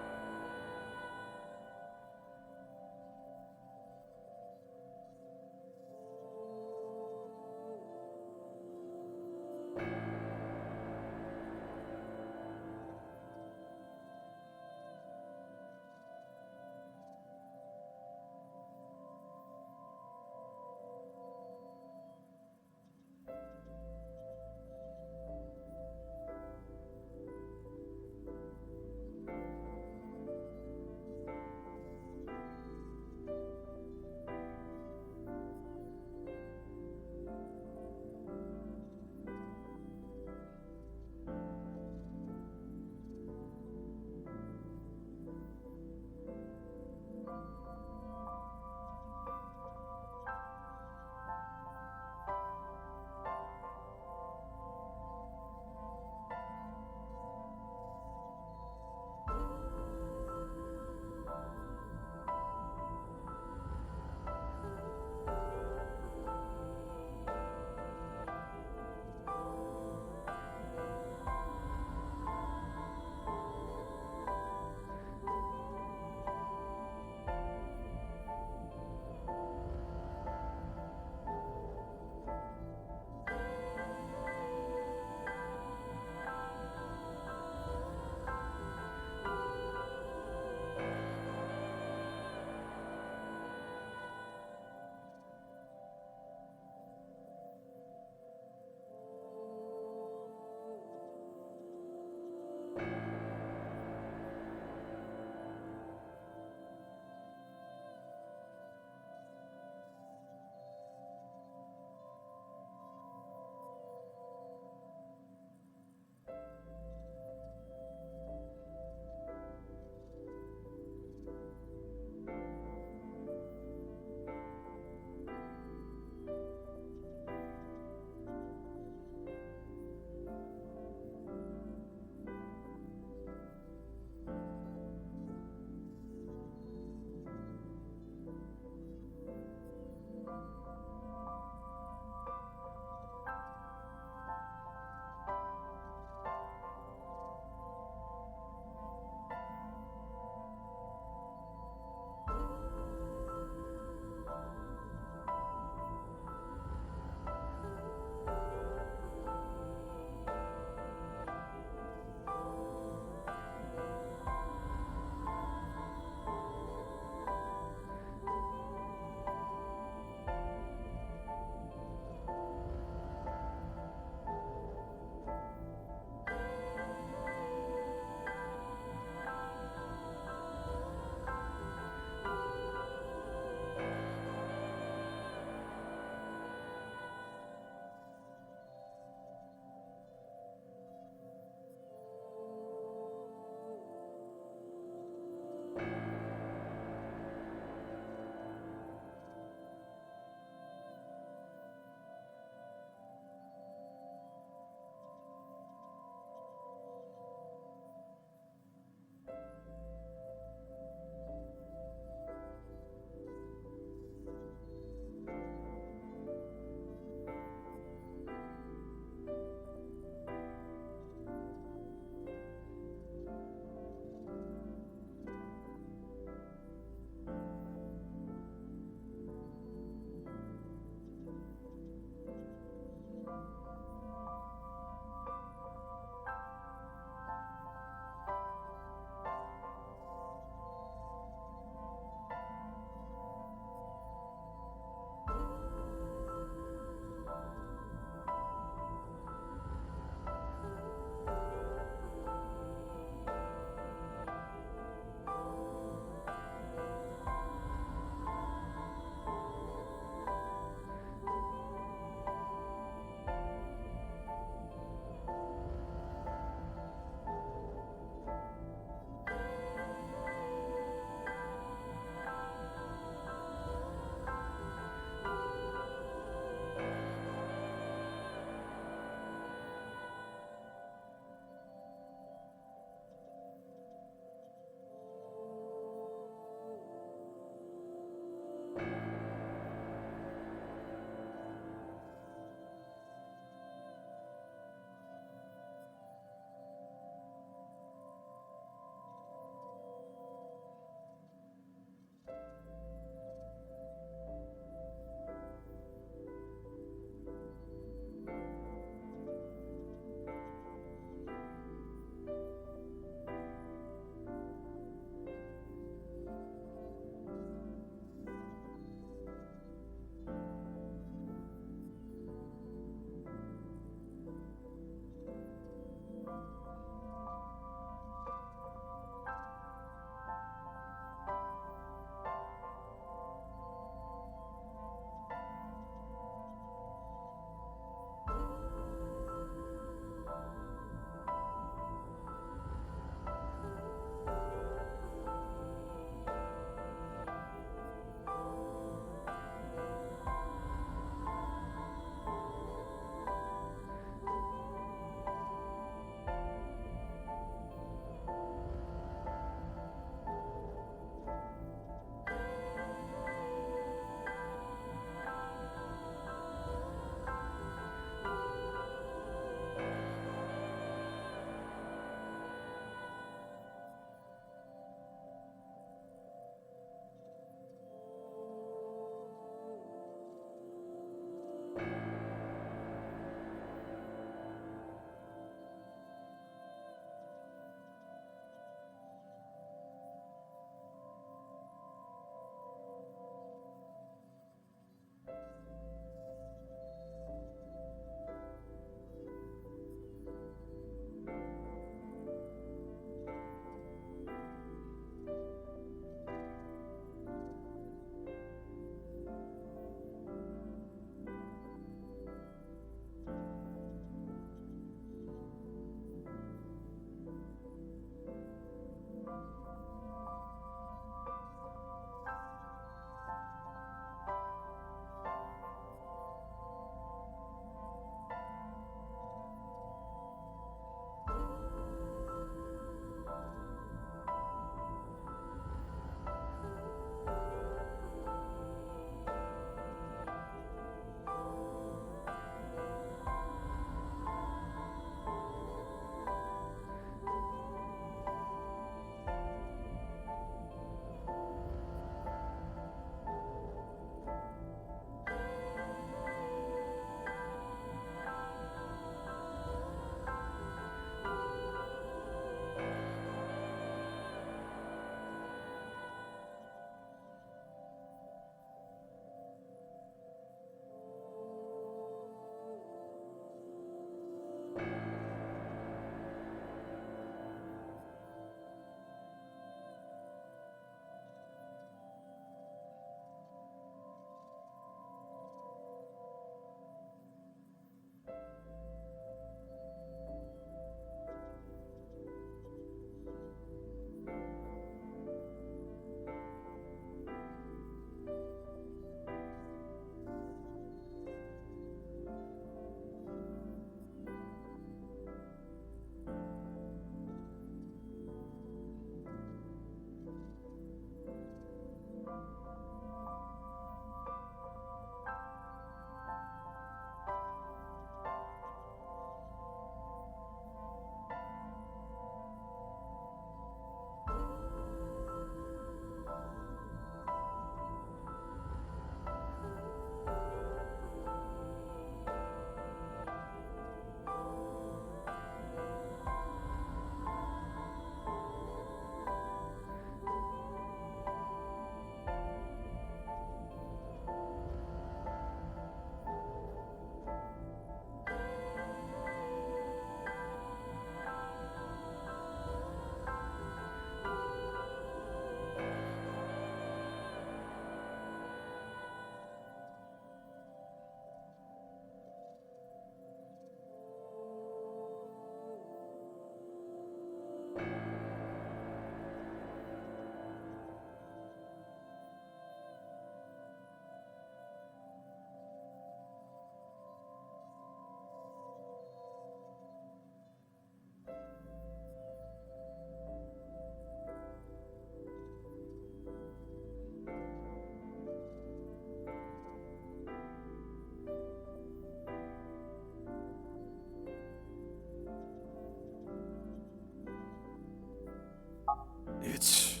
Speaker 13: It's...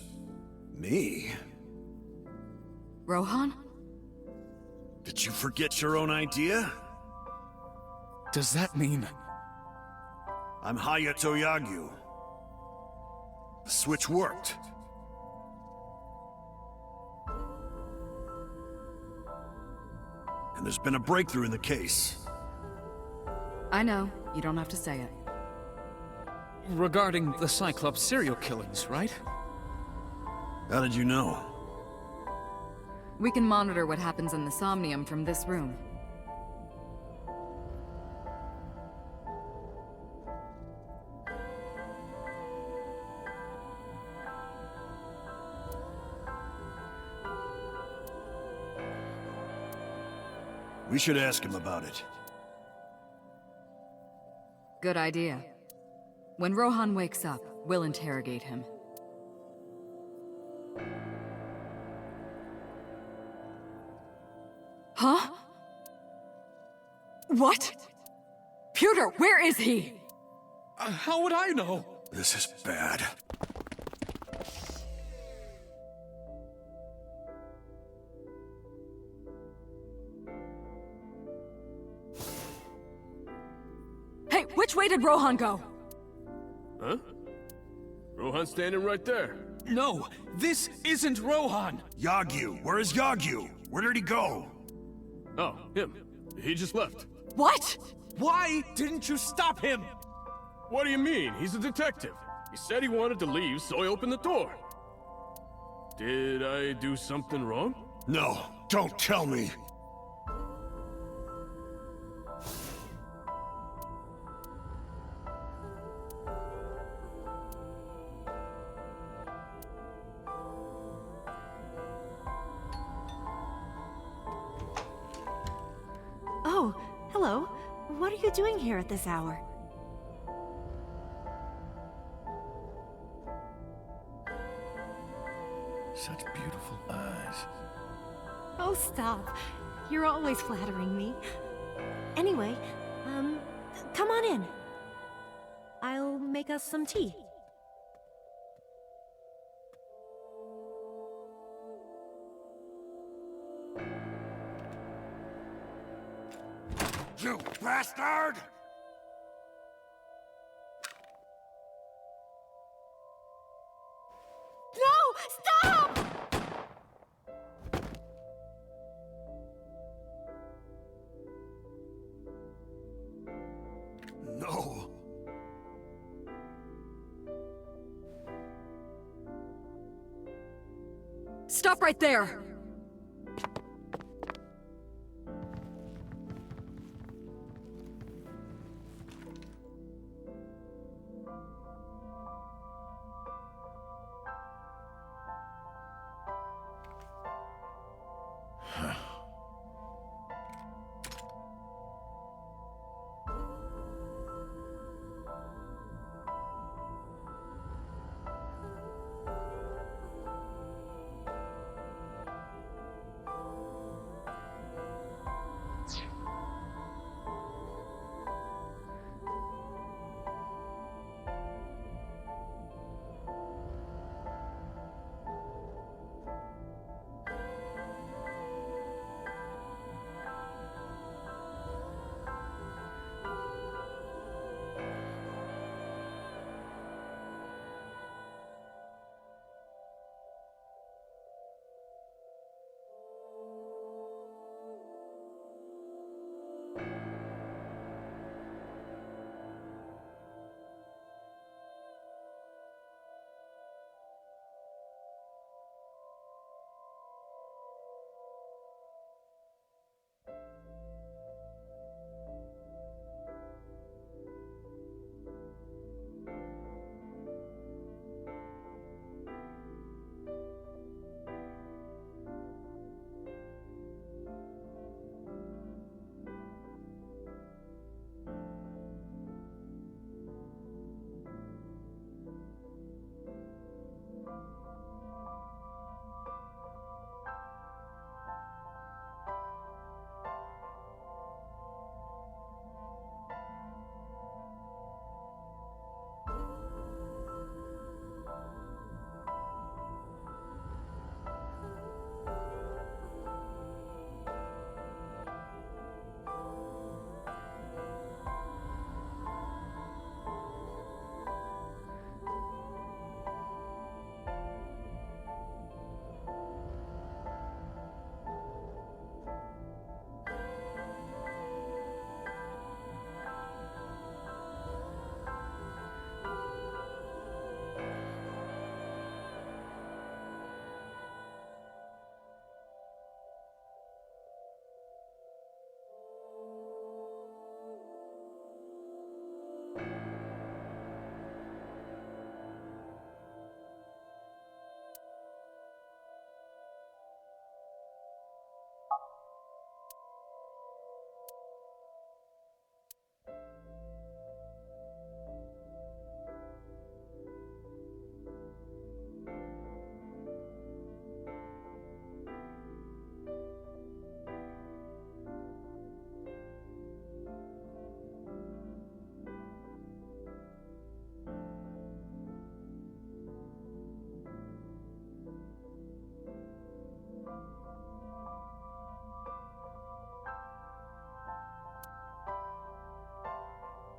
Speaker 13: me.
Speaker 8: Rohan?
Speaker 13: Did you forget your own idea?
Speaker 9: Does that mean...
Speaker 13: I'm Hayato Yagyu. The switch worked. And there's been a breakthrough in the case.
Speaker 8: I know. You don't have to say it.
Speaker 9: Regarding the Cyclops serial killings, right?
Speaker 13: How did you know?
Speaker 8: We can monitor what happens in the Somnium from this room.
Speaker 13: We should ask him about it.
Speaker 8: Good idea. When Rohan wakes up, we'll interrogate him. Huh? What? Pewter, where is he?
Speaker 9: How would I know?
Speaker 13: This is bad.
Speaker 8: Hey, which way did Rohan go?
Speaker 16: Huh? Rohan's standing right there.
Speaker 9: No, this isn't Rohan!
Speaker 13: Yagyu! Where is Yagyu? Where did he go?
Speaker 16: Oh, him. He just left.
Speaker 8: What?
Speaker 9: Why didn't you stop him?
Speaker 16: What do you mean? He's a detective. He said he wanted to leave, so I opened the door. Did I do something wrong?
Speaker 13: No, don't tell me.
Speaker 12: Oh, hello. What are you doing here at this hour?
Speaker 14: Such beautiful eyes.
Speaker 12: Oh, stop. You're always flattering me. Anyway, come on in. I'll make us some tea.
Speaker 13: You bastard!
Speaker 12: No! Stop!
Speaker 13: No.
Speaker 8: Stop right there!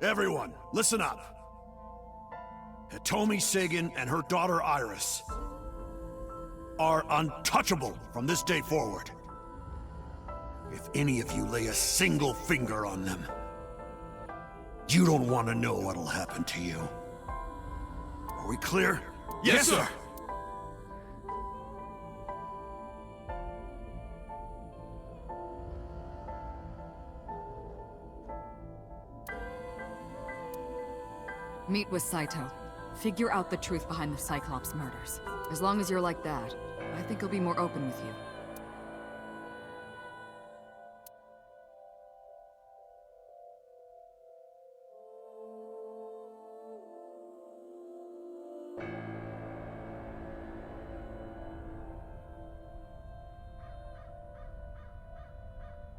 Speaker 13: Everyone, listen up. Hitomi Sagan and her daughter Iris are untouchable from this day forward. If any of you lay a single finger on them, you don't want to know what'll happen to you. Are we clear?
Speaker 16: Yes, sir!
Speaker 8: Meet with Saito. Figure out the truth behind the Cyclops murders. As long as you're like that, I think he'll be more open with you.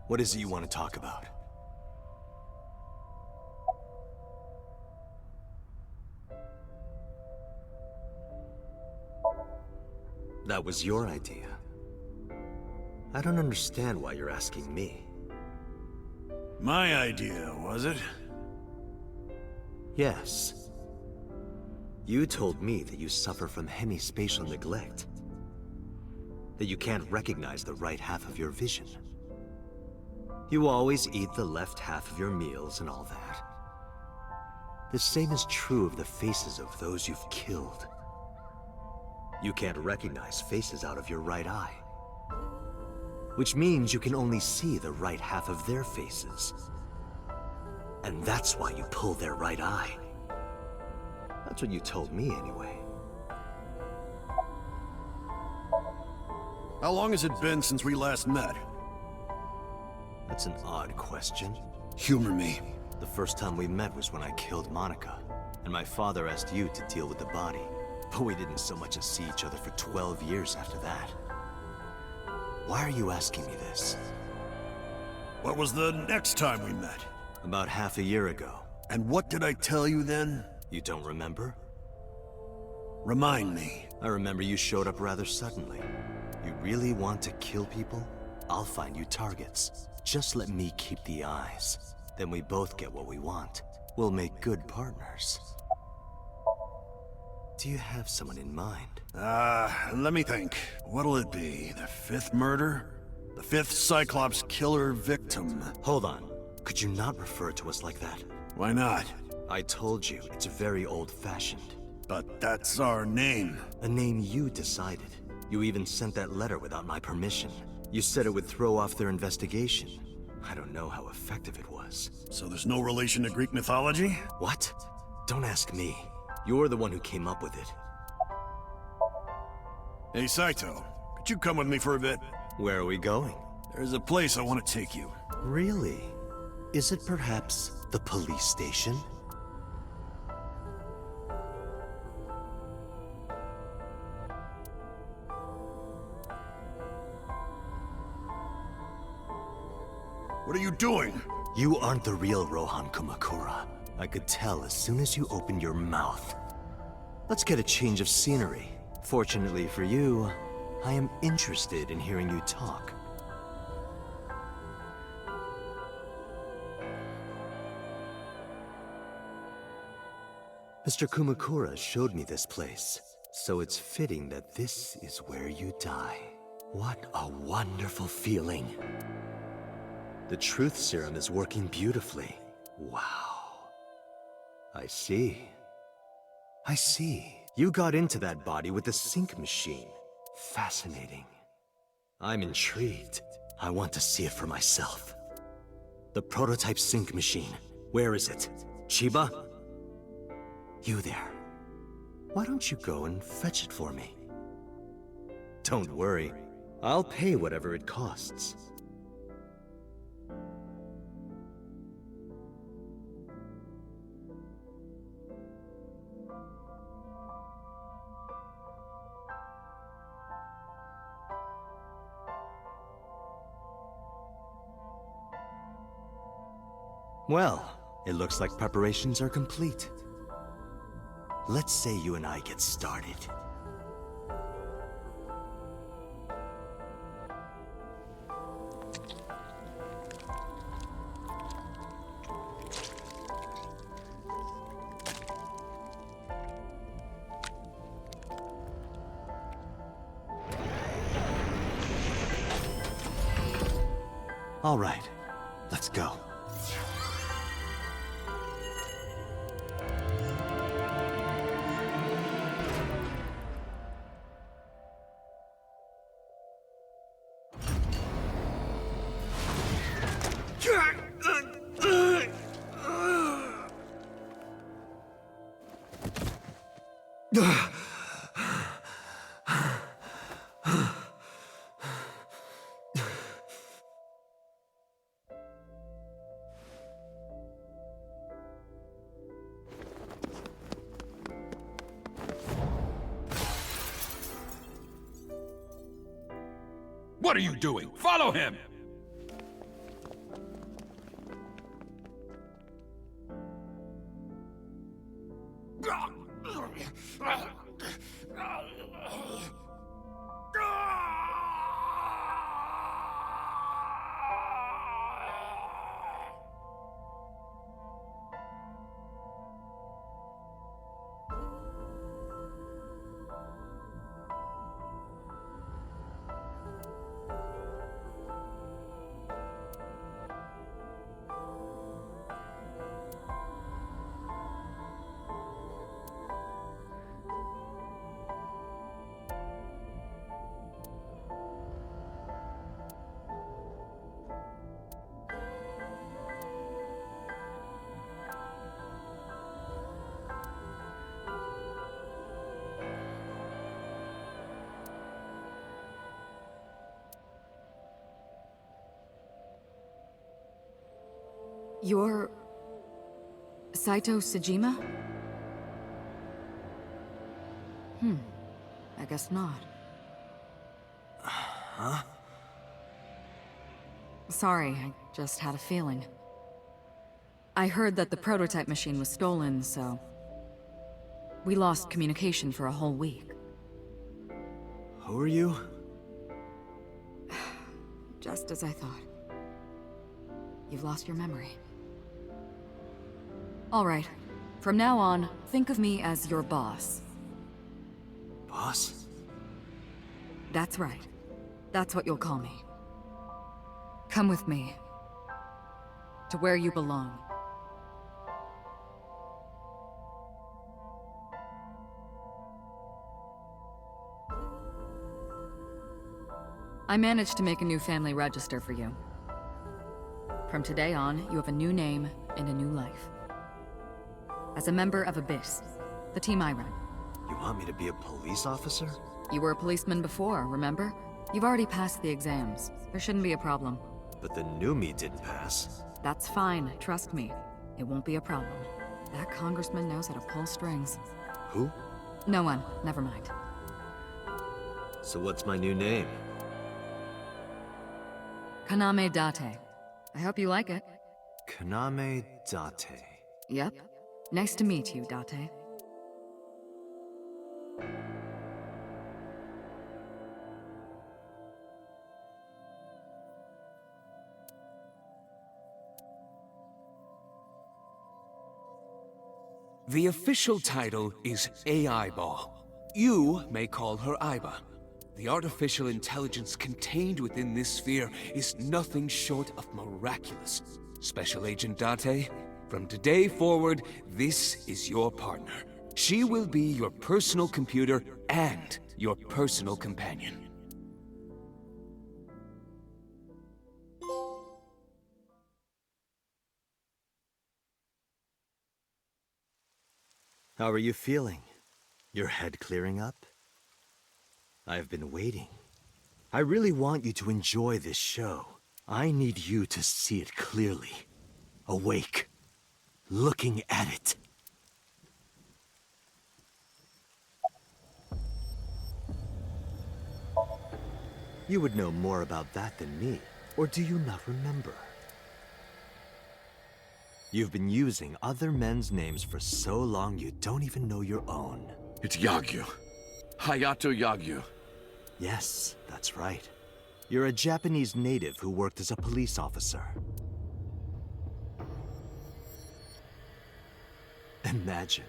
Speaker 2: What is it you want to talk about? That was your idea. I don't understand why you're asking me.
Speaker 13: My idea, was it?
Speaker 2: Yes. You told me that you suffer from hemispatial neglect. That you can't recognize the right half of your vision. You always eat the left half of your meals and all that. The same is true of the faces of those you've killed. You can't recognize faces out of your right eye. Which means you can only see the right half of their faces. And that's why you pull their right eye. That's what you told me anyway.
Speaker 13: How long has it been since we last met?
Speaker 2: That's an odd question.
Speaker 13: Humor me.
Speaker 2: The first time we met was when I killed Monica, and my father asked you to deal with the body. But we didn't so much as see each other for 12 years after that. Why are you asking me this?
Speaker 13: What was the next time we met?
Speaker 2: About half a year ago.
Speaker 13: And what did I tell you then?
Speaker 2: You don't remember?
Speaker 13: Remind me.
Speaker 2: I remember you showed up rather suddenly. You really want to kill people? I'll find you targets. Just let me keep the eyes. Then we both get what we want. We'll make good partners. Do you have someone in mind?
Speaker 13: Let me think. What'll it be? The fifth murder? The fifth Cyclops killer victim?
Speaker 2: Hold on. Could you not refer to us like that?
Speaker 13: Why not?
Speaker 2: I told you, it's very old-fashioned.
Speaker 13: But that's our name.
Speaker 2: A name you decided. You even sent that letter without my permission. You said it would throw off their investigation. I don't know how effective it was.
Speaker 13: So there's no relation to Greek mythology?
Speaker 2: What? Don't ask me. You're the one who came up with it.
Speaker 13: Hey, Saito. Could you come with me for a bit?
Speaker 2: Where are we going?
Speaker 13: There's a place I want to take you.
Speaker 2: Really? Is it perhaps the police station?
Speaker 13: What are you doing?
Speaker 2: You aren't the real Rohan Kumakura. I could tell as soon as you opened your mouth. Let's get a change of scenery. Fortunately for you, I am interested in hearing you talk. Mr. Kumakura showed me this place, so it's fitting that this is where you die. What a wonderful feeling. The truth serum is working beautifully. Wow. I see. I see. You got into that body with the sync machine. Fascinating. I'm intrigued. I want to see it for myself. The prototype sync machine. Where is it? Chiba? You there. Why don't you go and fetch it for me? Don't worry. I'll pay whatever it costs. Well, it looks like preparations are complete. Let's say you and I get started. All right, let's go.
Speaker 17: What are you doing? Follow him!
Speaker 8: You're... Saito Sejima? I guess not.
Speaker 2: Huh?
Speaker 8: Sorry, I just had a feeling. I heard that the prototype machine was stolen, so... we lost communication for a whole week.
Speaker 2: Who are you?
Speaker 8: Just as I thought. You've lost your memory. All right. From now on, think of me as your boss.
Speaker 2: Boss?
Speaker 8: That's right. That's what you'll call me. Come with me. To where you belong. I managed to make a new family register for you. From today on, you have a new name and a new life. As a member of Abyss, the team I run.
Speaker 2: You want me to be a police officer?
Speaker 8: You were a policeman before, remember? You've already passed the exams. There shouldn't be a problem.
Speaker 2: But the new me didn't pass.
Speaker 8: That's fine, trust me. It won't be a problem. That congressman knows how to pull strings.
Speaker 2: Who?
Speaker 8: No one, never mind.
Speaker 2: So what's my new name?
Speaker 8: Kaname Date. I hope you like it.
Speaker 2: Kaname Date.
Speaker 8: Yep. Nice to meet you, Date.
Speaker 9: The official title is AI Ball. You may call her Aiba. The artificial intelligence contained within this sphere is nothing short of miraculous. Special Agent Date, from today forward, this is your partner. She will be your personal computer and your personal companion.
Speaker 2: How are you feeling? Your head clearing up? I've been waiting. I really want you to enjoy this show. I need you to see it clearly. Awake. Looking at it. You would know more about that than me, or do you not remember? You've been using other men's names for so long you don't even know your own.
Speaker 13: It's Yagyu. Hayato Yagyu.
Speaker 2: Yes, that's right. You're a Japanese native who worked as a police officer. Imagine,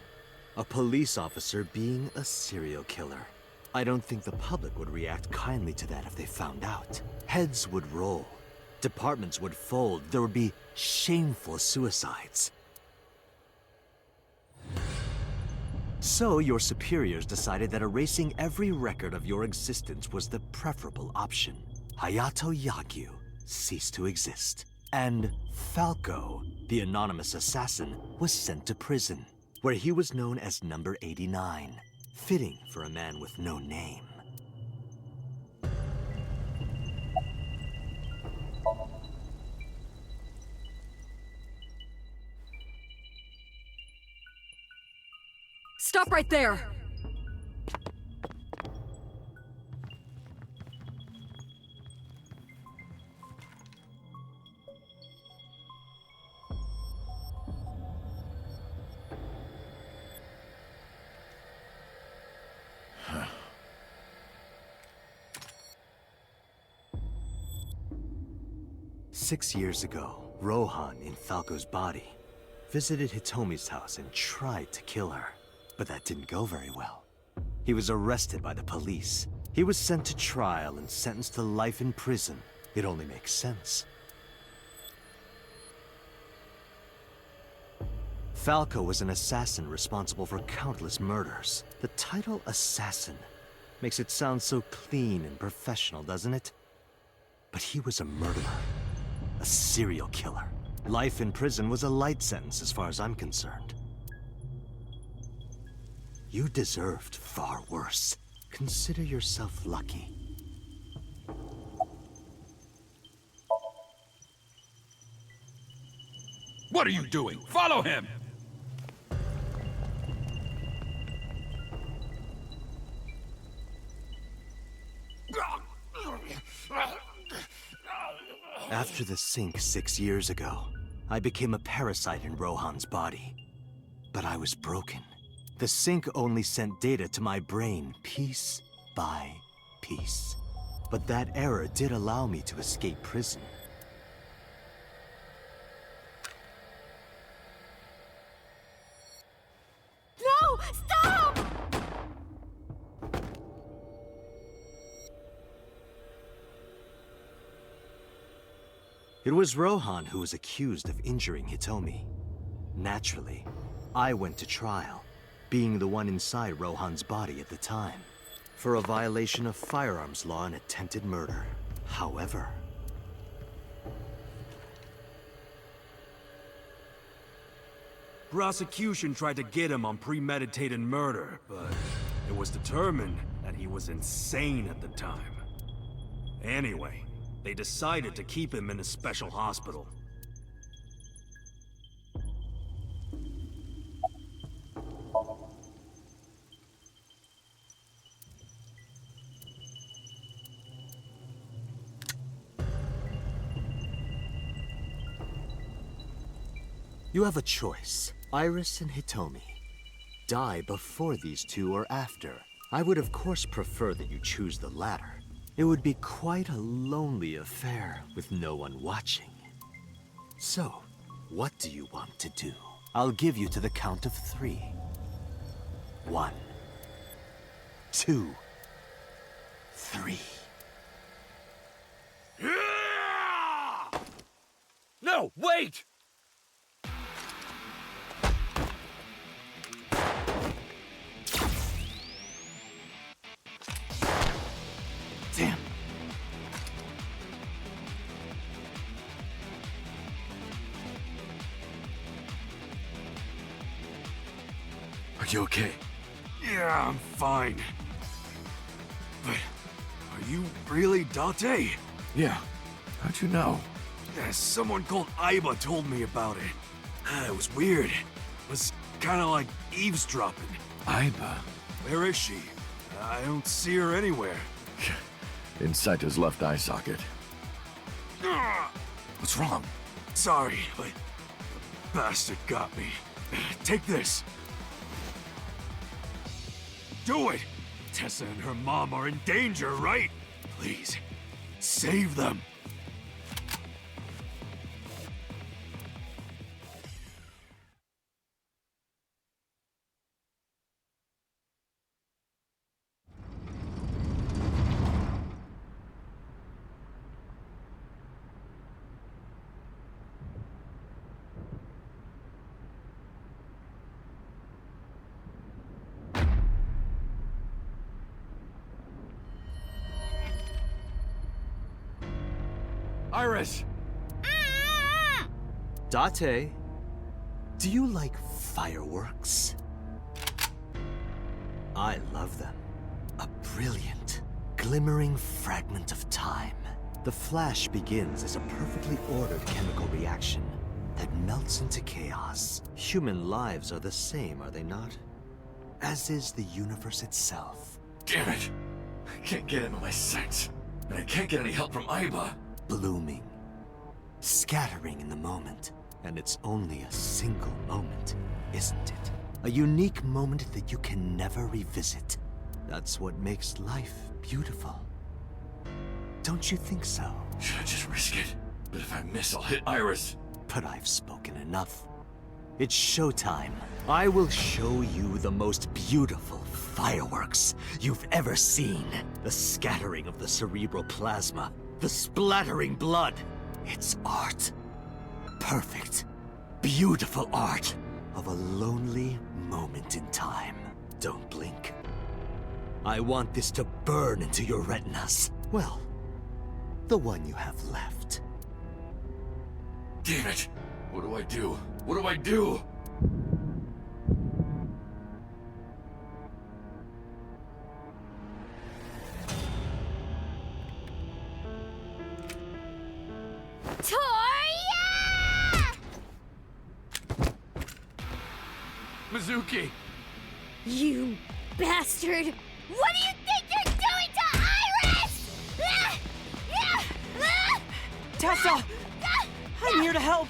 Speaker 2: a police officer being a serial killer. I don't think the public would react kindly to that if they found out. Heads would roll. Departments would fold. There would be shameful suicides. So your superiors decided that erasing every record of your existence was the preferable option. Hayato Yagyu ceased to exist. And Falco, the anonymous assassin, was sent to prison, where he was known as Number 89. Fitting for a man with no name.
Speaker 8: Stop right there!
Speaker 2: Six years ago, Rohan, in Falco's body, visited Hitomi's house and tried to kill her. But that didn't go very well. He was arrested by the police. He was sent to trial and sentenced to life in prison. It only makes sense. Falco was an assassin responsible for countless murders. The title assassin makes it sound so clean and professional, doesn't it? But he was a murderer. A serial killer. Life in prison was a light sentence as far as I'm concerned. You deserved far worse. Consider yourself lucky.
Speaker 17: What are you doing? Follow him!
Speaker 2: After the sink 6 years ago, I became a parasite in Rohan's body. But I was broken. The sink only sent data to my brain piece by piece. But that error did allow me to escape prison.
Speaker 12: No! Stop!
Speaker 2: It was Rohan who was accused of injuring Hitomi. Naturally, I went to trial, being the one inside Rohan's body at the time, for a violation of firearms law and attempted murder. However,
Speaker 18: prosecution tried to get him on premeditated murder, but it was determined that he was insane at the time. Anyway, they decided to keep him in a special hospital.
Speaker 2: you have a choice. Iris and Hitomi. Die before these two or after. I would of course prefer that you choose the latter. It would be quite a lonely affair with no one watching. So, what do you want to do? I'll give you to the count of 3. 1, 2, 3.
Speaker 18: No, wait!
Speaker 2: Damn.
Speaker 18: Are you okay? Yeah, I'm fine. But are you really Date?
Speaker 14: Yeah. How'd you know?
Speaker 18: Someone called Aiba told me about it. It was weird. It was kind of like eavesdropping.
Speaker 14: Aiba?
Speaker 18: Where is she? I don't see her anywhere.
Speaker 14: Inside his left eye socket.
Speaker 18: What's wrong? Sorry, but the bastard got me. Take this. Do it! Tessa and her mom are in danger, right? Please, save them.
Speaker 14: Iris!
Speaker 2: Date, do you like fireworks? I love them. A brilliant, glimmering fragment of time. The flash begins as a perfectly ordered chemical reaction that melts into chaos. Human lives are the same, are they not? As is the universe itself.
Speaker 14: Damn it! I can't get into my sights, and I can't get any help from Aiba.
Speaker 2: Blooming, scattering in the moment. And it's only a single moment, isn't it? A unique moment that you can never revisit. That's what makes life beautiful. Don't you think so?
Speaker 14: Should I just risk it? But if I miss, I'll hit Iris.
Speaker 2: But I've spoken enough. It's showtime. I will show you the most beautiful fireworks you've ever seen. The scattering of the cerebral plasma, the splattering blood. It's art. Perfect, beautiful art of a lonely moment in time. Don't blink. I want this to burn into your retinas. Well, the one you have left.
Speaker 14: Damn it! What do I do? What do I do? Mizuki!
Speaker 4: You bastard! What do you think you're doing to Iris?
Speaker 5: Tessa! I'm here to help!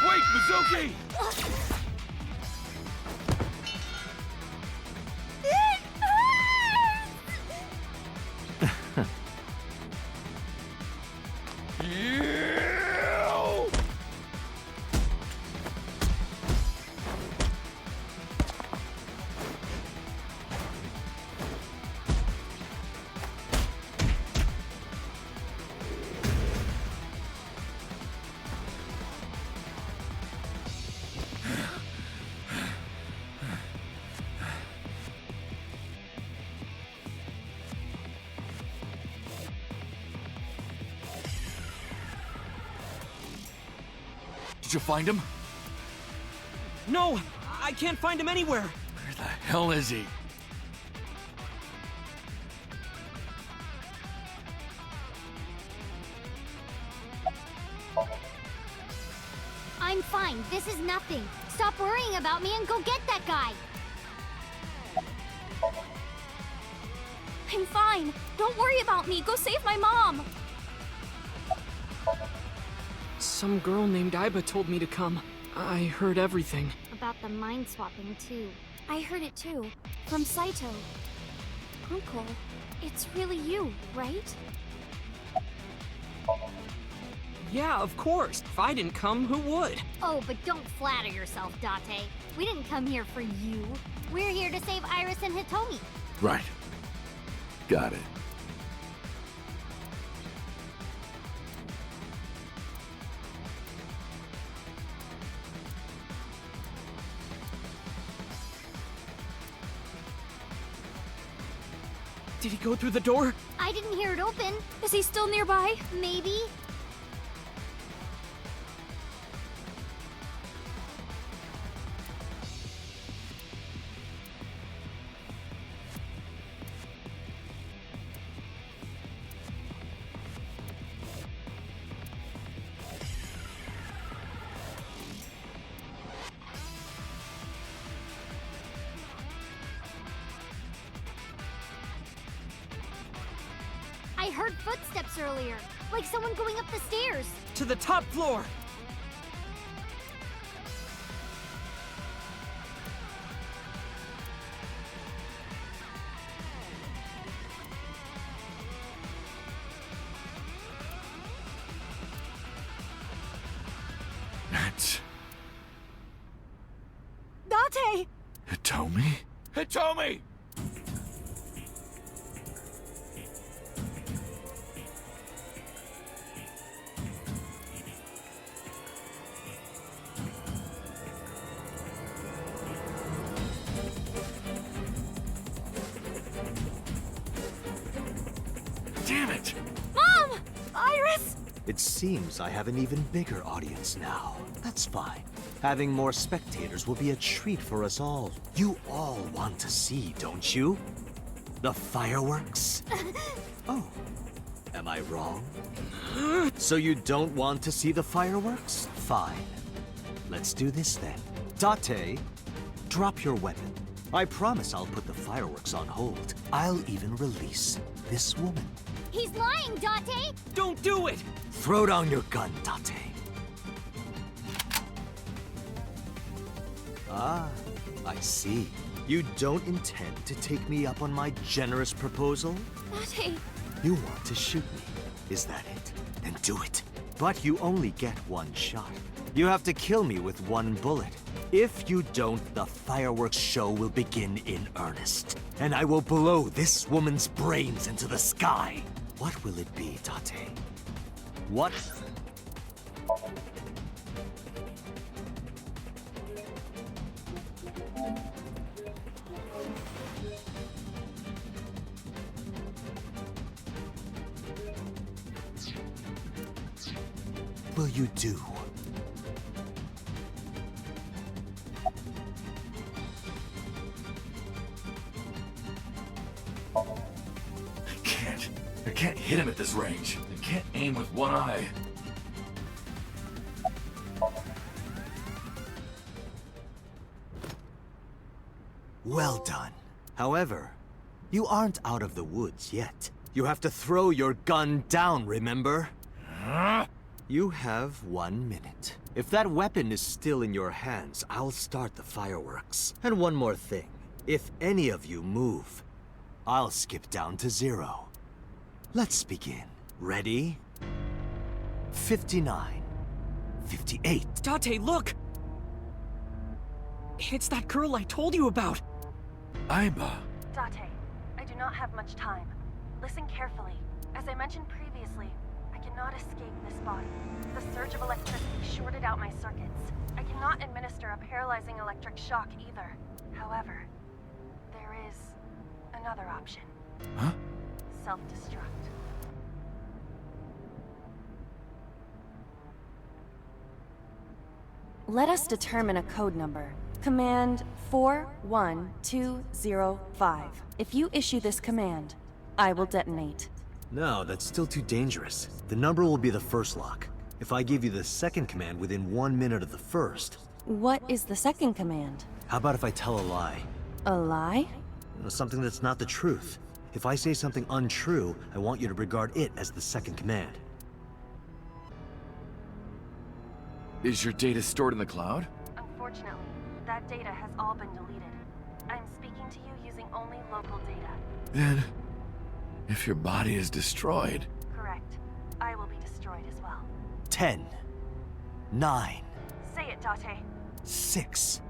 Speaker 14: Wait, Mizuki! Did you find him?
Speaker 5: No! I can't find him anywhere!
Speaker 14: Where the hell is he?
Speaker 4: I'm fine. This is nothing. Stop worrying about me and go get that guy.
Speaker 3: I'm fine. Don't worry about me. Go save my mom.
Speaker 5: Some girl named Aiba told me to come. I heard everything.
Speaker 4: About the mind swapping, too.
Speaker 3: I heard it too. From Saito. Uncle, it's really you, right?
Speaker 5: Yeah, of course. If I didn't come, who would?
Speaker 4: Oh, but don't flatter yourself, Date. We didn't come here for you. We're here to save Iris and Hitomi.
Speaker 14: Right. Got it.
Speaker 5: Did he go through the door?
Speaker 4: I didn't hear it open.
Speaker 3: Is he still nearby?
Speaker 4: Maybe. I heard footsteps earlier, like someone going up the stairs.
Speaker 5: To the top floor!
Speaker 14: That's...
Speaker 6: Date!
Speaker 14: Hitomi? Hitomi!
Speaker 2: It seems I have an even bigger audience now. That's fine. Having more spectators will be a treat for us all. You all want to see, don't you? The fireworks? Oh, am I wrong? So you don't want to see the fireworks? Fine. Let's do this then. Date, drop your weapon. I promise I'll put the fireworks on hold. I'll even release this woman.
Speaker 3: He's lying, Date!
Speaker 5: Don't do it!
Speaker 2: Throw down your gun, Date. Ah, I see. You don't intend to take me up on my generous proposal?
Speaker 3: Date!
Speaker 2: You want to shoot me, is that it? Then do it. But you only get one shot. You have to kill me with one bullet. If you don't, the fireworks show will begin in earnest. And I will blow this woman's brains into the sky. What will it be, Date? What? Will you do?
Speaker 14: I can't hit him at this range. I can't aim with one eye.
Speaker 2: Well done. However, you aren't out of the woods yet. You have to throw your gun down, remember? You have 1 minute. If that weapon is still in your hands, I'll start the fireworks. And one more thing. If any of you move, I'll skip down to 0. Let's begin. Ready? 59. 58.
Speaker 5: Date, look! It's that girl I told you about!
Speaker 14: Aiba.
Speaker 1: Date, I do not have much time. Listen carefully. As I mentioned previously, I cannot escape this body. The surge of electricity shorted out my circuits. I cannot administer a paralyzing electric shock either. However, there is another option.
Speaker 14: Huh?
Speaker 1: Self-destruct. Let us determine a code number. Command 41205. If you issue this command, I will detonate.
Speaker 2: No, that's still too dangerous. The number will be the first lock. If I give you the second command within 1 minute of the first...
Speaker 1: What is the second command?
Speaker 2: How about if I tell a lie?
Speaker 1: A lie?
Speaker 2: Something that's not the truth. If I say something untrue, I want you to regard it as the second command.
Speaker 14: Is your data stored in the cloud?
Speaker 1: Unfortunately, that data has all been deleted. I'm speaking to you using only local data.
Speaker 14: Then, if your body is destroyed...
Speaker 1: Correct. I will be destroyed as well.
Speaker 2: 10, 9...
Speaker 1: Say it, Date.
Speaker 2: 6,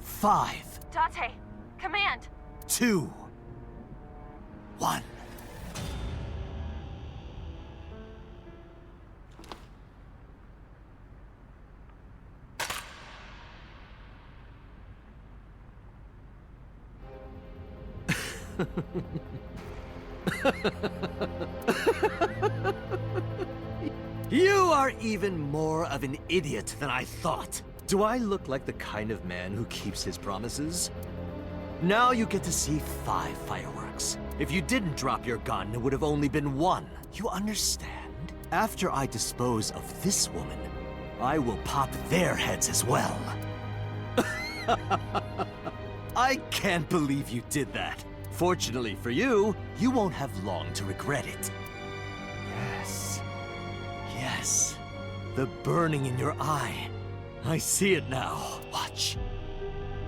Speaker 2: 5...
Speaker 1: Date, command!
Speaker 2: 2, 1... You are even more of an idiot than I thought. Do I look like the kind of man who keeps his promises? Now you get to see 5 fireworks. If you didn't drop your gun, it would have only been 1. You understand? After I dispose of this woman, I will pop their heads as well. I can't believe you did that. Fortunately for you, you won't have long to regret it. Yes. Yes. The burning in your eye. I see it now. Watch.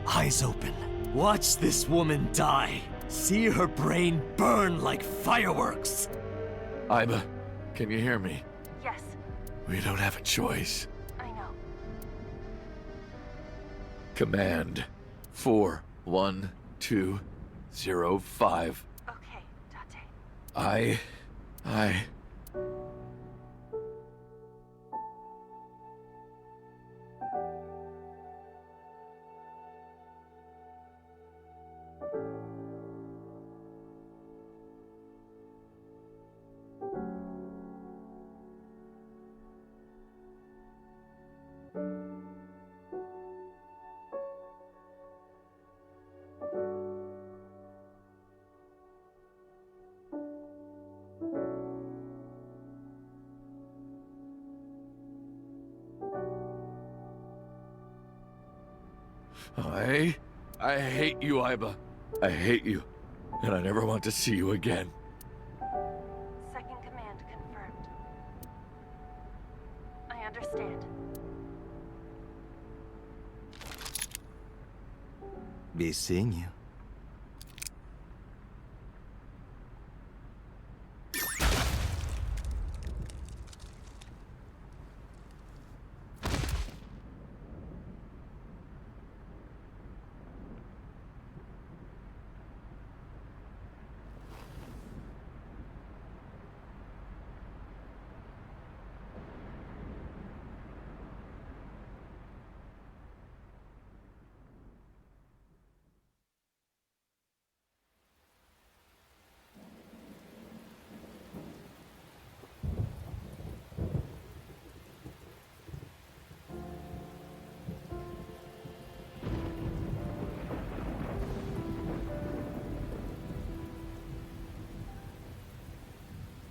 Speaker 2: Eyes open. Watch this woman die. See her brain burn like fireworks.
Speaker 14: Aiba, can you hear me?
Speaker 1: Yes,
Speaker 14: We don't have a choice.
Speaker 1: I know.
Speaker 14: Command 41205.
Speaker 1: Okay, Date.
Speaker 14: I... I hate you, Iba. I hate you, and I never want to see you again.
Speaker 1: Second command confirmed. I understand.
Speaker 2: Be seeing you.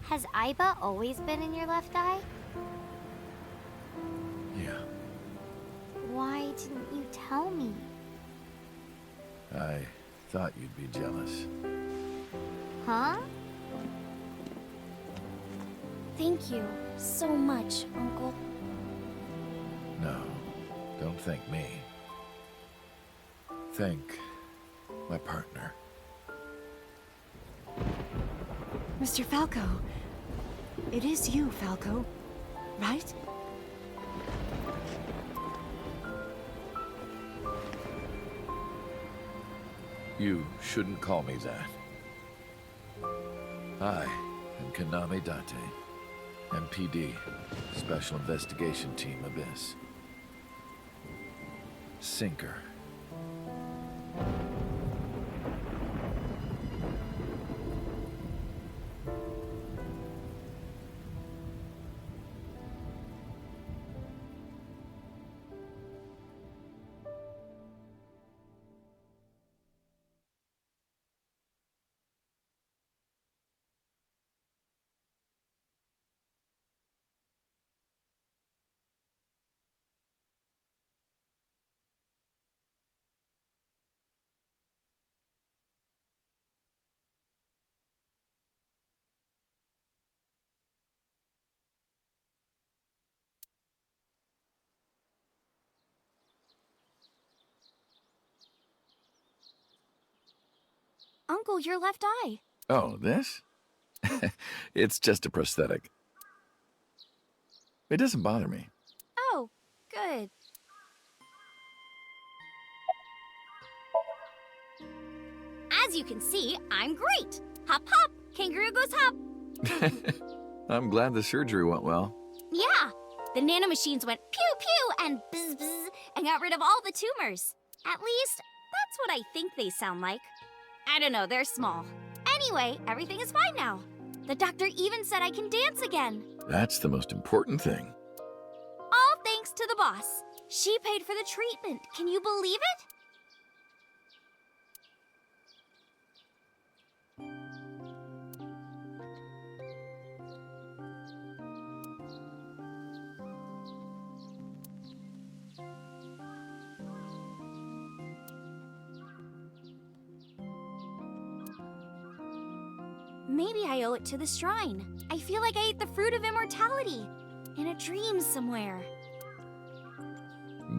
Speaker 4: Has Iba always been in your left eye?
Speaker 14: Yeah,
Speaker 4: Why didn't you tell me?
Speaker 14: I thought you'd be jealous.
Speaker 4: Huh?
Speaker 3: Thank you so much, Uncle.
Speaker 14: No, don't thank me. Thank my partner.
Speaker 12: Mr. Falco. It is you, Falco. Right?
Speaker 14: You shouldn't call me that. I am Kaname Date, MPD, Special Investigation Team Abyss. Sinker.
Speaker 3: Uncle, your left eye.
Speaker 14: Oh, this? It's just a prosthetic. It doesn't bother me.
Speaker 3: Oh, good. As you can see, I'm great. Hop, hop, kangaroo goes hop.
Speaker 14: I'm glad the surgery went well.
Speaker 3: Yeah, the nanomachines went pew pew and bzz bzz and got rid of all the tumors. At least, that's what I think they sound like. I don't know, they're small. Anyway, everything is fine now. The doctor even said I can dance again.
Speaker 14: That's the most important thing.
Speaker 3: All thanks to the boss. She paid for the treatment. Can you believe it? Maybe I owe it to the shrine. I feel like I ate the fruit of immortality. In a dream somewhere.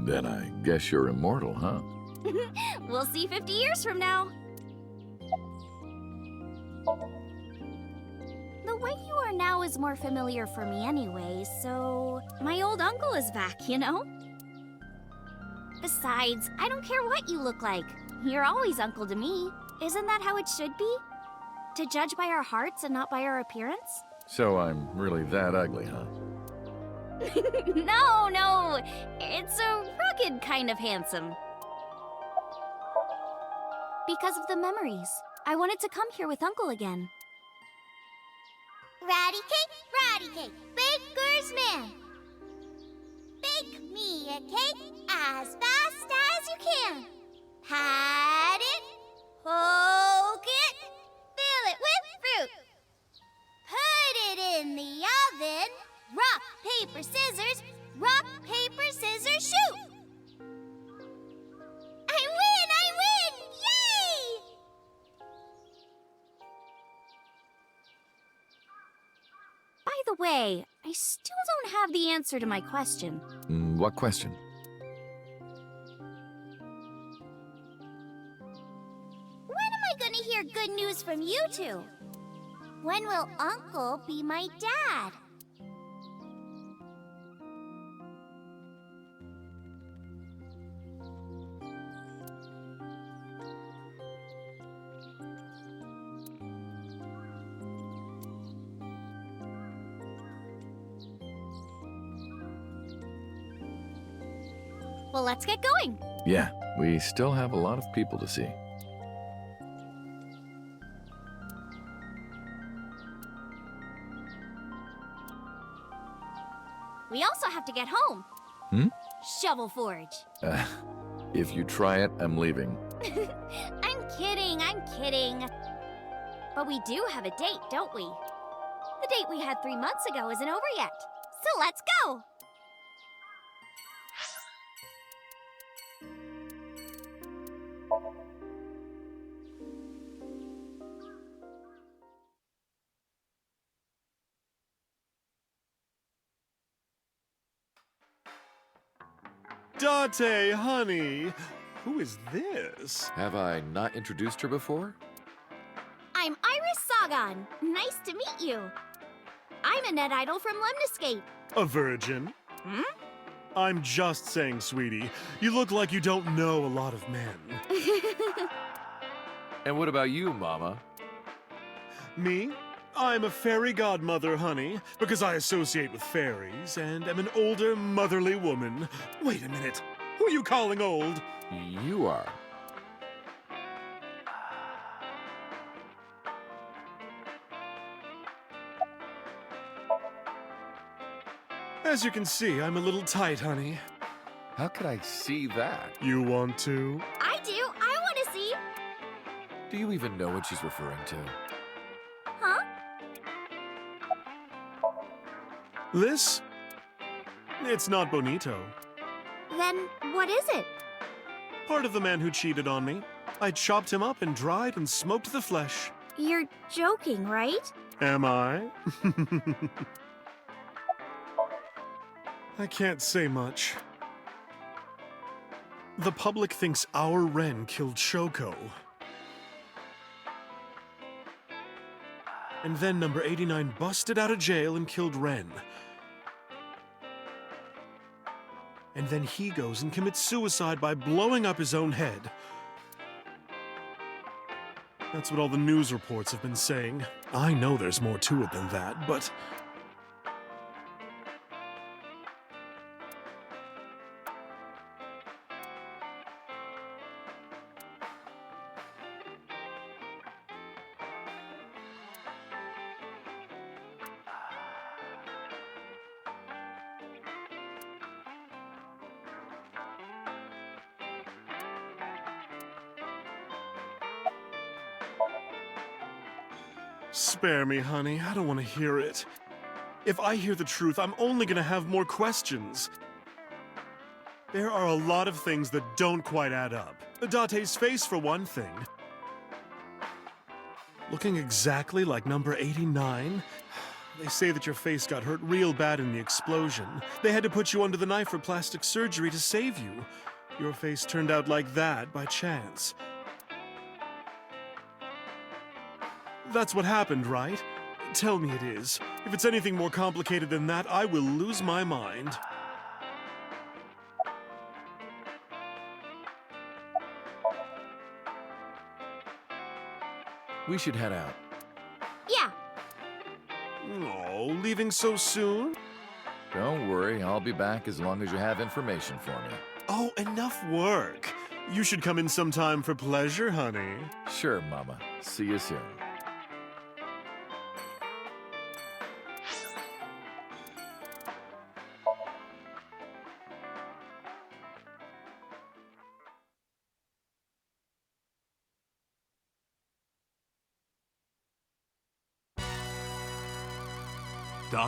Speaker 14: Then I guess you're immortal, huh?
Speaker 3: We'll see 50 years from now. The way you are now is more familiar for me anyway, so... My old uncle is back, you know? Besides, I don't care what you look like. You're always uncle to me. Isn't that how it should be? To judge by our hearts and not by our appearance?
Speaker 14: So I'm really that ugly, huh?
Speaker 3: No. It's a rugged kind of handsome. Because of the memories. I wanted to come here with Uncle again.
Speaker 19: Ratty cake, baker's man. Bake me a cake as fast as you can. Pat it, poke it, fill it with fruit. Put it in the oven. Rock, paper, scissors, shoot!
Speaker 3: I the way, I still don't have the answer to my question.
Speaker 14: What question?
Speaker 19: When am I gonna hear good news from you two? When will Uncle be my dad?
Speaker 3: Well, let's get going.
Speaker 14: Yeah, we still have a lot of people to see.
Speaker 3: We also have to get home. Shovel Forge.
Speaker 14: If you try it, I'm leaving.
Speaker 3: I'm kidding. But we do have a date, don't we? The date we had 3 months ago isn't over yet. So let's go!
Speaker 16: Date, honey! Who is this?
Speaker 14: Have I not introduced her before?
Speaker 3: I'm Iris Sagan. Nice to meet you. I'm a net idol from Lemniscape.
Speaker 16: A virgin? I'm just saying, sweetie. You look like you don't know a lot of men.
Speaker 14: And what about you, Mama?
Speaker 16: Me? I'm a fairy godmother, honey, because I associate with fairies and am an older, motherly woman. Wait a minute. Who are you calling old?
Speaker 14: You are.
Speaker 16: As you can see, I'm a little tight, honey.
Speaker 14: How could I see that?
Speaker 16: You want to?
Speaker 3: I do. I want to see.
Speaker 14: Do you even know what she's referring to?
Speaker 3: Huh?
Speaker 16: This? It's not bonito.
Speaker 3: Then what is it?
Speaker 16: Part of the man who cheated on me. I chopped him up and dried and smoked the flesh.
Speaker 3: You're joking, right?
Speaker 16: Am I? I can't say much. The public thinks our Ren killed Shoko. And then number 89 busted out of jail and killed Ren. And then he goes and commits suicide by blowing up his own head. That's what all the news reports have been saying. I know there's more to it than that, but... Spare me, honey. I don't want to hear it. If I hear the truth, I'm only gonna have more questions. There are a lot of things that don't quite add up. Date's face, for one thing. Looking exactly like number 89? They say that your face got hurt real bad in the explosion. They had to put you under the knife for plastic surgery to save you. Your face turned out like that by chance. That's what happened, right? Tell me it is. If it's anything more complicated than that, I will lose my mind.
Speaker 14: We should head out.
Speaker 3: Yeah.
Speaker 16: Oh, leaving so soon?
Speaker 14: Don't worry, I'll be back as long as you have information for me.
Speaker 16: Oh, enough work. You should come in sometime for pleasure, honey.
Speaker 14: Sure, Mama. See you soon.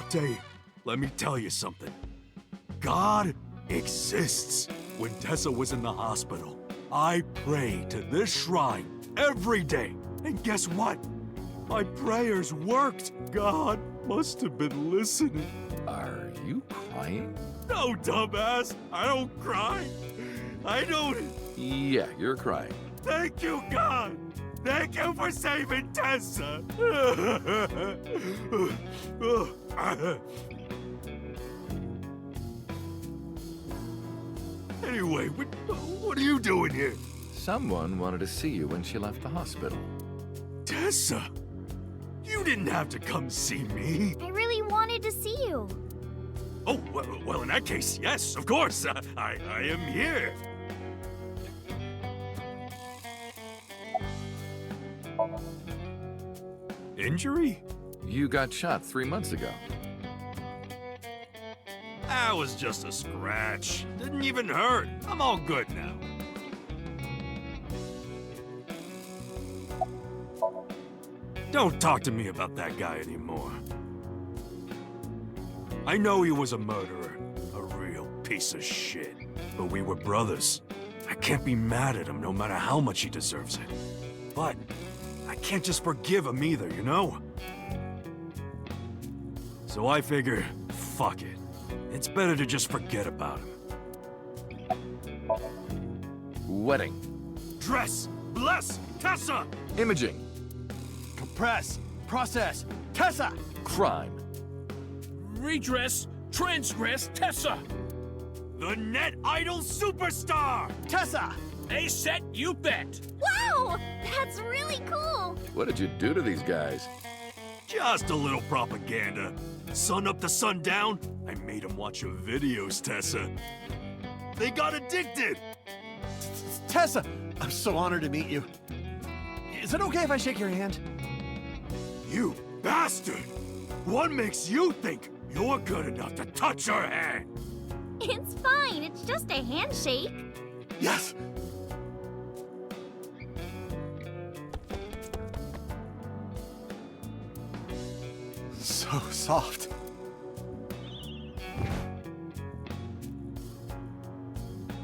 Speaker 18: Date, let me tell you something. God exists. When Tessa was in the hospital, I prayed to this shrine every day. And guess what? My prayers worked, God. must have been listening.
Speaker 14: Are you crying?
Speaker 18: No, dumbass! I don't cry! I don't...
Speaker 14: Yeah, you're crying.
Speaker 18: Thank you, God! Thank you for saving Tessa! Anyway, what are you doing here?
Speaker 14: Someone wanted to see you when she left the hospital.
Speaker 18: Tessa! You didn't have to come see me.
Speaker 4: I really wanted to see you.
Speaker 18: Oh, well, in that case, yes, of course. I am here. Injury?
Speaker 14: You got shot 3 months ago.
Speaker 18: That was just a scratch. Didn't even hurt. I'm all good now. Don't talk to me about that guy anymore. I know he was a murderer, a real piece of shit. But we were brothers. I can't be mad at him no matter how much he deserves it. But I can't just forgive him either, you know? So I figure, fuck it. It's better to just forget about him.
Speaker 14: Wedding.
Speaker 18: Dress! Bless! Tessa!
Speaker 14: Imaging.
Speaker 11: Compress! Process! Tessa!
Speaker 14: Crime.
Speaker 17: Redress, transgress, Tessa!
Speaker 18: The Net Idol Superstar!
Speaker 11: Tessa!
Speaker 17: A set, you bet!
Speaker 4: Wow! That's really cool!
Speaker 14: What did you do to these guys?
Speaker 18: Just a little propaganda. Sun up to sundown, I made them watch your videos, Tessa. They got addicted!
Speaker 11: Tessa! I'm so honored to meet you. Is it okay if I shake your hand?
Speaker 18: You bastard! What makes you think you're good enough to touch her hand?
Speaker 4: It's fine, it's just a handshake.
Speaker 18: Yes!
Speaker 11: So soft.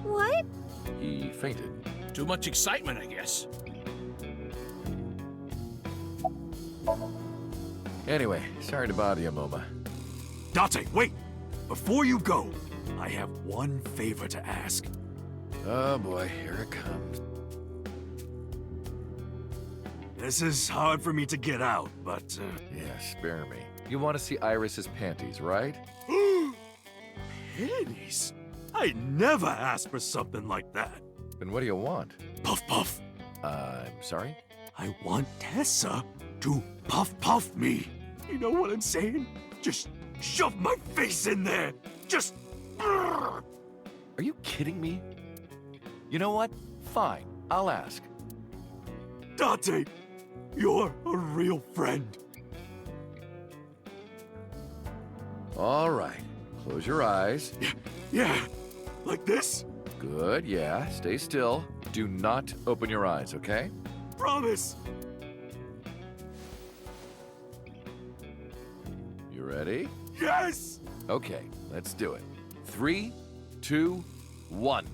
Speaker 4: What?
Speaker 14: He fainted.
Speaker 17: Too much excitement, I guess.
Speaker 14: Anyway, sorry to bother you, Moma.
Speaker 18: Date, wait! Before you go, I have one favor to ask.
Speaker 14: Oh boy, here it comes.
Speaker 18: This is hard for me to get out, but...
Speaker 14: Yeah, spare me. You want to see Iris's panties, right?
Speaker 18: Panties? I never asked for something like that.
Speaker 14: Then what do you want?
Speaker 18: Puff puff.
Speaker 14: I'm sorry?
Speaker 18: I want Tessa to puff puff me. You know what I'm saying? Just shove my face in there. Just...
Speaker 14: Are you kidding me? You know what? Fine, I'll ask.
Speaker 18: Date, you're a real friend.
Speaker 14: All right, close your eyes.
Speaker 18: Yeah, like this?
Speaker 14: Good, yeah, stay still. Do not open your eyes, okay?
Speaker 18: Promise.
Speaker 14: You ready?
Speaker 18: Yes!
Speaker 14: Okay, let's do it. 3, 2, 1.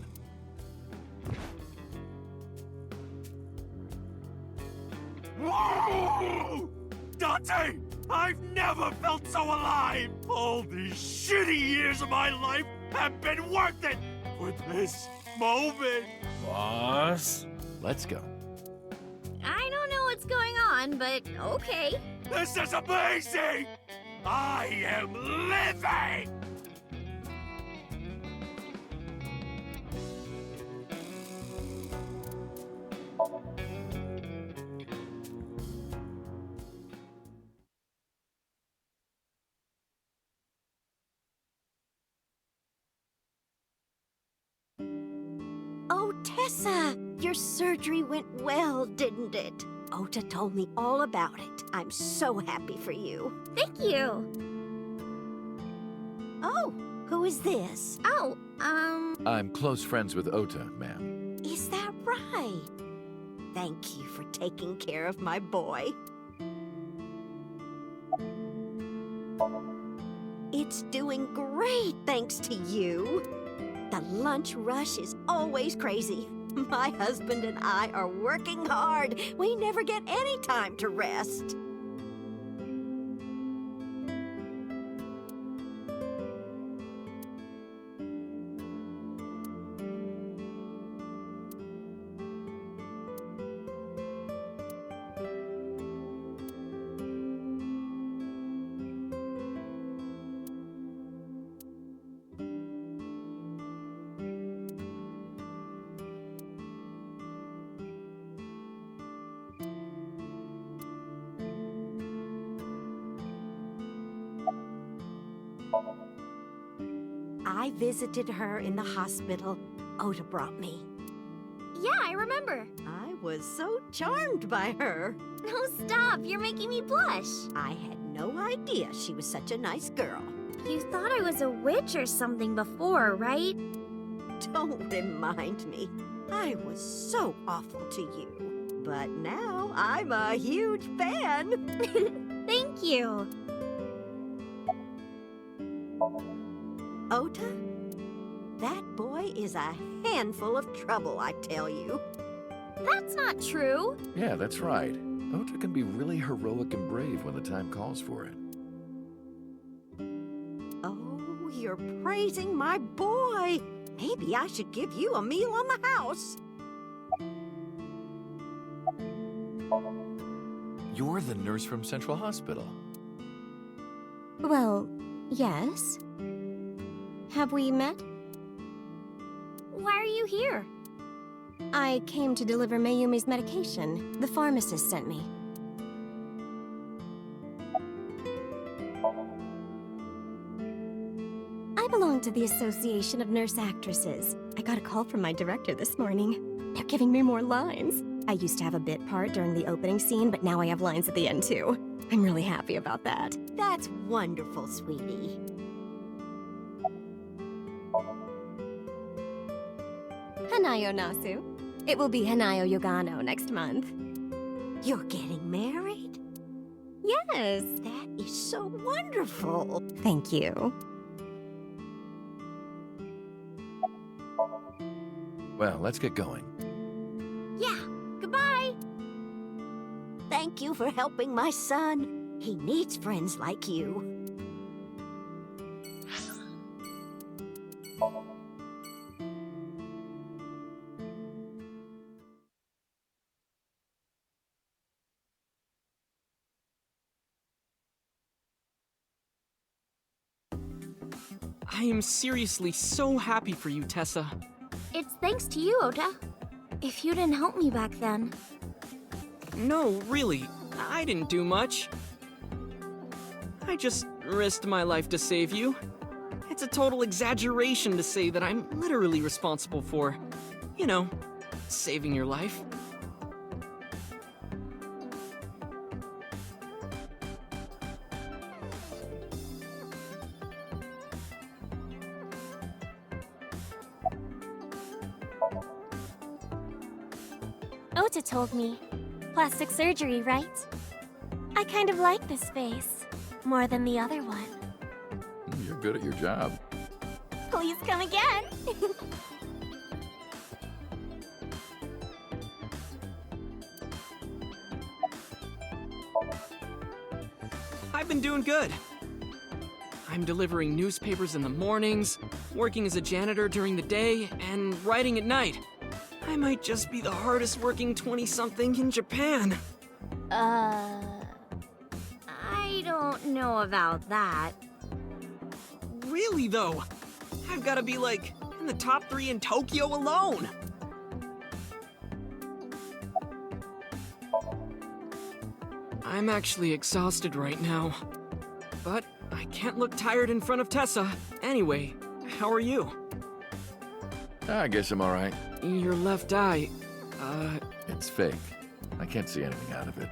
Speaker 18: Whoa! Date! I've never felt so alive! All these shitty years of my life have been worth it for this moment!
Speaker 17: Boss?
Speaker 14: Let's go.
Speaker 4: I don't know what's going on, but okay.
Speaker 18: This is amazing! I am living!
Speaker 12: Oh, Tessa! Your surgery went well, didn't it? Ota told me all about it. I'm so happy for you.
Speaker 4: Thank you.
Speaker 12: Oh, who is this?
Speaker 4: Oh,
Speaker 14: I'm close friends with Ota, ma'am.
Speaker 12: Is that right? Thank you for taking care of my boy. It's doing great thanks to you. The lunch rush is always crazy. My husband and I are working hard. We never get any time to rest. I visited her in the hospital, Ota brought me.
Speaker 3: Yeah, I remember.
Speaker 12: I was so charmed by her.
Speaker 3: No, stop. You're making me blush.
Speaker 12: I had no idea she was such a nice girl.
Speaker 3: You thought I was a witch or something before, right?
Speaker 12: Don't remind me. I was so awful to you. But now I'm a huge fan.
Speaker 3: Thank you.
Speaker 12: Ota, that boy is a handful of trouble, I tell you.
Speaker 3: That's not true.
Speaker 14: Yeah, that's right. Ota can be really heroic and brave when the time calls for it.
Speaker 12: Oh, you're praising my boy. Maybe I should give you a meal on the house.
Speaker 14: You're the nurse from Central Hospital.
Speaker 3: Well, yes. Have we met? Why are you here? I came to deliver Mayumi's medication. The pharmacist sent me. I belong to the Association of Nurse Actresses. I got a call from my director this morning. They're giving me more lines. I used to have a bit part during the opening scene, but now I have lines at the end too. I'm really happy about that.
Speaker 12: That's wonderful, sweetie.
Speaker 3: Hanayo Nasu. It will be Hanayo Yogano next month.
Speaker 12: You're getting married?
Speaker 3: Yes.
Speaker 12: That is so wonderful.
Speaker 3: Thank you.
Speaker 14: Well, let's get going.
Speaker 3: Yeah, goodbye.
Speaker 12: Thank you for helping my son. He needs friends like you.
Speaker 5: I am seriously so happy for you, Tessa.
Speaker 3: It's thanks to you, Ota. If you didn't help me back then.
Speaker 5: No, really, I didn't do much. I just risked my life to save you. It's a total exaggeration to say that I'm literally responsible for, you know, saving your life.
Speaker 3: Ota told me. Plastic surgery, right? I kind of like this face. More than the other one.
Speaker 14: You're good at your job.
Speaker 3: Please come again.
Speaker 5: I've been doing good. I'm delivering newspapers in the mornings, working as a janitor during the day, and writing at night. I might just be the hardest working 20-something in Japan.
Speaker 3: I don't know about that.
Speaker 5: Really, though? I've got to be, like, in the top 3 in Tokyo alone. I'm actually exhausted right now. But I can't look tired in front of Tessa. Anyway, how are you?
Speaker 14: I guess I'm all right.
Speaker 5: Your left eye,
Speaker 14: It's fake. I can't see anything out of it.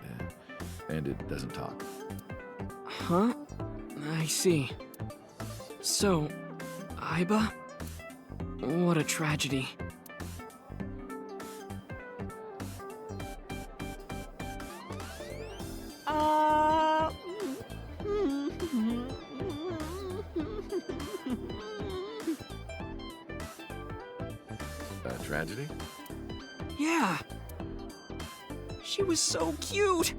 Speaker 14: And it doesn't talk.
Speaker 5: Huh? I see. So, Aiba? What a tragedy.
Speaker 14: Tragedy?
Speaker 5: Yeah. She was so cute.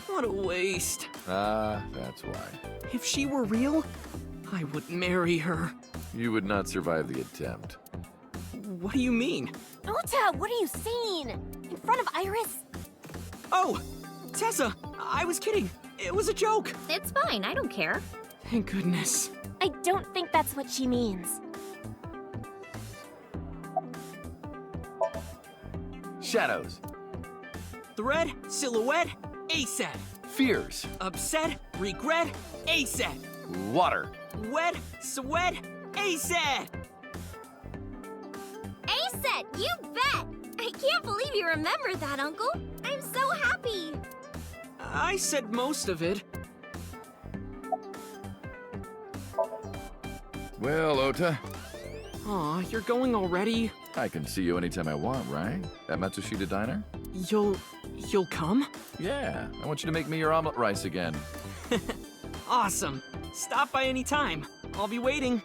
Speaker 5: What a waste.
Speaker 14: That's why.
Speaker 5: If she were real, I would marry her.
Speaker 14: You would not survive the attempt.
Speaker 5: What do you mean?
Speaker 3: Ota, what are you saying? In front of Iris?
Speaker 5: Oh, Tessa, I was kidding. It was a joke.
Speaker 3: It's fine, I don't care.
Speaker 5: Thank goodness.
Speaker 3: I don't think that's what she means.
Speaker 14: Shadows.
Speaker 5: Thread, silhouette, ASAP.
Speaker 14: Fears.
Speaker 5: Upset, regret, ASAP.
Speaker 14: Water.
Speaker 5: Wet, sweat, A-set!
Speaker 3: A-set, you bet! I can't believe you remembered that, Uncle. I'm so happy.
Speaker 5: I said most of it.
Speaker 14: Well, Ota.
Speaker 5: Aw, you're going already?
Speaker 14: I can see you anytime I want, right? At Matsushita Diner?
Speaker 5: You'll come?
Speaker 14: Yeah, I want you to make me your omelet rice again.
Speaker 5: Awesome. Stop by any time. I'll be waiting.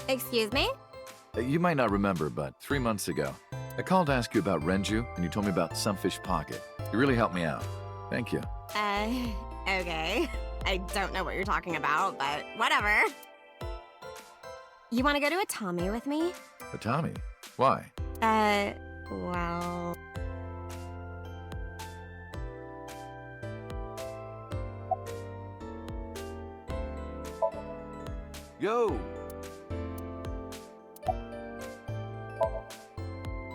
Speaker 3: Excuse me?
Speaker 14: You might not remember, but 3 months ago, I called to ask you about Renju, and you told me about Sunfish Pocket. You really helped me out. Thank you.
Speaker 20: Okay. I don't know what you're talking about, but whatever. You want to go to Atami with me?
Speaker 14: Atami? Why?
Speaker 20: Well...
Speaker 14: Yo!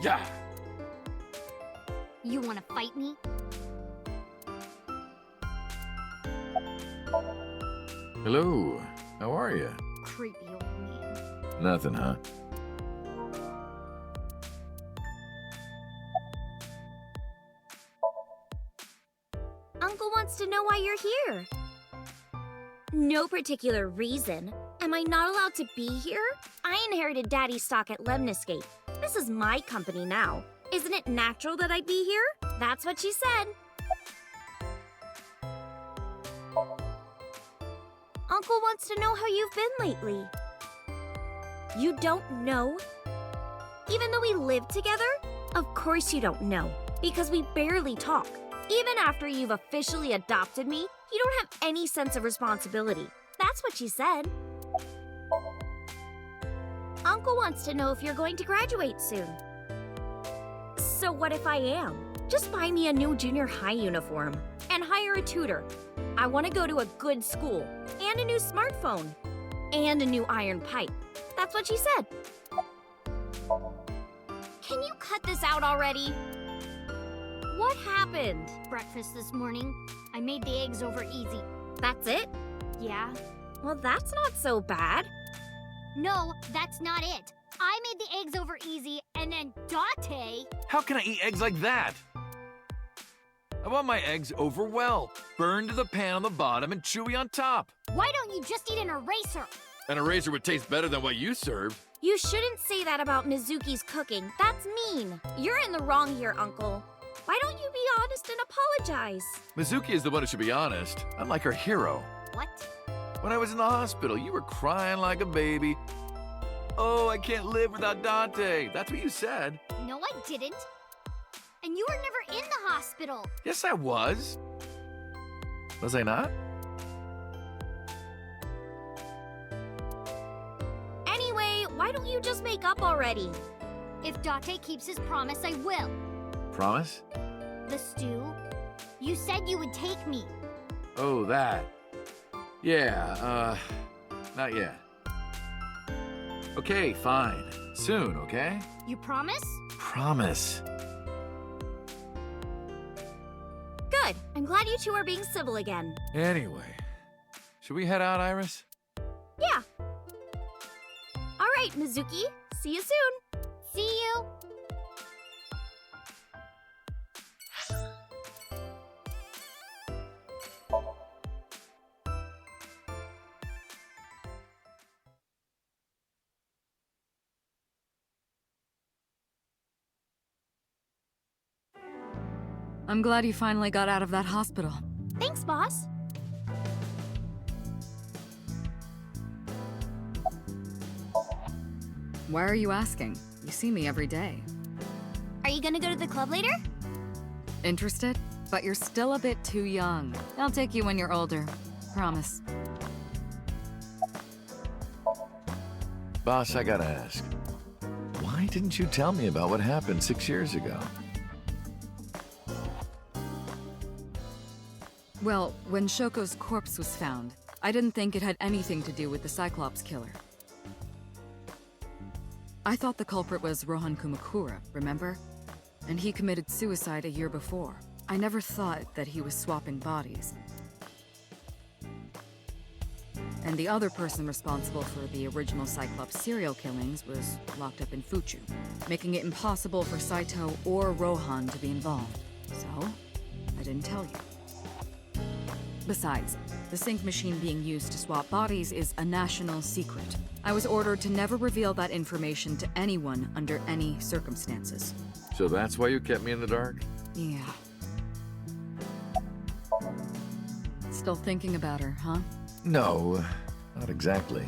Speaker 17: Yeah!
Speaker 4: You wanna fight me?
Speaker 14: Hello. How are you?
Speaker 4: Creepy old man.
Speaker 14: Nothing, huh?
Speaker 3: Uncle wants to know why you're here. No particular reason. Am I not allowed to be here? I inherited Daddy's stock at Lemniscape. This is my company now. Isn't it natural that I'd be here? That's what she said. Uncle wants to know how you've been lately. You don't know? Even though we live together? Of course you don't know, because we barely talk. Even after you've officially adopted me, you don't have any sense of responsibility. That's what she said. Uncle wants to know if you're going to graduate soon. So what if I am? Just buy me a new junior high uniform and hire a tutor. I want to go to a good school and a new smartphone and a new iron pipe. That's what she said. Can you cut this out already? What happened?
Speaker 4: Breakfast this morning. I made the eggs over easy.
Speaker 3: That's it?
Speaker 4: Yeah.
Speaker 3: Well, that's not so bad.
Speaker 4: No, that's not it. I made the eggs over easy, and then Date...
Speaker 14: How can I eat eggs like that? I want my eggs over well, burned to the pan on the bottom and chewy on top.
Speaker 4: Why don't you just eat an eraser?
Speaker 14: An eraser would taste better than what you served.
Speaker 3: You shouldn't say that about Mizuki's cooking. That's mean. You're in the wrong here, Uncle. Why don't you be honest and apologize?
Speaker 14: Mizuki is the one who should be honest. I'm like her hero.
Speaker 4: What?
Speaker 14: When I was in the hospital, you were crying like a baby. Oh, I can't live without Dante. That's what you said.
Speaker 4: No, I didn't. And you were never in the hospital.
Speaker 14: Yes, I was. Was I not?
Speaker 3: Anyway, why don't you just make up already?
Speaker 4: If Date keeps his promise, I will.
Speaker 14: Promise?
Speaker 4: The stew? You said you would take me.
Speaker 14: Oh, that. Yeah, not yet. Okay, fine. Soon, okay?
Speaker 4: You promise?
Speaker 14: Promise.
Speaker 3: Good. I'm glad you two are being civil again.
Speaker 14: Anyway, should we head out, Iris?
Speaker 3: Yeah. All right, Mizuki. See you soon.
Speaker 4: See you.
Speaker 8: I'm glad you finally got out of that hospital.
Speaker 3: Thanks, boss.
Speaker 8: Why are you asking? You see me every day.
Speaker 3: Are you gonna go to the club later?
Speaker 8: Interested? But you're still a bit too young. I'll take you when you're older. Promise.
Speaker 14: Boss, I gotta ask. Why didn't you tell me about what happened 6 years ago?
Speaker 8: Well, when Shoko's corpse was found, I didn't think it had anything to do with the Cyclops killer. I thought the culprit was Rohan Kumakura, remember? And he committed suicide a year before. I never thought that he was swapping bodies. And the other person responsible for the original Cyclops serial killings was locked up in Fuchu, making it impossible for Saito or Rohan to be involved. So, I didn't tell you. Besides, the sync machine being used to swap bodies is a national secret. I was ordered to never reveal that information to anyone under any circumstances.
Speaker 14: So that's why you kept me in the dark?
Speaker 8: Yeah. Still thinking about her, huh?
Speaker 14: No, not exactly.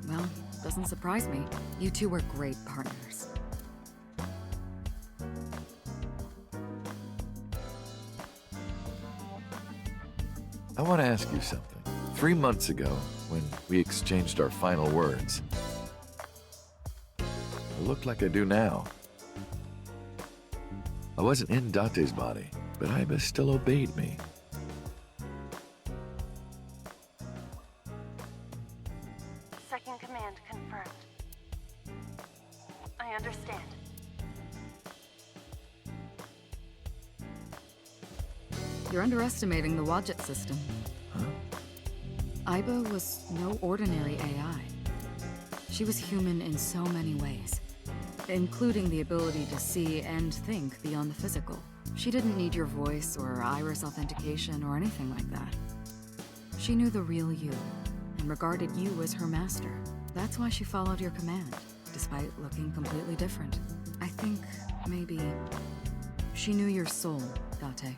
Speaker 8: Well, doesn't surprise me. You two were great partners.
Speaker 14: I want to ask you something. 3 months ago, when we exchanged our final words, I looked like I do now. I wasn't in Date's body, but Aiba still obeyed me.
Speaker 1: Second command confirmed. I understand.
Speaker 8: You're underestimating the Wadjet system.
Speaker 14: Huh?
Speaker 8: Aiba was no ordinary AI. She was human in so many ways, including the ability to see and think beyond the physical. She didn't need your voice or iris authentication or anything like that. She knew the real you, and regarded you as her master. That's why she followed your command, despite looking completely different. I think, maybe, she knew your soul, Date.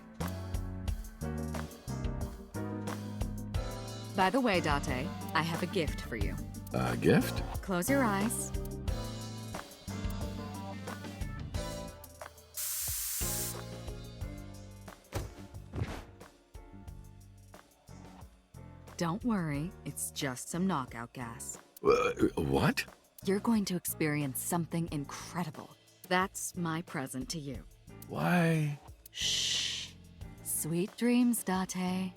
Speaker 8: By the way, Date, I have a gift for you.
Speaker 14: A gift?
Speaker 8: Close your eyes. Don't worry, it's just some knockout gas.
Speaker 14: What?
Speaker 8: You're going to experience something incredible. That's my present to you.
Speaker 14: Why?
Speaker 8: Shh. Sweet dreams, Date.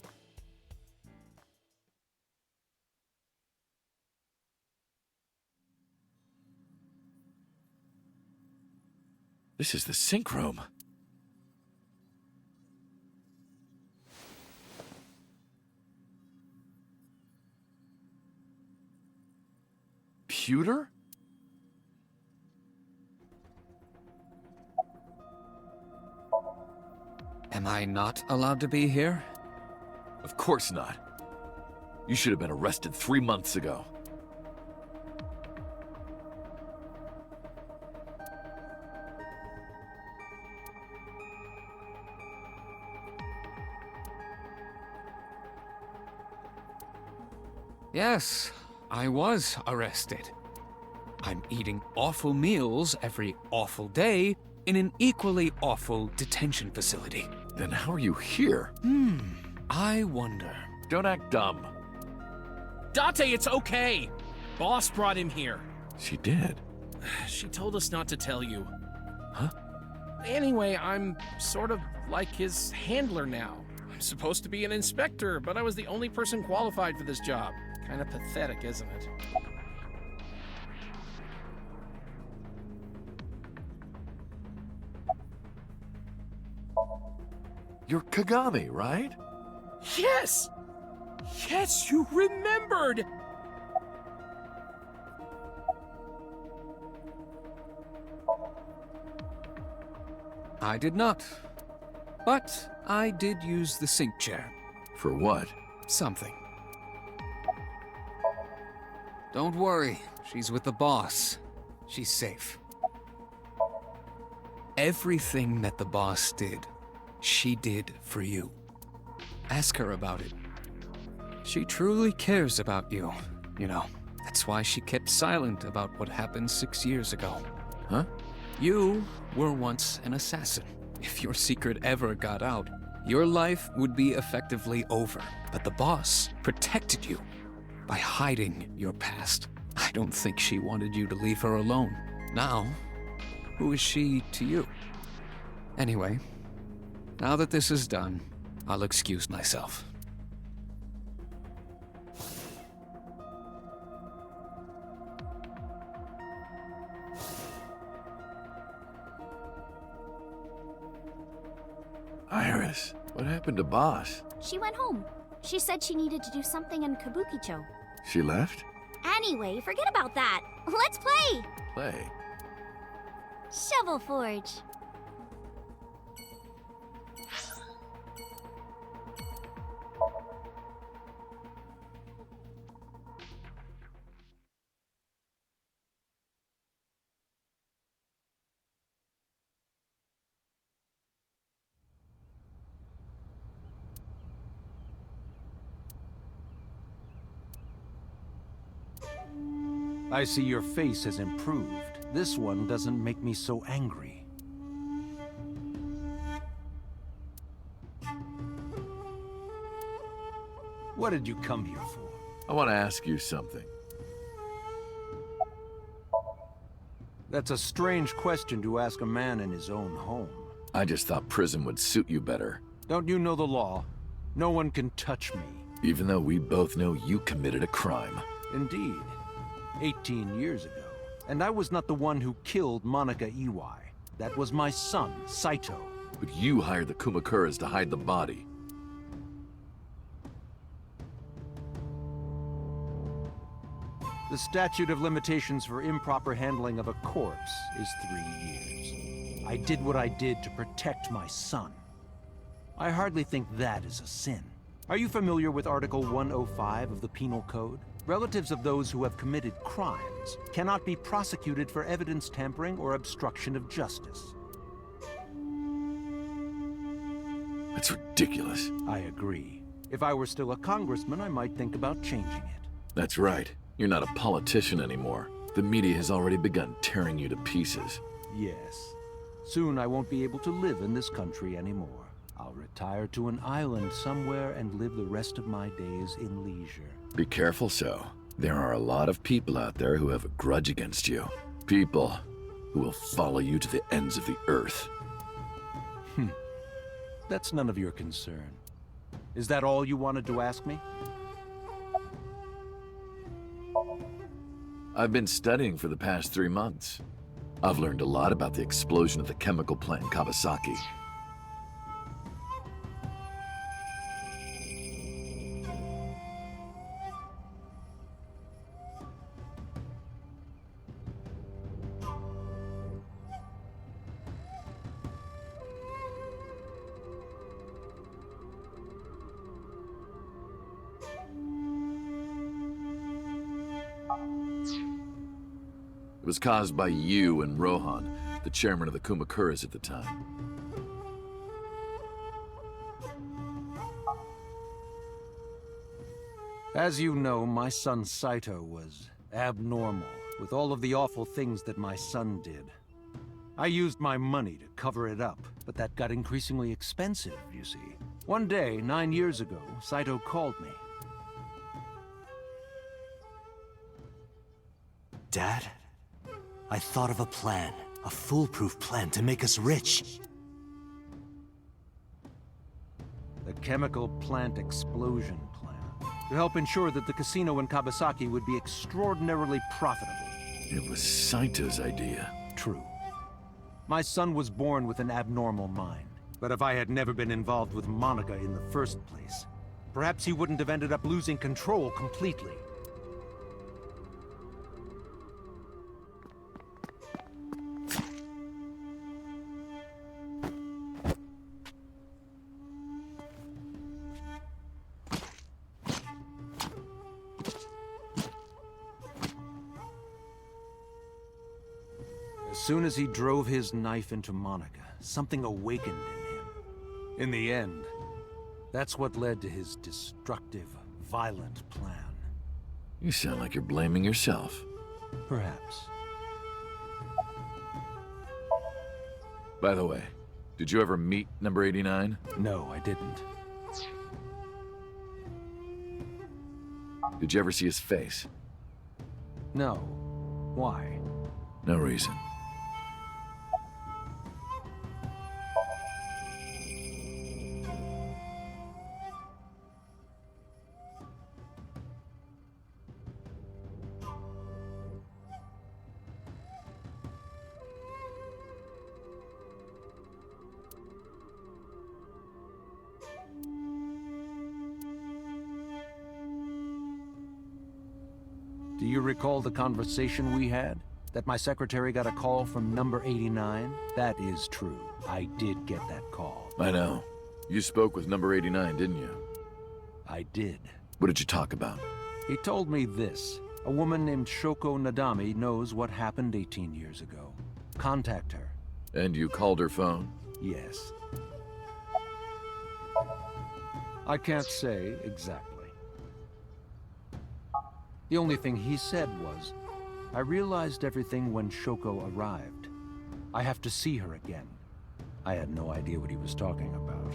Speaker 14: This is the sync room. Pewter?
Speaker 9: Am I not allowed to be here?
Speaker 14: Of course not. You should have been arrested 3 months ago.
Speaker 9: Yes, I was arrested. I'm eating awful meals every awful day in an equally awful detention facility.
Speaker 14: Then how are you here?
Speaker 9: I wonder.
Speaker 14: Don't act dumb.
Speaker 17: Date, it's okay. Boss brought him here.
Speaker 14: She did?
Speaker 17: She told us not to tell you.
Speaker 14: Huh?
Speaker 17: Anyway, I'm sort of like his handler now. I'm supposed to be an inspector, but I was the only person qualified for this job. Kind of pathetic, isn't it?
Speaker 14: You're Kagami, right?
Speaker 17: Yes! Yes, you remembered!
Speaker 9: I did not. But I did use the sync chair.
Speaker 14: For what?
Speaker 9: Something. Don't worry, she's with the boss. She's safe. Everything that the boss did, she did for you. Ask her about it. She truly cares about you, you know. That's why she kept silent about what happened 6 years ago.
Speaker 14: Huh?
Speaker 9: You were once an assassin. If your secret ever got out, your life would be effectively over. But the boss protected you by hiding your past. I don't think she wanted you to leave her alone. Now, who is she to you? Anyway, now that this is done, I'll excuse myself.
Speaker 14: Iris, what happened to Boss?
Speaker 3: She went home. She said she needed to do something in Kabukicho.
Speaker 14: She left?
Speaker 3: Anyway, forget about that. Let's play!
Speaker 14: Play.
Speaker 3: Shovel Forge.
Speaker 7: I see your face has improved. This one doesn't make me so angry. What did you come here for?
Speaker 14: I want to ask you something.
Speaker 7: That's a strange question to ask a man in his own home.
Speaker 14: I just thought prison would suit you better.
Speaker 7: Don't you know the law? No one can touch me.
Speaker 14: Even though we both know you committed a crime.
Speaker 7: Indeed. 18 years ago. And I was not the one who killed Monica Iwai. That was my son, Saito.
Speaker 14: But you hired the Kumakuras to hide the body.
Speaker 7: The statute of limitations for improper handling of a corpse is 3 years. I did what I did to protect my son. I hardly think that is a sin. Are you familiar with Article 105 of the Penal Code? Relatives of those who have committed crimes cannot be prosecuted for evidence tampering or obstruction of justice.
Speaker 14: That's ridiculous.
Speaker 7: I agree. If I were still a congressman, I might think about changing it.
Speaker 14: That's right. You're not a politician anymore. The media has already begun tearing you to pieces.
Speaker 7: Yes. Soon I won't be able to live in this country anymore. I'll retire to an island somewhere and live the rest of my days in leisure.
Speaker 14: Be careful, so. There are a lot of people out there who have a grudge against you. People who will follow you to the ends of the earth.
Speaker 7: That's none of your concern. Is that all you wanted to ask me?
Speaker 14: I've been studying for the past 3 months. I've learned a lot about the explosion of the chemical plant in Kawasaki. It was caused by you and Rohan, the chairman of the Kumakuras at the time.
Speaker 7: As you know, my son Saito was abnormal, with all of the awful things that my son did. I used my money to cover it up, but that got increasingly expensive, you see. One day, 9 years ago, Saito called me.
Speaker 2: Dad? I thought of a plan. A foolproof plan to make us rich.
Speaker 7: The chemical plant explosion plan. To help ensure that the casino in Kawasaki would be extraordinarily profitable.
Speaker 14: It was Saito's idea.
Speaker 7: True. My son was born with an abnormal mind. But if I had never been involved with Monica in the first place, perhaps he wouldn't have ended up losing control completely. As soon as he drove his knife into Monica, something awakened in him. In the end, that's what led to his destructive, violent plan.
Speaker 14: You sound like you're blaming yourself.
Speaker 7: Perhaps.
Speaker 14: By the way, did you ever meet number 89?
Speaker 7: No, I didn't.
Speaker 14: Did you ever see his face?
Speaker 7: No. Why?
Speaker 14: No reason.
Speaker 7: Do you recall the conversation we had? That my secretary got a call from number 89? That is true. I did get that call.
Speaker 14: I know. You spoke with number 89, didn't you?
Speaker 7: I did.
Speaker 14: What did you talk about?
Speaker 7: He told me this. A woman named Shoko Nadami knows what happened 18 years ago. Contact her.
Speaker 14: And you called her phone?
Speaker 7: Yes. I can't say exactly. The only thing he said was, I realized everything when Shoko arrived. I have to see her again. I had no idea what he was talking about.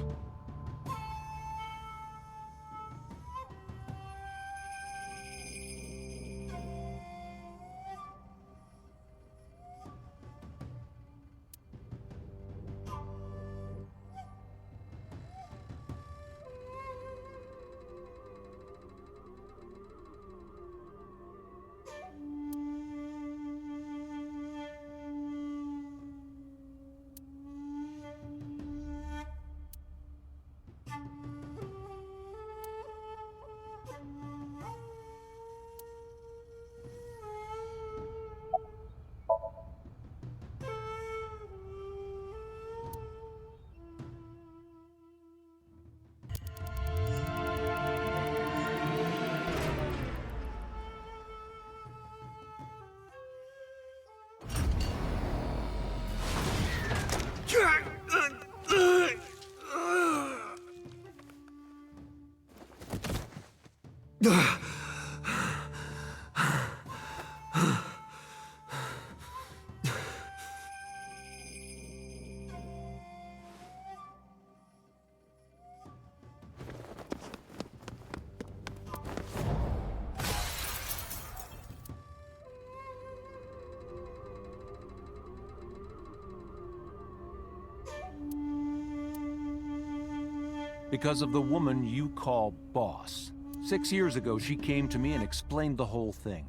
Speaker 7: Because of the woman you call boss. 6 years ago, she came to me and explained the whole thing.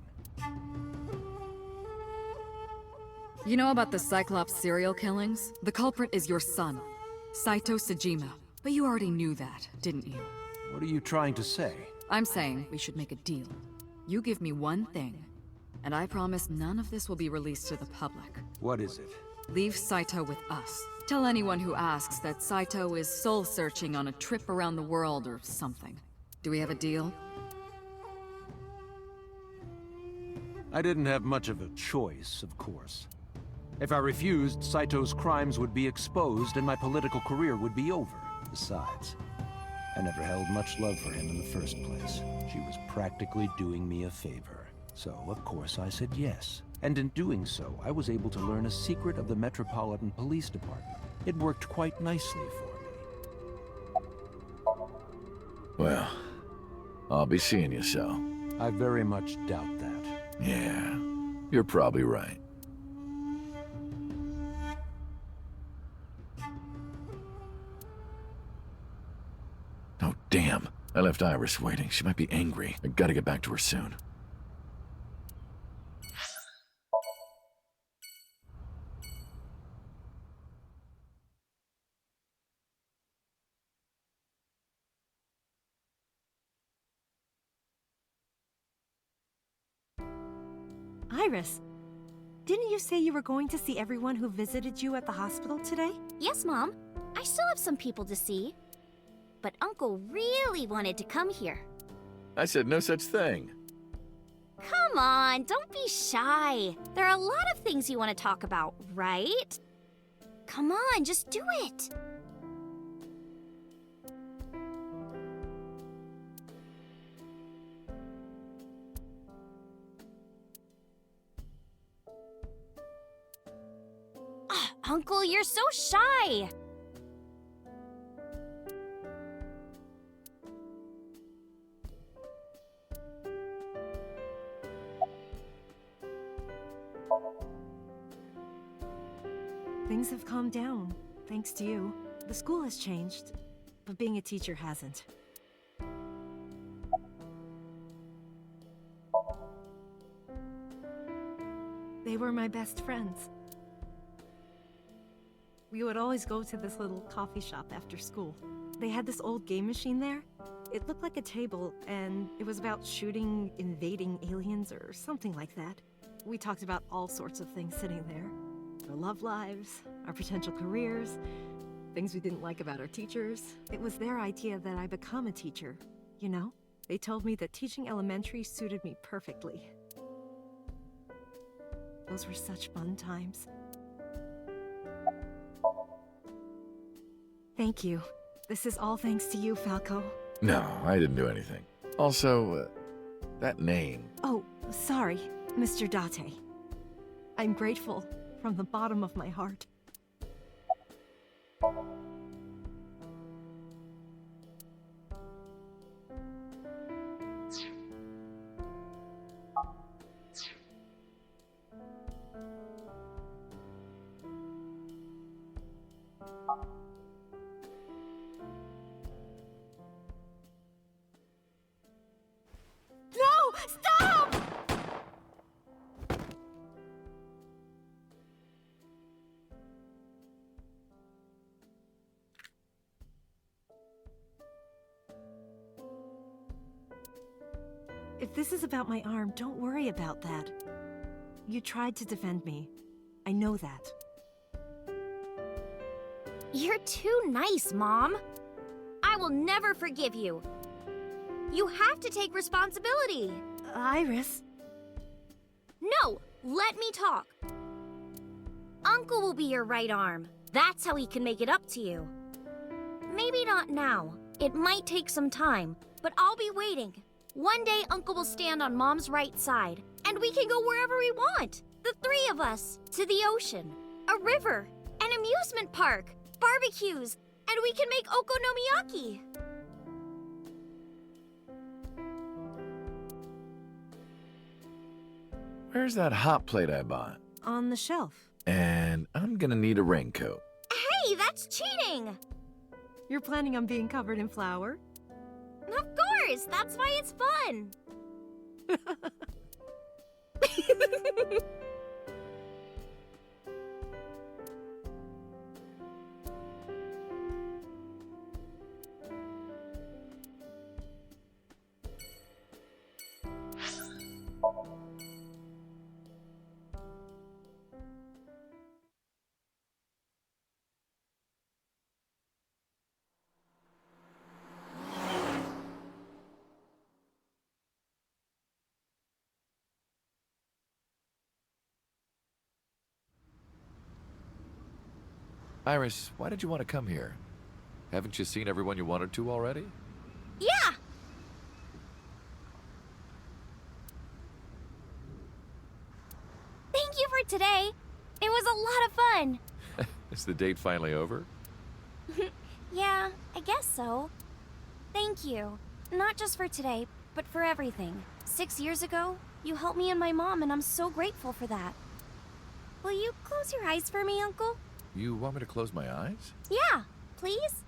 Speaker 8: You know about the Cyclops serial killings? The culprit is your son, Saito Sejima. But you already knew that, didn't you?
Speaker 7: What are you trying to say?
Speaker 8: I'm saying we should make a deal. You give me one thing, and I promise none of this will be released to the public.
Speaker 7: What is it?
Speaker 8: Leave Saito with us. Tell anyone who asks that Saito is soul-searching on a trip around the world or something. Do we have a deal?
Speaker 7: I didn't have much of a choice, of course. If I refused, Saito's crimes would be exposed and my political career would be over. Besides, I never held much love for him in the first place. She was practically doing me a favor. So, of course, I said yes. And in doing so, I was able to learn a secret of the Metropolitan Police Department. It worked quite nicely for me.
Speaker 14: Well, I'll be seeing you so.
Speaker 7: I very much doubt that.
Speaker 14: Yeah, you're probably right. Oh, damn. I left Iris waiting. She might be angry. I gotta get back to her soon.
Speaker 12: Iris, didn't you say you were going to see everyone who visited you at the hospital today?
Speaker 3: Yes, Mom. I still have some people to see. But Uncle really wanted to come here.
Speaker 14: I said no such thing.
Speaker 3: Come on, don't be shy. There are a lot of things you want to talk about, right? Come on, just do it. Uncle, you're so shy.
Speaker 6: Things have calmed down, thanks to you. The school has changed, but being a teacher hasn't. They were my best friends. We would always go to this little coffee shop after school. They had this old game machine there. It looked like a table, and it was about shooting invading aliens or something like that. We talked about all sorts of things sitting there. Our love lives, our potential careers, things we didn't like about our teachers. It was their idea that I become a teacher, you know? They told me that teaching elementary suited me perfectly. Those were such fun times. Thank you. This is all thanks to you, Falco.
Speaker 14: No, I didn't do anything. Also, that name.
Speaker 6: Oh, sorry, Mr. Date. I'm grateful from the bottom of my heart.
Speaker 20: No! Stop!
Speaker 6: If this is about my arm, don't worry about that. You tried to defend me. I know that.
Speaker 3: You're too nice, Mom. I will never forgive you. You have to take responsibility.
Speaker 6: Iris.
Speaker 3: No, let me talk. Uncle will be your right arm. That's how he can make it up to you. Maybe not now. It might take some time, but I'll be waiting. One day, Uncle will stand on Mom's right side, and we can go wherever we want. The three of us. To the ocean, a river, an amusement park, barbecues, and we can make okonomiyaki.
Speaker 14: Where's that hot plate I bought?
Speaker 6: On the shelf.
Speaker 14: And I'm gonna need a raincoat.
Speaker 3: Hey, that's cheating!
Speaker 6: You're planning on being covered in flour?
Speaker 3: Of course! That's why it's fun!
Speaker 14: Iris, why did you want to come here? Haven't you seen everyone you wanted to already?
Speaker 3: Yeah! Thank you for today. It was a lot of fun.
Speaker 14: Is the date finally over?
Speaker 3: Yeah, I guess so. Thank you. Not just for today, but for everything. 6 years ago, you helped me and my mom, and I'm so grateful for that. Will you close your eyes for me, Uncle?
Speaker 14: You want me to close my eyes?
Speaker 3: Yeah, please?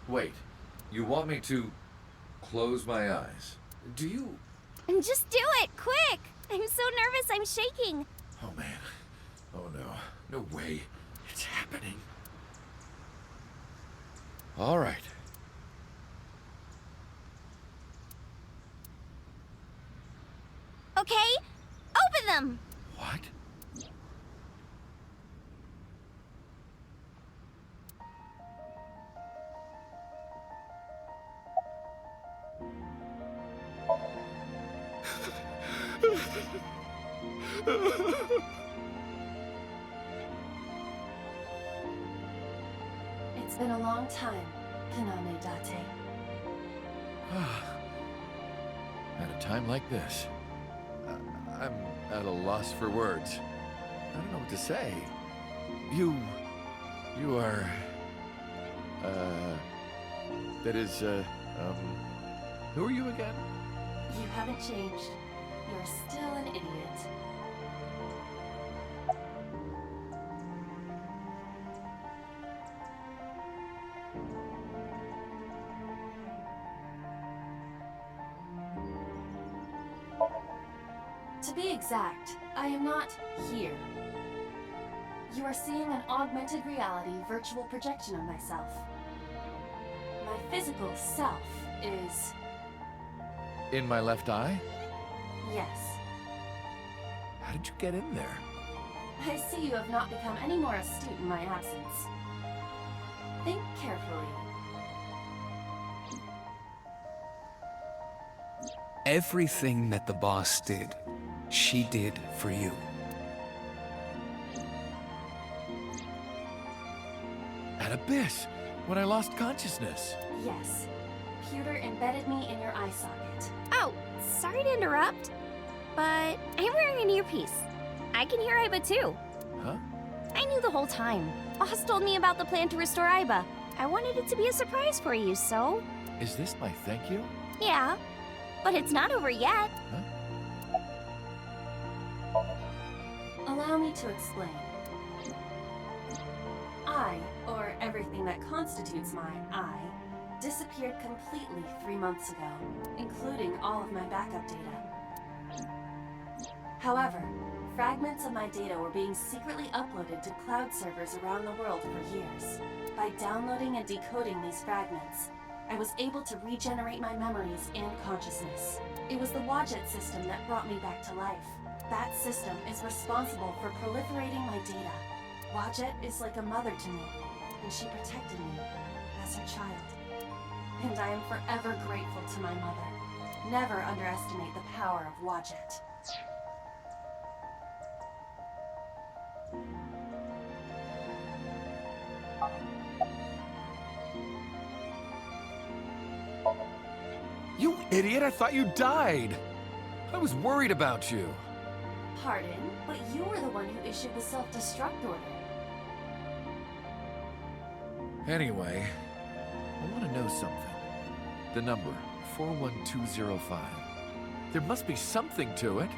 Speaker 14: Wait, you want me to close my eyes? Do you?
Speaker 3: And just do it, quick! I'm so nervous, I'm shaking.
Speaker 14: Oh man. Oh no. No way. It's happening. All right.
Speaker 3: Okay, open them!
Speaker 14: What?
Speaker 1: It's been a long time, Kaname Date.
Speaker 14: At a time like this, I'm at a loss for words. I don't know what to say. You are, that is, who are you again?
Speaker 1: You haven't changed. You're still an idiot. be exact, I am not here. You are seeing an augmented reality virtual projection of myself. My physical self is...
Speaker 14: In my left eye?
Speaker 1: yes.
Speaker 14: How did you get in there?
Speaker 1: I see you have not become any more astute in my absence. Think carefully.
Speaker 9: Everything that the boss did, she did for you.
Speaker 14: At Abyss, when I lost consciousness.
Speaker 1: Yes. Pewter embedded me in your eye socket.
Speaker 3: Oh, sorry to interrupt, but I'm wearing an earpiece. I can hear Iba too.
Speaker 14: Huh?
Speaker 3: I knew the whole time. Oz told me about the plan to restore Iba. I wanted it to be a surprise for you, so...
Speaker 14: Is this my thank you?
Speaker 3: Yeah, but it's not over yet.
Speaker 1: Allow me to explain. I, or everything that constitutes my I, disappeared completely 3 months ago, including all of my backup data. However, fragments of my data were being secretly uploaded to cloud servers around the world for years. By downloading and decoding these fragments, I was able to regenerate my memories and consciousness. It was the Wadjet system that brought me back to life. That system is responsible for proliferating my data. Wadjet is like a mother to me, and she protected me as her child. And I am forever grateful to my mother. Never underestimate the power of Wadjet.
Speaker 14: You idiot, I thought you died! I was worried about you.
Speaker 1: Pardon, but you were the one who issued the self-destruct order.
Speaker 14: Anyway, I want to know something. The number, 41205. There must be something to it.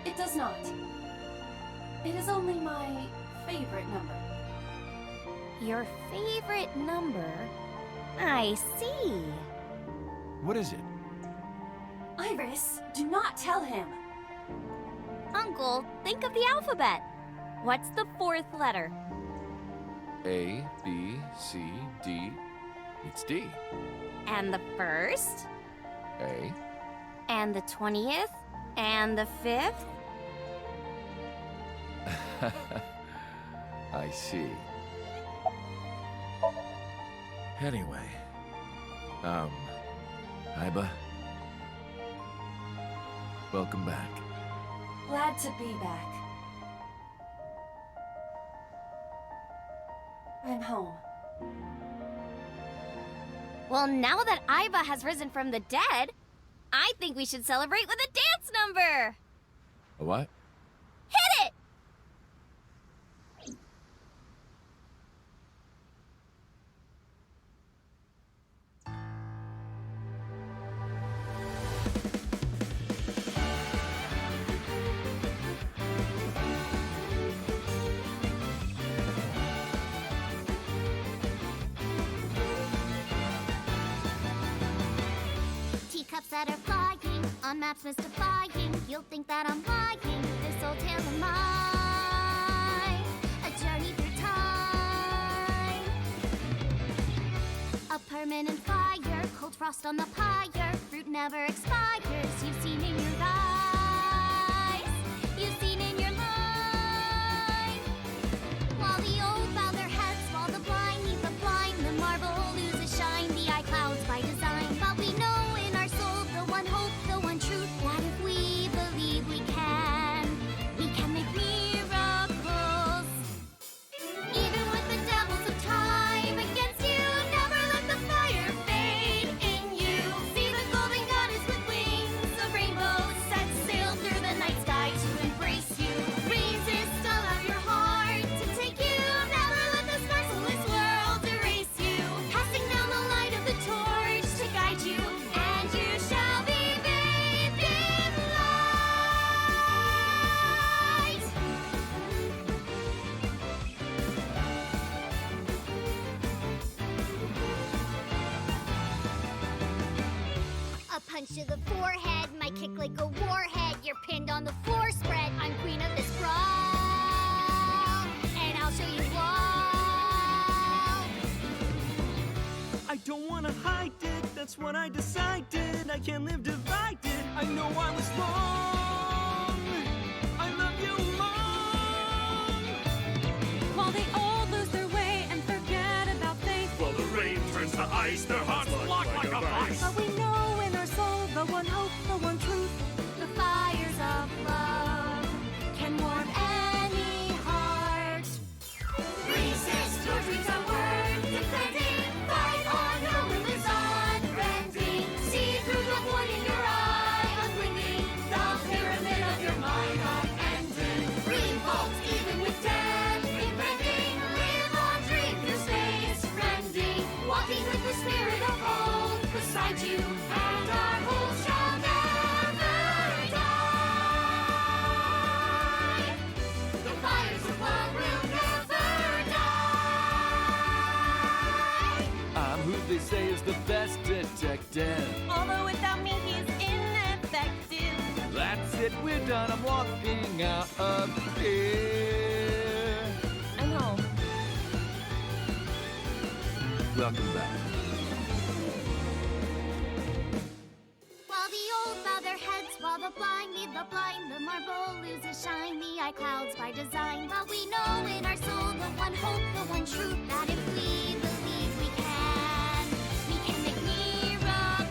Speaker 1: It does not. It is only my favorite number.
Speaker 3: Your favorite number? I see.
Speaker 14: What is it?
Speaker 1: Iris, do not tell him.
Speaker 3: Uncle, think of the alphabet. What's the 4th letter?
Speaker 14: A, B, C, D. It's D.
Speaker 3: And the 1st?
Speaker 14: A.
Speaker 3: And the 20th? And the 5th?
Speaker 14: I see. Anyway, Iba, welcome back.
Speaker 1: Glad to be back. I'm home.
Speaker 3: Well, now that Iba has risen from the dead, I think we should celebrate with a dance number!
Speaker 14: A what?
Speaker 3: Hit it!
Speaker 19: Teacups that are flying, on maps mystifying. You'll think that I'm lying, this old tale of mine. A journey through time. A permanent fire, cold frost on the pyre. Fruit never expires, you've seen in your eyes. You've seen in your mind. While the old bow their heads, while the blind meet the blind, the marble loses shine, the eye clouds by design. But we know in our soul the one hope, the one truth, that if we believe we can make miracles. Even with the devils of time against you, never let the fire fade in you. See the golden goddess with wings of rainbows set sail through the night sky to embrace you. Resist all of your heart to take you. Never let this merciless world erase you. Passing down the light of the torch to guide you, and you shall be bathed in light. A punch to the forehead, my
Speaker 4: kick like a warhead. You're pinned on the floor spread. I'm queen of this brawl, and I'll show you all.
Speaker 5: I don't wanna hide it, that's what I decided. I can't live divided, I know I was wrong. I love you, Mom.
Speaker 6: While they all lose their way and forget about faith.
Speaker 15: While the rain turns to ice, their hearts lock like a vice.
Speaker 6: But we know in our soul the one hope, the one truth.
Speaker 4: The fires of love can warm any heart. Resist, your dreams are worth defending. Fight on, your will is unbending. See through the void in your eye, unblinking. The pyramid of your mind unending. Revolt even with death impending. Live on, dream through space, rending. Walking with the spirit of hope beside you, and our hope shall never die. The fires of love will never die.
Speaker 14: I'm who they say is the best detective.
Speaker 6: Although without me he's ineffective.
Speaker 14: That's it, we're done. I'm walking out of here.
Speaker 6: I'm home.
Speaker 14: Welcome back.
Speaker 4: While the old bow their heads, while the blind lead the blind, the marble loses shine, the eye clouds by design. But we know in our soul the one hope, the one truth, that if we believe we can make miracles.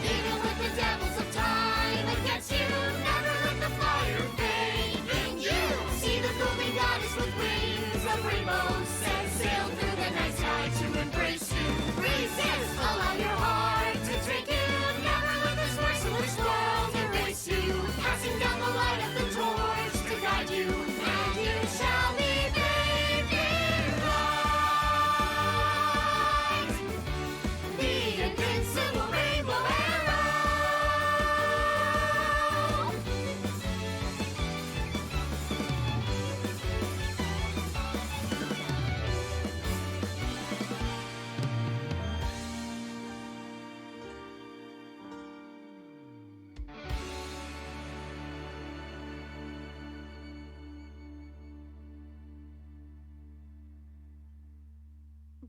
Speaker 4: Even with the devils of time against you, never let the fire fade in you. See the golden goddess with wings of rainbows, set sail through the night sky to embrace you. Resist, allow your heart to take you. Never let this merciless world erase you. Passing down the light of the torch to guide you, and you shall be bathed in light. The invincible rainbow arrow.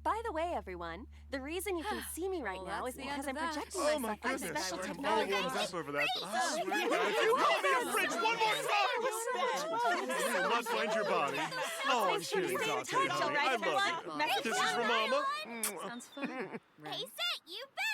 Speaker 10: By the way, everyone, the reason you can see me right now is because I'm projecting
Speaker 16: Oh my
Speaker 10: myself on
Speaker 16: goodness,
Speaker 10: special
Speaker 16: I'm all
Speaker 10: technology.
Speaker 16: warmed up over that. You call me a fridge one more time! You will not find your body. Oh, I'm kidding, Dante, honey. I love you. Kisses from Mama.
Speaker 8: Sounds fun.
Speaker 4: Hey, Set, you bet!